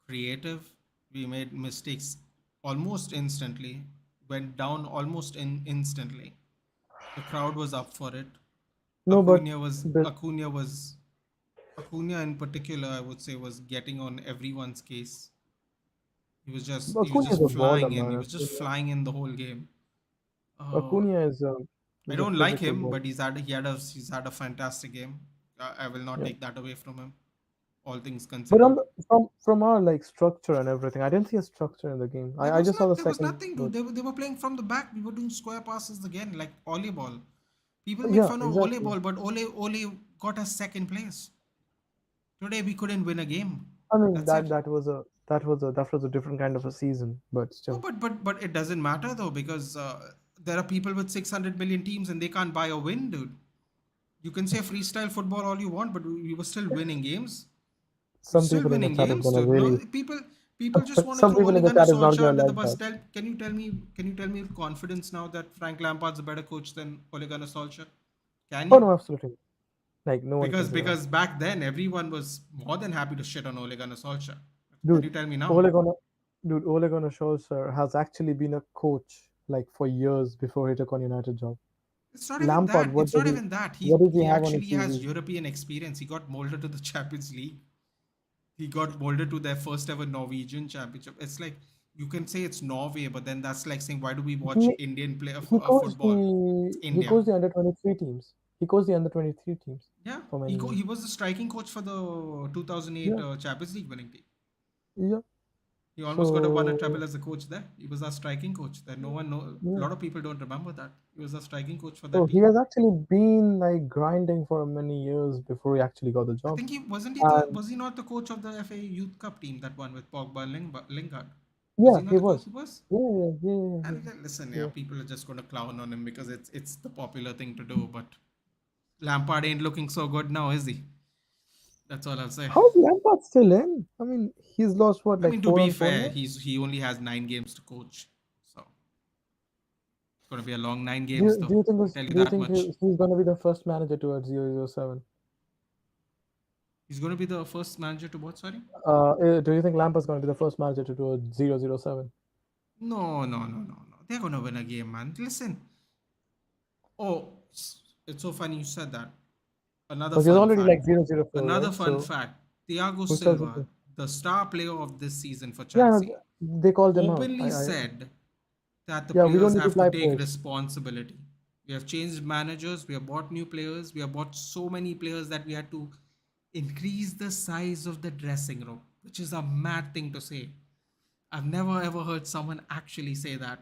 creative. We made mistakes almost instantly. Went down almost instantly. The crowd was up for it. No, but Acuna was the Acuna was Acuna in particular, I would say, was getting on everyone's case. He was Acuna is just a baller, flying in. He man. was just flying in the whole game. Uh, Acuna I is a don't like physical him, baller. but he's had a fantastic game. I will not Yeah. take that away from him. All things But considered. from our like structure and everything, I didn't see a structure in the game. I just saw the There was second nothing, dude. goal. They were playing from the back. We were doing square passes again, like Ole ball. People make Yeah, fun of Ole exactly. ball, but Ole got us second place. Today we couldn't win a game. I mean That's it. that was a different kind of a season, but No, still. but it doesn't matter though because there are people with 600 million teams and they can't buy a win, dude. You can say freestyle football all you want, but we were still winning games. We're Some still people in the winning chat is games, gonna dude. No, really people just want to some throw people Ole in the Gunnar chat is not Solskjaer gonna under the like bus. that. Can you tell me with confidence now that Frank Lampard's a better coach than Ole Gunnar Solskjaer? Can Oh you? no, absolutely. Like no one can Because say that. because back then everyone was more than happy to shit on Ole Gunnar Solskjaer. Can Dude, you tell me now? Ole Gunnar Ole Gunnar Solskjaer has actually been a coach like for years before he took on United job. It's not even Lampard, that. It's not even that. what does he He have on actually his has CV? European experience. He got molded to the Champions League. He got molded to their first ever Norwegian championship. It's like you can say it's Norway, but then that's like saying why do we watch He Indian play he coached football? It's he India. coached the under 23 teams. He coached the under 23 teams Yeah, for he many go, years. he was the striking coach for the 2008 Yeah, Champions League winning team. yeah. He almost got won a treble So as a coach there. He was our striking coach there. No one know. A yeah. lot of people don't remember that. He was our striking coach for So that he team. has actually been like grinding for many years before he actually got the I job. think he wasn't he the And was he not the coach of the FA Youth Cup team that won with Pogba and Lingard? Was yeah, he not he the was. goalkeepers? Yeah. And listen, yeah, Yeah. people are just going to clown on him because it's the popular thing to do. But Lampard ain't looking so good now, is he? That's all I'll say. How's Lampard still in? I mean, he's lost what, I like mean, to four be on four fair, now? he only has 9 games to coach, so it's going to be a long 9 games, Do though. you think I'll tell you do you that think much. he's gonna be the first manager towards 007? He's going to be the first manager to what? Sorry. Do you think Lampard's gonna be the first manager to do a 007? No. They're going to win a game, man. Listen. Oh, it's so funny you said that. Another Because he's fun already fact. like 004, Another right? fun So fact. Thiago who's tells Silva, him? the star player of this season for Yeah, no, Chelsea, they called him out. openly said that the Yeah, we don't players need to have to fly take players. responsibility. We have changed managers, we have bought new players, we have bought so many players that we had to increase the size of the dressing room, which is a mad thing to say. I've never ever heard someone actually say that.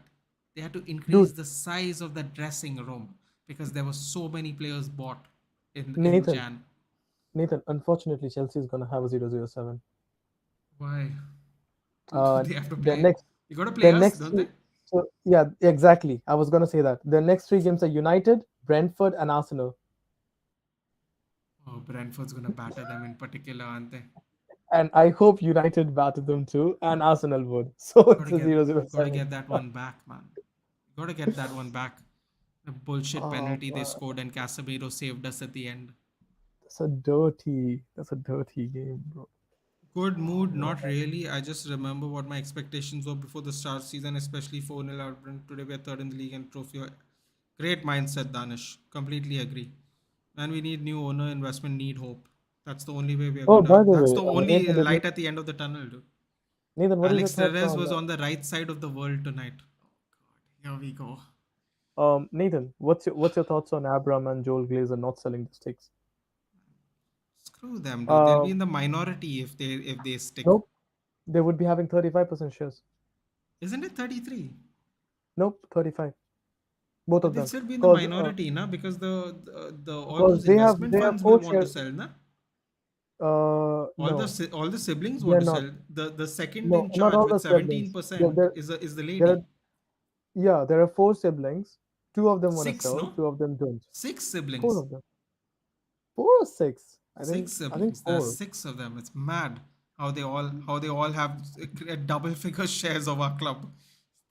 They had to increase Dude, the size of the dressing room because there were so many players bought in Nathan, Jan. unfortunately, Chelsea is gonna have a 007. Why? Uh, They have to their play. next, You got to play their us, next don't three. they? So yeah, exactly. I was gonna say that their next three games are United, Brentford, and Arsenal. Oh, Brentford's gonna batter them in particular, aren't they? And I hope United batted them too, and Arsenal would. So it's Gotta a get, 0-0-7. gotta get that one back, man. Gotta get that one back. The bullshit Oh penalty they man, scored and Casemiro saved us at the end. that's a dirty game, bro. Good Oh mood, man. not really. I just remember what my expectations were before the start season, especially 4-0 out. Today we're third in the league and trophy. Great mindset, Danish. Completely agree. And we need new owner, investment, need hope. That's the only way we are Oh, gonna. by the That's way, the only Nathan, light at the end of the tunnel, dude. Nathan, what is your Alex thoughts Telles on was on the right side of the world tonight. Oh God, here we go. Nathan? What's your thoughts on Abram and Joel Glazer not selling the stakes? Screw them, dude. They'll be Uh, in the minority if they stick. nope. They would be having 35% shares. Isn't it 33? Nope, 35. Both But of they'll them. still be in the Cause minority, na? Because the all because those investment they have funds will four want to shares. sell, na? No, All the siblings want they're to not. sell. The second No, in not charge all with the seventeen siblings. percent is the There lady. are yeah, there are four siblings. Two of them want to Six, sell. no? Two of them don't. Six Four siblings. of them. Four or six? Six I think siblings. There's four. six of them. It's mad how they all have double figure shares of our club.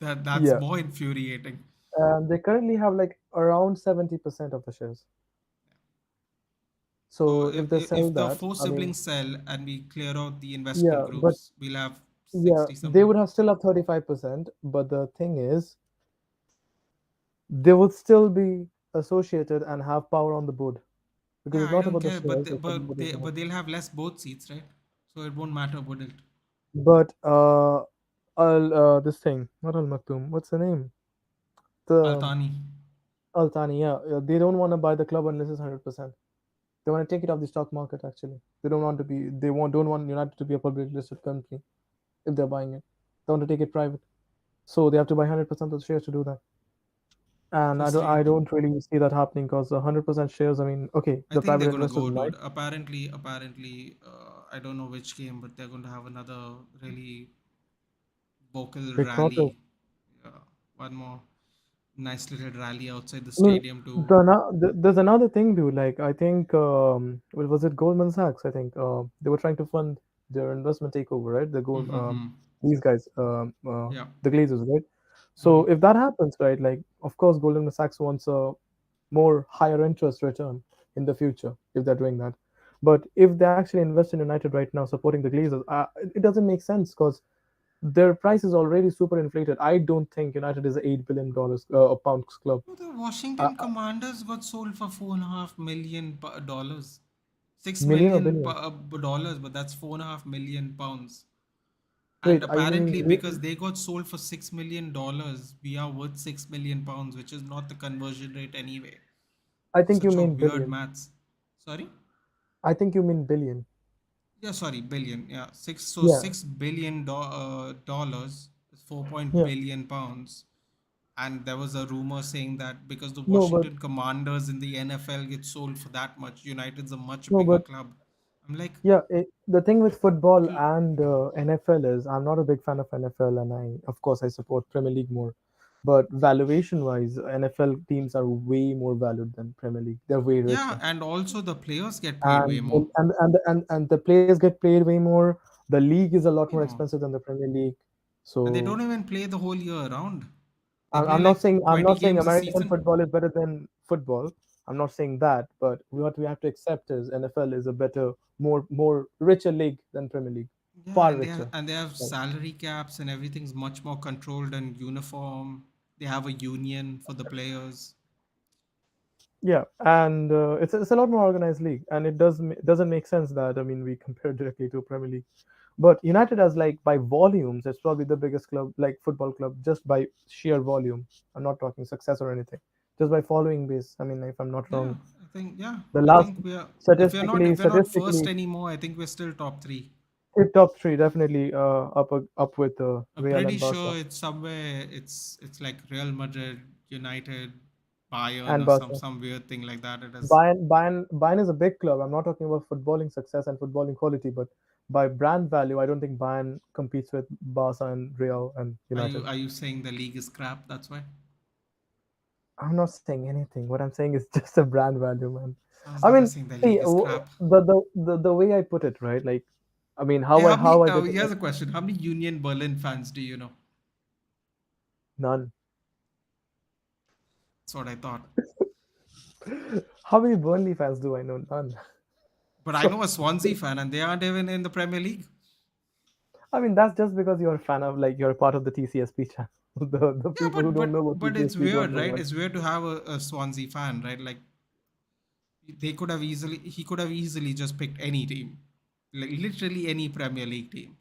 That's Yeah, more infuriating. and they currently have like around 70% of the shares. So So if, if they if sell if the that, four I mean, siblings sell and we clear out the investment yeah, but groups, we'll have yeah, 60 they something. would have still have 35%. But the thing is, they would still be associated and have power on the board because Yeah, it's I not don't about the care, but shares; they, it's but about the they power. but they'll have less both seats, right? So it won't matter, would it? But Al this thing, not Al Maktoum. What's the name? The Altani. Al Thani. Yeah, they don't want to buy the club unless it's 100%. They want to take it off the stock market. Actually, they don't want to be. They want don't want United to be a public listed company if they're buying it. They want to take it private, so they have to buy 100% of the shares to do that. And Obviously, I don't really see that happening because 100% shares. I mean, okay, I the think private they're gonna investors go, might. dude. Apparently, I don't know which game, but they're going to have another really vocal Big progress. rally. Yeah, one more nice little rally outside the I mean, stadium to. there's another thing, dude. Like, I think, well, was it Goldman Sachs? I think they were trying to fund their investment takeover, right? Mm-hmm. These guys, Yeah. the Glazers, right? Mm-hmm. So if that happens, right, like, of course, Goldman Sachs wants a more higher interest return in the future if they're doing that. But if they actually invest in United right now, supporting the Glazers, it doesn't make sense because their price is already super inflated. I don't think United is an $8 billion pounds club. No, the Uh, Washington Commanders got sold for $4.5 million dollars, six million or million billion? dollars, but that's £4.5 million. And Wait, are you apparently, meaning? because they got sold for $6 million, we are worth £6 million, which is not the conversion rate anyway. I think you Such a mean weird billion. maths. Sorry? I think you mean billion. Yeah, sorry, billion. Yeah, six. So Yeah, $6 billion is 4 yeah. billion pounds. And there was a rumor saying that because the No, but Washington Commanders in the NFL get sold for that much, United's a much no, bigger but club. I'm like, yeah. The thing with football it'll, and NFL is I'm not a big fan of NFL, and of course I support Premier League more. But valuation wise, NFL teams are way more valued than Premier League. They're way yeah, richer, and also the players get paid way and more. the players get paid way more. The league is a lot Way more more. expensive than the Premier League. And they don't So even play the whole year around. They I'm, play I'm not like saying 20 games a American season. football is better than football. I'm not saying that, but what we have to accept is NFL is a better, more richer league than Premier League, Yeah, far and they have, richer. and they have Right. salary caps and everything's much more controlled and uniform. They have a union for the players. Yeah, and it's a lot more organized league, and doesn't make sense that I mean we compare directly to Premier League, but United as like by volumes, it's probably the biggest club like football club just by sheer volume. I'm not talking success or anything, just by following base. I mean, if I'm not Yeah, wrong, yeah, the I last think we are. statistically If we're not first statistically anymore, I think we're still top three. top three definitely up with I'm Real pretty and Barca sure it's somewhere. It's like Real Madrid, United, Bayern, and or some Barca. some weird thing like that. It is. Bayern is a big club. I'm not talking about footballing success and footballing quality, but by brand value, I don't think Bayern competes with Barca and Real and United. Are you saying the league is crap? That's why. I'm not saying anything. What I'm saying is just a brand value, man. Sounds I like you're mean, saying the see, league is crap. the way I put it, right? Like I mean, Hey, how I get to here's a question. How many Union Berlin fans do you know? none. That's what I thought. How many Burnley fans do I know? None. But I So know a Swansea fan, and they aren't even in the Premier League. I mean, that's just because you're a fan of like you're a part of the TCSP channel. The Yeah, people who don't know about but it's TCSP don't weird, know right? much. It's weird to have a Swansea fan, right? Like he could have easily just picked any team, like literally any Premier League team.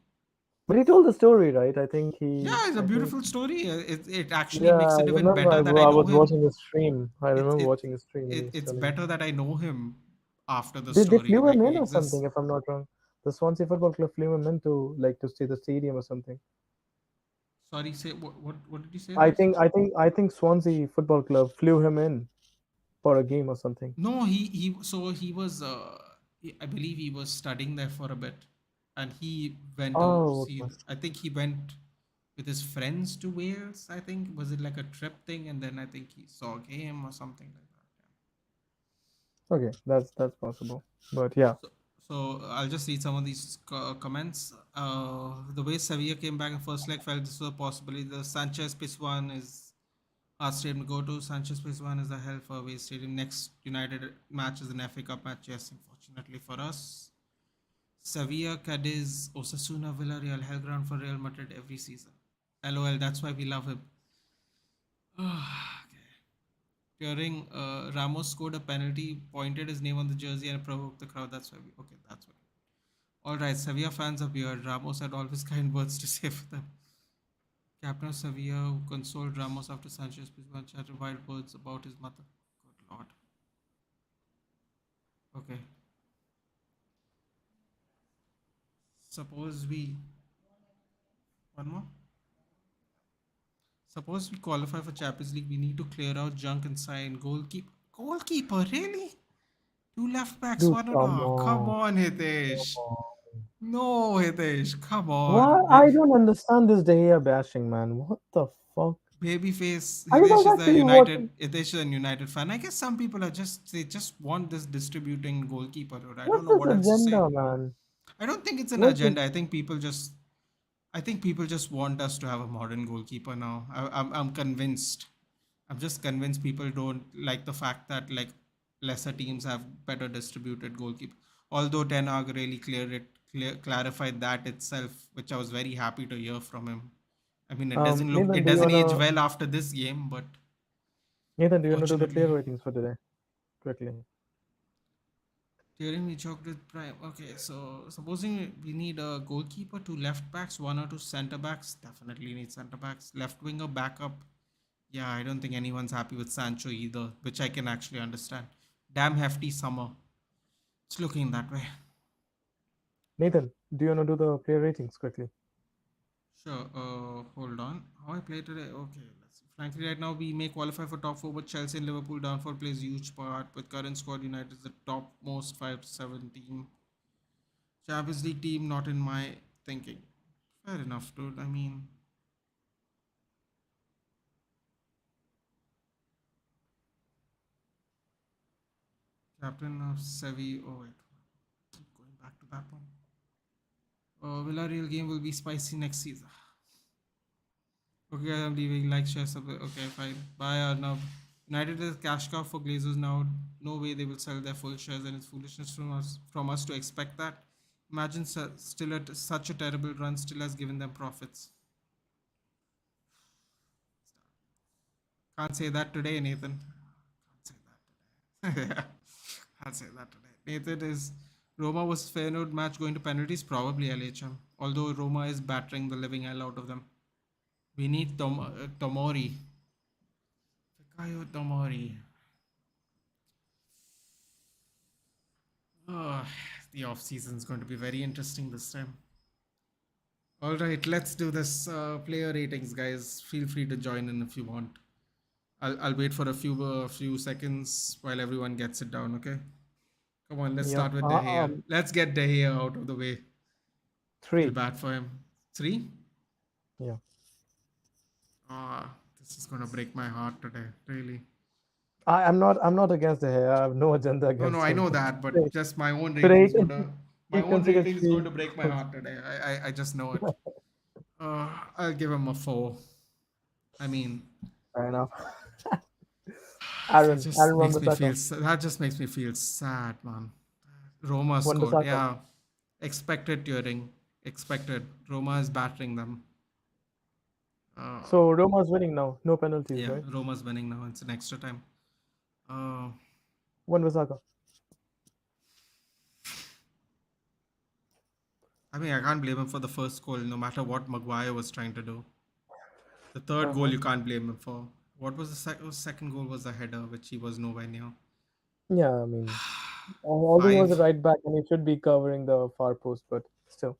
But he told the story, right? Yeah, it's a I think, beautiful story. It actually yeah, makes I it even remember better that I I know was him. watching his stream. I It's remember it, watching his stream and he was it's telling. better that I know him after the They story. flew him Like in he or exists. something, if I'm not wrong. The Swansea Football Club flew him in to see the stadium or something. Sorry, say what did you say there? I think Swansea Football Club flew him in for a game or something. No, he was I believe he was studying there for a bit, and he went to Oh, see. okay. I think he went with his friends to Wales. I think was it like a trip thing, and then I think he saw a game or something like that. Okay, that's possible. But yeah, So, so I'll just read some of these comments. The way Sevilla came back in first leg felt this was a possibility. The Sanchez Pizjuan is our stadium to go to. Sanchez Pizjuan is the hell for away stadium. Next United match is an FA Cup match. Yes, unfortunately for us. Sevilla, Cadiz, Osasuna, Villarreal, hell ground for Real Madrid every season. LOL, that's why we love him. Okay. During Ramos scored a penalty, pointed his name on the jersey and provoked the crowd. That's why we. Okay, that's why. All right, Sevilla fans are weird. Ramos had always kind words to say for them. Captain of Sevilla who consoled Ramos after Sanchez Pizjuan chatted wild words about his mother. Good lord. Okay. Suppose we one more. Suppose we qualify for Champions League, we need to clear out junk and sign goalkeeper. Goalkeeper, really? Two left backs, dude, one on. come Oh, come on. on, Come Hitesh. on. No, Hitesh, come Why? on. I don't understand this De Gea bashing, man. What the fuck? Babyface. Are you guys actually watching? Hitesh is a United fan. I guess some people are just they just want this distributing goalkeeper role. I don't What's know this what else to say. agenda, man? I don't think it's an What's this? agenda. I think people just want us to have a modern goalkeeper now. I'm convinced. I'm just convinced people don't like the fact that like lesser teams have better distributed goalkeeper. Although Ten Hag really clarified that itself, which I was very happy to hear from him. I mean, Nathan, it doesn't age well after this game, but Do you wanna do the fortunately, player ratings for today? Quickly. during we joked with Prime. Okay, so supposing we need a goalkeeper, two left backs, one or two center backs. Definitely need center backs. Left winger backup. Yeah, I don't think anyone's happy with Sancho either, which I can actually understand. Damn hefty summer. It's looking that way. Nathan, do you wanna do the player ratings quickly? Sure. Hold on. How I play today? Okay, let's see. Frankly, right now we may qualify for top four, but Chelsea and Liverpool downfall plays huge part. With current squad, United is the top most 5 to 7 team. Champions League team, not in my thinking. Fair enough, dude. I mean, captain of Sevi. Oh wait, keep going back to that one. Villarreal game will be spicy next season. Okay, I'm leaving. Like, share, sub. Okay, fine. Bye, Arnav. United is cash cow for Glazers now. No way they will sell their full shares, and it's foolishness from us to expect that. Imagine still at such a terrible run still has given them profits. Can't say that today, Nathan. Can't say that today. Can't say that today. Nathan is Roma was Feyenoord match going to penalties? Probably LHM. Although Roma is battering the living hell out of them. We need Tomori. Fikayo Tomori. Oh, the off season is going to be very interesting this time. All right, let's do this player ratings, guys. Feel free to join in if you want. I'll wait for a few seconds while everyone gets it down. Okay. Come on, let's Yeah. start with De Gea. Let's get De Gea out of the way. Feel 3. bad for him. 3. Yeah. This is gonna break my heart today. Really. I'm not against the hair. I have no agenda No, against I him. know that, but Three. just my own Three. ratings would My He own conceded rating is going three to break my goals. heart today. I just know it. I'll give him a 4. I mean, Fair enough. that just Aaron makes me Wan-Bissaka. feel that just makes me feel sad, man. Roma scored. Wan-Bissaka. Yeah, expected Turing. Expected. Roma is battering them. Uh, So Roma's winning now. No penalties, yeah, right? Roma's winning now. It's an extra time. Uh, Wan-Bissaka. I mean, I can't blame him for the first goal, no matter what Maguire was trying to do. The third goal, Uh-huh. you can't blame him for. What was the second goal? Was a header, which he was nowhere near. Yeah, I mean, although he was a Five. right back and he should be covering the far post, but still,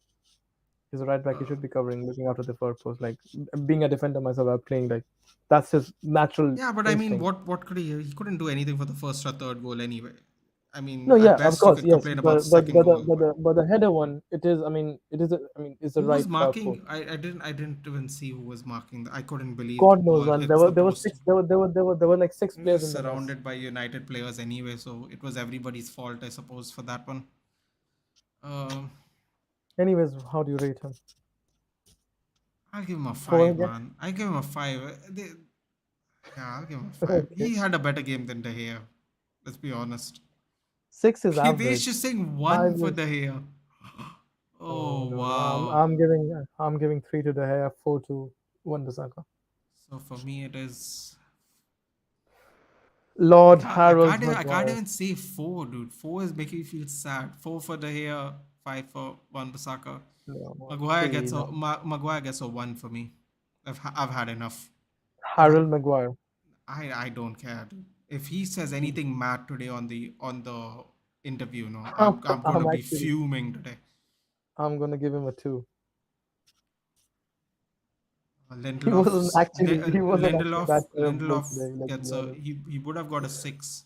he's a right back. He Uh, should be covering, looking after the far post. Like being a defender myself, I'm playing like that's his natural yeah, but I mean, instinct. what could he? He couldn't do anything for the first or third goal anyway. I No, mean, yeah, at of best, you course, could yes, complain about but the but second but the goal. but But the but the header one, it is. I mean, it is. I mean, it's the who was right far post. marking? I didn't even see who was marking. I couldn't believe the God knows, ball man. hits the There were post. six. There were like six He was players in the mess. surrounded by United players anyway, so it was everybody's fault, I suppose, for that one. Um, Anyways, how do you rate him? I'll give him a Four 5, again. man. I give him a 5. Yeah, I'll give him a 5. Okay. He had a better game than De Gea. Let's be honest. Six is They average. just saying Five 1 for is. De Gea. Oh Oh no, no. wow. I'm giving three to De Gea, four to Wan-Bissaka. So for me, it is. Lord Harold I can't Maguire. even say 4, dude. 4 is making me feel sad. 4 for De Gea, 5 for Wan Bissaka. No, Maguire three. gets a No, Maguire gets a 1 for me. I've had enough. I've had, Harold Maguire. I don't care, dude. If he says anything mad today on the interview, no, I'm, I'm going to I'm be actually. fuming today. I'm gonna give him a two. He wasn't Lindelof's actually. He wasn't actually that terrible Lindelof today. Let's gets be a honest. he would have got a 6,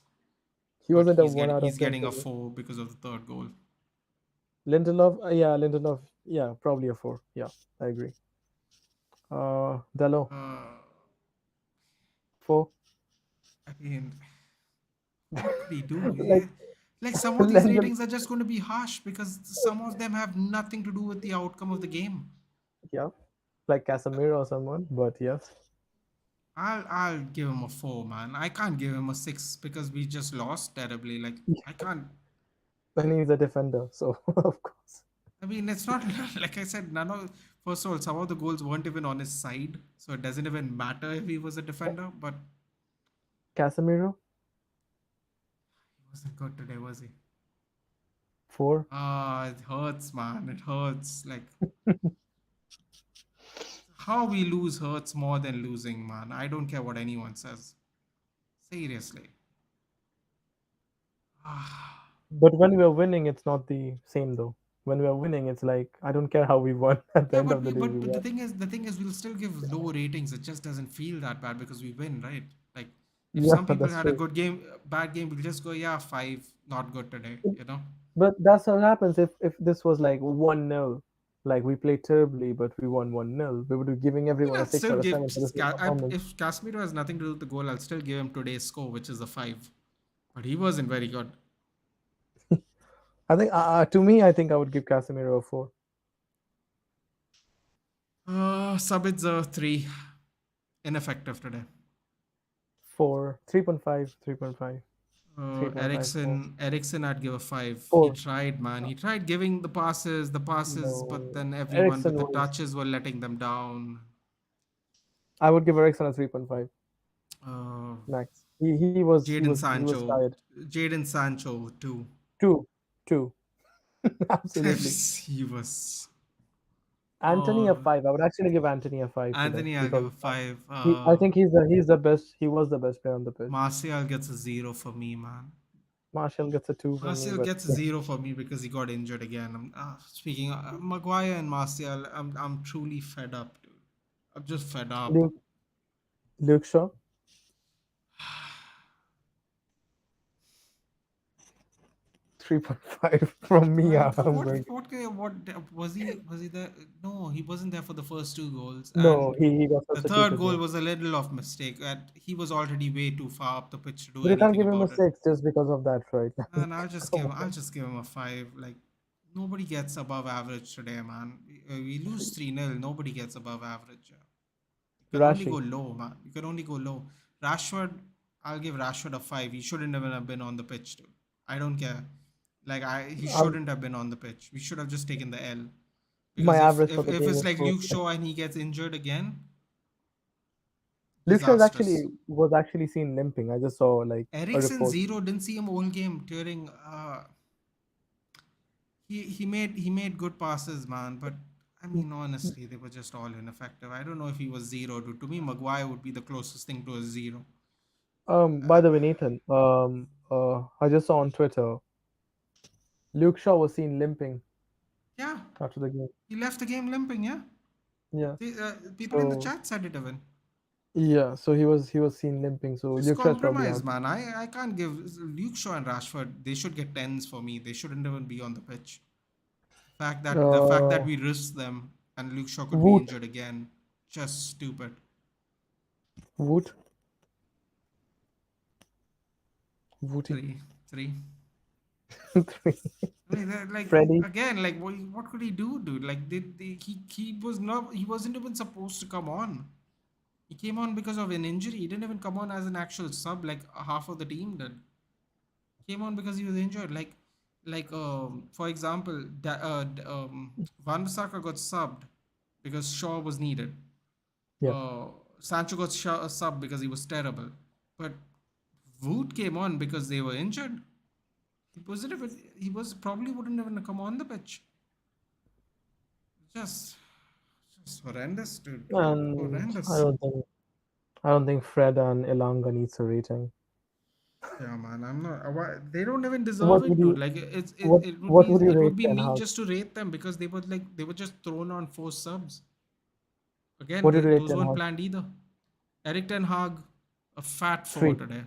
He but wasn't a one out he's of ten getting a today. 4 because of the third goal. Lindelof. Yeah, Lindelof. Yeah, probably a four. Yeah, I agree. Dello. Uh, Four. I mean, what could he do? Like Like some of these Lendl. ratings are just going to be harsh because some of them have nothing to do with the outcome of the game. Yeah, like Casemiro or someone. But yes. I'll give him a 4, man. I can't give him a 6 because we just lost terribly. Like I can't. And he's a defender, so of course. I mean, it's not like I said. None of First of all, some of the goals weren't even on his side, so it doesn't even matter if he was a defender. But Casemiro, he wasn't good today, was he? four. Ah, it hurts, man. It hurts. Like how we lose hurts more than losing, man. I don't care what anyone says. Seriously. Ah. But when we are winning, it's not the same though. When we are winning, it's like I don't care how we won. At the Yeah, end of the day, we but won. the thing is, we'll still give low ratings. It just doesn't feel that bad because we win, right? Like if Yeah, some people that's had a true. good game, bad game, we'll just go, yeah, 5, not good today. You know? But that's what happens if this was like 1-0, like we played terribly, but we won 1-0. We would be giving I mean, everyone a I'd six still or a give seven for the same performance. if Casemiro has nothing to do with the goal, I'll still give him today's score, which is a 5. But he wasn't very good. I think to me, I think I would give Casemiro a four. Sabitzer 3, ineffective today. Four, 3.5, 3.5, 3.5, four. Ericsson, I'd give a 5. He Four. tried, man. He tried giving the passes, but No, then everyone Ericsson with the was. touches were letting them down. I would give Ericsson a 3.5 Uh, max. He was Sancho, tired. Jaden Sancho too. Two, two, absolutely. He was. Anthony a Oh, five. I would actually give Anthony a five today Anthony, I'll give because a 5. I think he's the best. He was the best player on the pitch. Martial gets a 0 for me, man. Martial gets a two from me, Martial but gets a 0 for me because he got injured again. Speaking of Maguire and Martial, I'm truly fed up, dude. I'm just fed up. Luke Luke Shaw 3.5 from me. Why? I'm going. What was he there? No, he wasn't there for the first 2 goals, No, and he got the third substituted. goal Yeah, was a little of mistake. And he was already way too far up the pitch to do but you can't anything give him a about it. six just because of that, right? And Like, come I'll on. just give him a 5. Like Nobody gets above average today, man. We lose 3-0. Nobody gets above average. Yeah. You can only go Rashi. low, man. You can only go low. Rashford, I'll give Rashford a 5. He shouldn't even have been on the pitch, dude. I don't care. He Um, shouldn't have been on the pitch. We should have just taken the L. my Because average for the if game it's is like four. Luke Shaw and he gets injured again, Luke Shaw is disastrous. actually seen limping. I just saw like a Ericsson report. zero, didn't see him all game during he made good passes, man, but I mean honestly they were just all ineffective. I don't know if he was zero. To me, Maguire would be the closest thing to a zero. By Uh, the way, Nathan, I just saw on Twitter, Luke Shaw was seen limping yeah, after the game. he left the game limping. Yeah, Yeah. people in the So chat said it even. yeah, so he was seen limping. So Just Luke Shaw is probably compromise, out. man. I can't give Luke Shaw and Rashford. They should get tens for me. They shouldn't even be on the pitch. The fact that Uh, we risked them and Luke Shaw could be Woot, injured again, just stupid. Woot, Wooty, Three, three. three. I mean, like Freddie. again, like what could he do, dude? Like he wasn't even supposed to come on. He came on because of an injury. He didn't even come on as an actual sub like half of the team did. Came on because he was injured. For example, Van Bissaka got subbed because Shaw was needed. Yeah. Uh, Sancho got subbed because he was terrible. But Wood came on because they were injured. He wasn't even, he was probably wouldn't even come on the pitch. Just, just horrendous, dude. And Horrendous. I don't think Fred and Elanga needs a rating. Yeah, man. I'm not. They don't even deserve What it, would dude. you Like it would what be would you it rate would be Ten mean Hag? just to rate them because they were just thrown on four subs. Again, What would you rate those Ten weren't Hag? planned either. Eric Ten Hag, a fat four Three. today.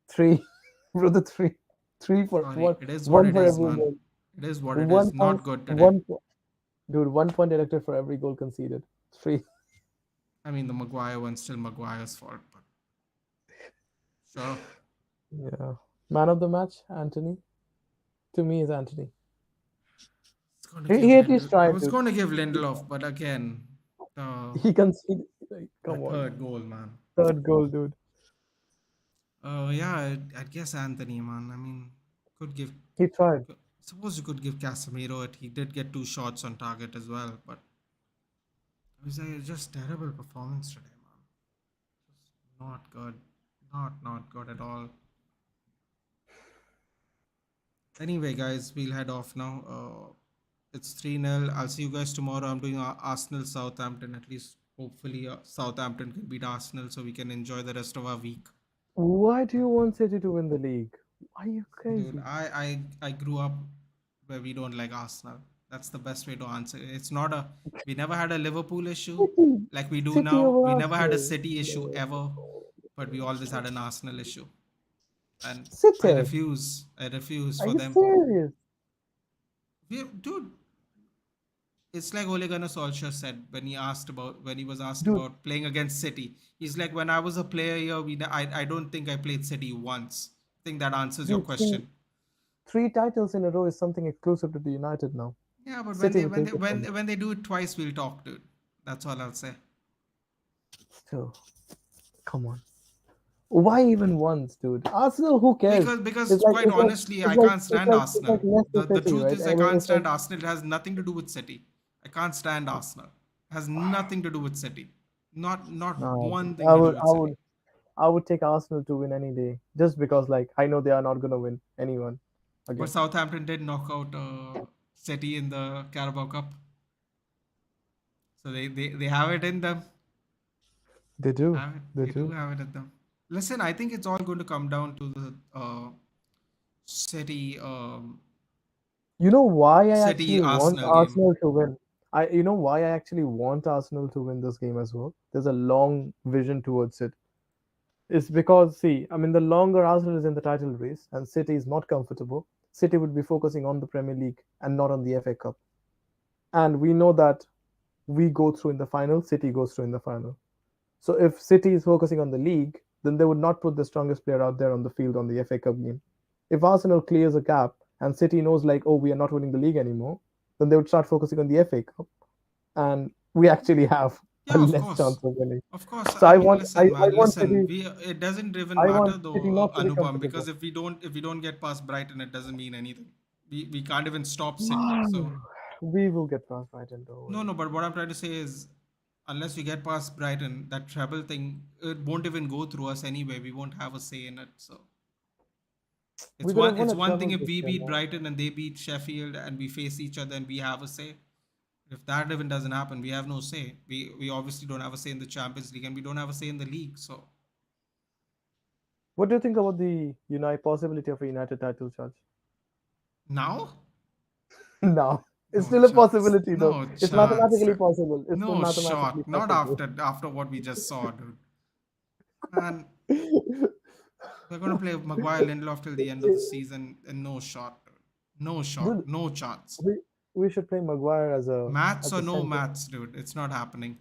Three. Brother, three. Three for Sorry, one. it is what One it for is, every man. goal. It is what it is. One point. Not good today. One. Dude, 1 point deducted for every goal conceded. Three. I mean, the Maguire one's still Maguire's fault, but sure. Yeah. Man of the match, Anthony. To me, is Anthony. It's going to He, give he at least Lindel. I tried, was dude. going to give Lindelof, but again, the He conceded. Like, the come on, third man. goal, man. Third goal, dude. Yeah, I'd guess Anthony, man. I mean, could give. He tried. Suppose you could give Casemiro it. He did get two shots on target as well, but it was just terrible performance today, man. Just not good. Not good at all. Anyway, guys, we'll head off now. It's 3-0. I'll see you guys tomorrow. I'm doing Arsenal Southampton. At least, hopefully, Southampton can beat Arsenal so we can enjoy the rest of our week. Why do you want City to win the league? Are you Dude, crazy? I grew up where we don't like Arsenal. That's the best way to answer it. It's not a we never had a Liverpool issue City. like we do City now. over We never had a Arsenal. City issue No. ever, but we always had an Arsenal issue. And I City. refuse. I refuse Are for you them. serious? Dude, it's like Ole Gunnar Solskjaer said when he was asked Dude, about playing against City. He's like, when I was a player here, I don't think I played City once. I think that answers your dude, question. three titles in a row is something exclusive to the United now. Yeah, but when City they will when take they it from them. when they do it twice, we'll talk, dude. That's all I'll say. Still, come on. Why even once, dude? Arsenal, who cares? Because It's like quite it's like honestly, it's I like can't it's stand like it's Arsenal. like Leicester The City, truth right? is, I I mean, can't it's like stand Arsenal. It has nothing to do with City. I can't stand Arsenal. It has nothing to do with City. Not no, one dude. thing to do with City. I would take Arsenal to win any day, just because like I know they are not gonna win anyone But again. Southampton did knock out City in the Carabao Cup, so they have it in them. They do, Have it. they They do do. have it in them. Listen, I think it's all going to come down to the City You know why I City actually want Arsenal game. Arsenal to win? You know why I actually want Arsenal to win this game as well? There's a long vision towards it. It's because, see, I mean, the longer Arsenal is in the title race and City is not comfortable, City would be focusing on the Premier League and not on the FA Cup. And we know that we go through in the final, City goes through in the final. So if City is focusing on the league, then they would not put the strongest player out there on the field on the FA Cup game. If Arsenal clears a gap and City knows like, oh, we are not winning the league anymore, then they would start focusing on the FA Cup, and we actually have a Yeah, of less course. chance of winning. Of course. So I I mean, want, listen, I man, want listen. City, It doesn't even I want matter though, City not to be Anupam, because comfortable. if we don't get past Brighton, it doesn't mean anything. We can't even stop City. So We will get past Brighton, don't no, worry. no. But what I'm trying to say is, unless we get past Brighton, that treble thing, it won't even go through us anyway. We won't have a say in it. So We it's could have one won it's a one thing treble if this we year, beat man. Brighton and they beat Sheffield and we face each other and we have a say. If that even doesn't happen, we have no say. We obviously don't have a say in the Champions League and we don't have a say in the league. So What do you think about the United possibility of a United title, Charge? now, No, it's no still a chance. possibility, though. No It's chance. mathematically possible. It's still No mathematically shot. Not possible. after what we just saw, dude. Man, we're gonna play Maguire Lindelof till the end of the season and no shot, dude. No shot. Dude, No chance. we should play Maguire Maths as or a no center. maths, dude. It's not happening.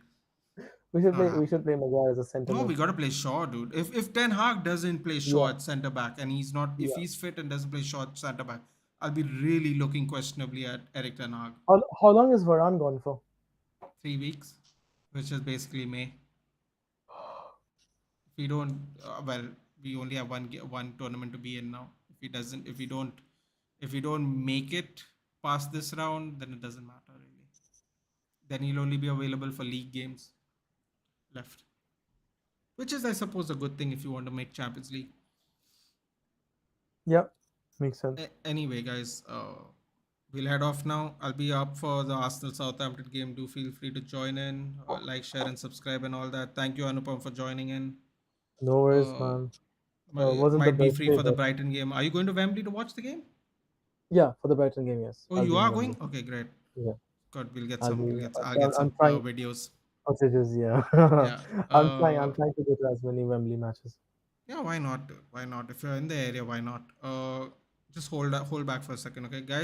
We It's should not play we should happening. play Maguire as a center No, we mid. gotta play Shaw, dude. If Ten Hag doesn't play Shaw Yeah, at centre back and he's not, if yeah. he's fit and doesn't play Shaw at centre back, I'll be really looking questionably at Eric Ten Hag. How long is Varane gone for? 3 weeks, which is basically May. If we don't, well, we only have one tournament to be in now. If we don't make it past this round, then it doesn't matter really. Then he'll only be available for league games left, which is, I suppose, a good thing if you want to make Champions League. Yeah, makes sense. Anyway, guys, we'll head off now. I'll be up for the Arsenal Southampton game. Do feel free to join in, like, share, and subscribe, and all that. Thank you, Anupam, for joining in. No worries, Uh, man. Wasn't the might be best free day, for the but Brighton game. Are you going to Wembley to watch the game? yeah, for the Brighton game, yes, Oh, I'll you be in are Wembley. going. Okay, great. Yeah, Good. We'll get I'll some. be. I'll get I'm some trying. videos. Sausages, yeah. Yeah. I'm trying to go to as many Wembley matches. Yeah. Why not? Why not? If you're in the area, why not? Just hold back for a second, okay, guys.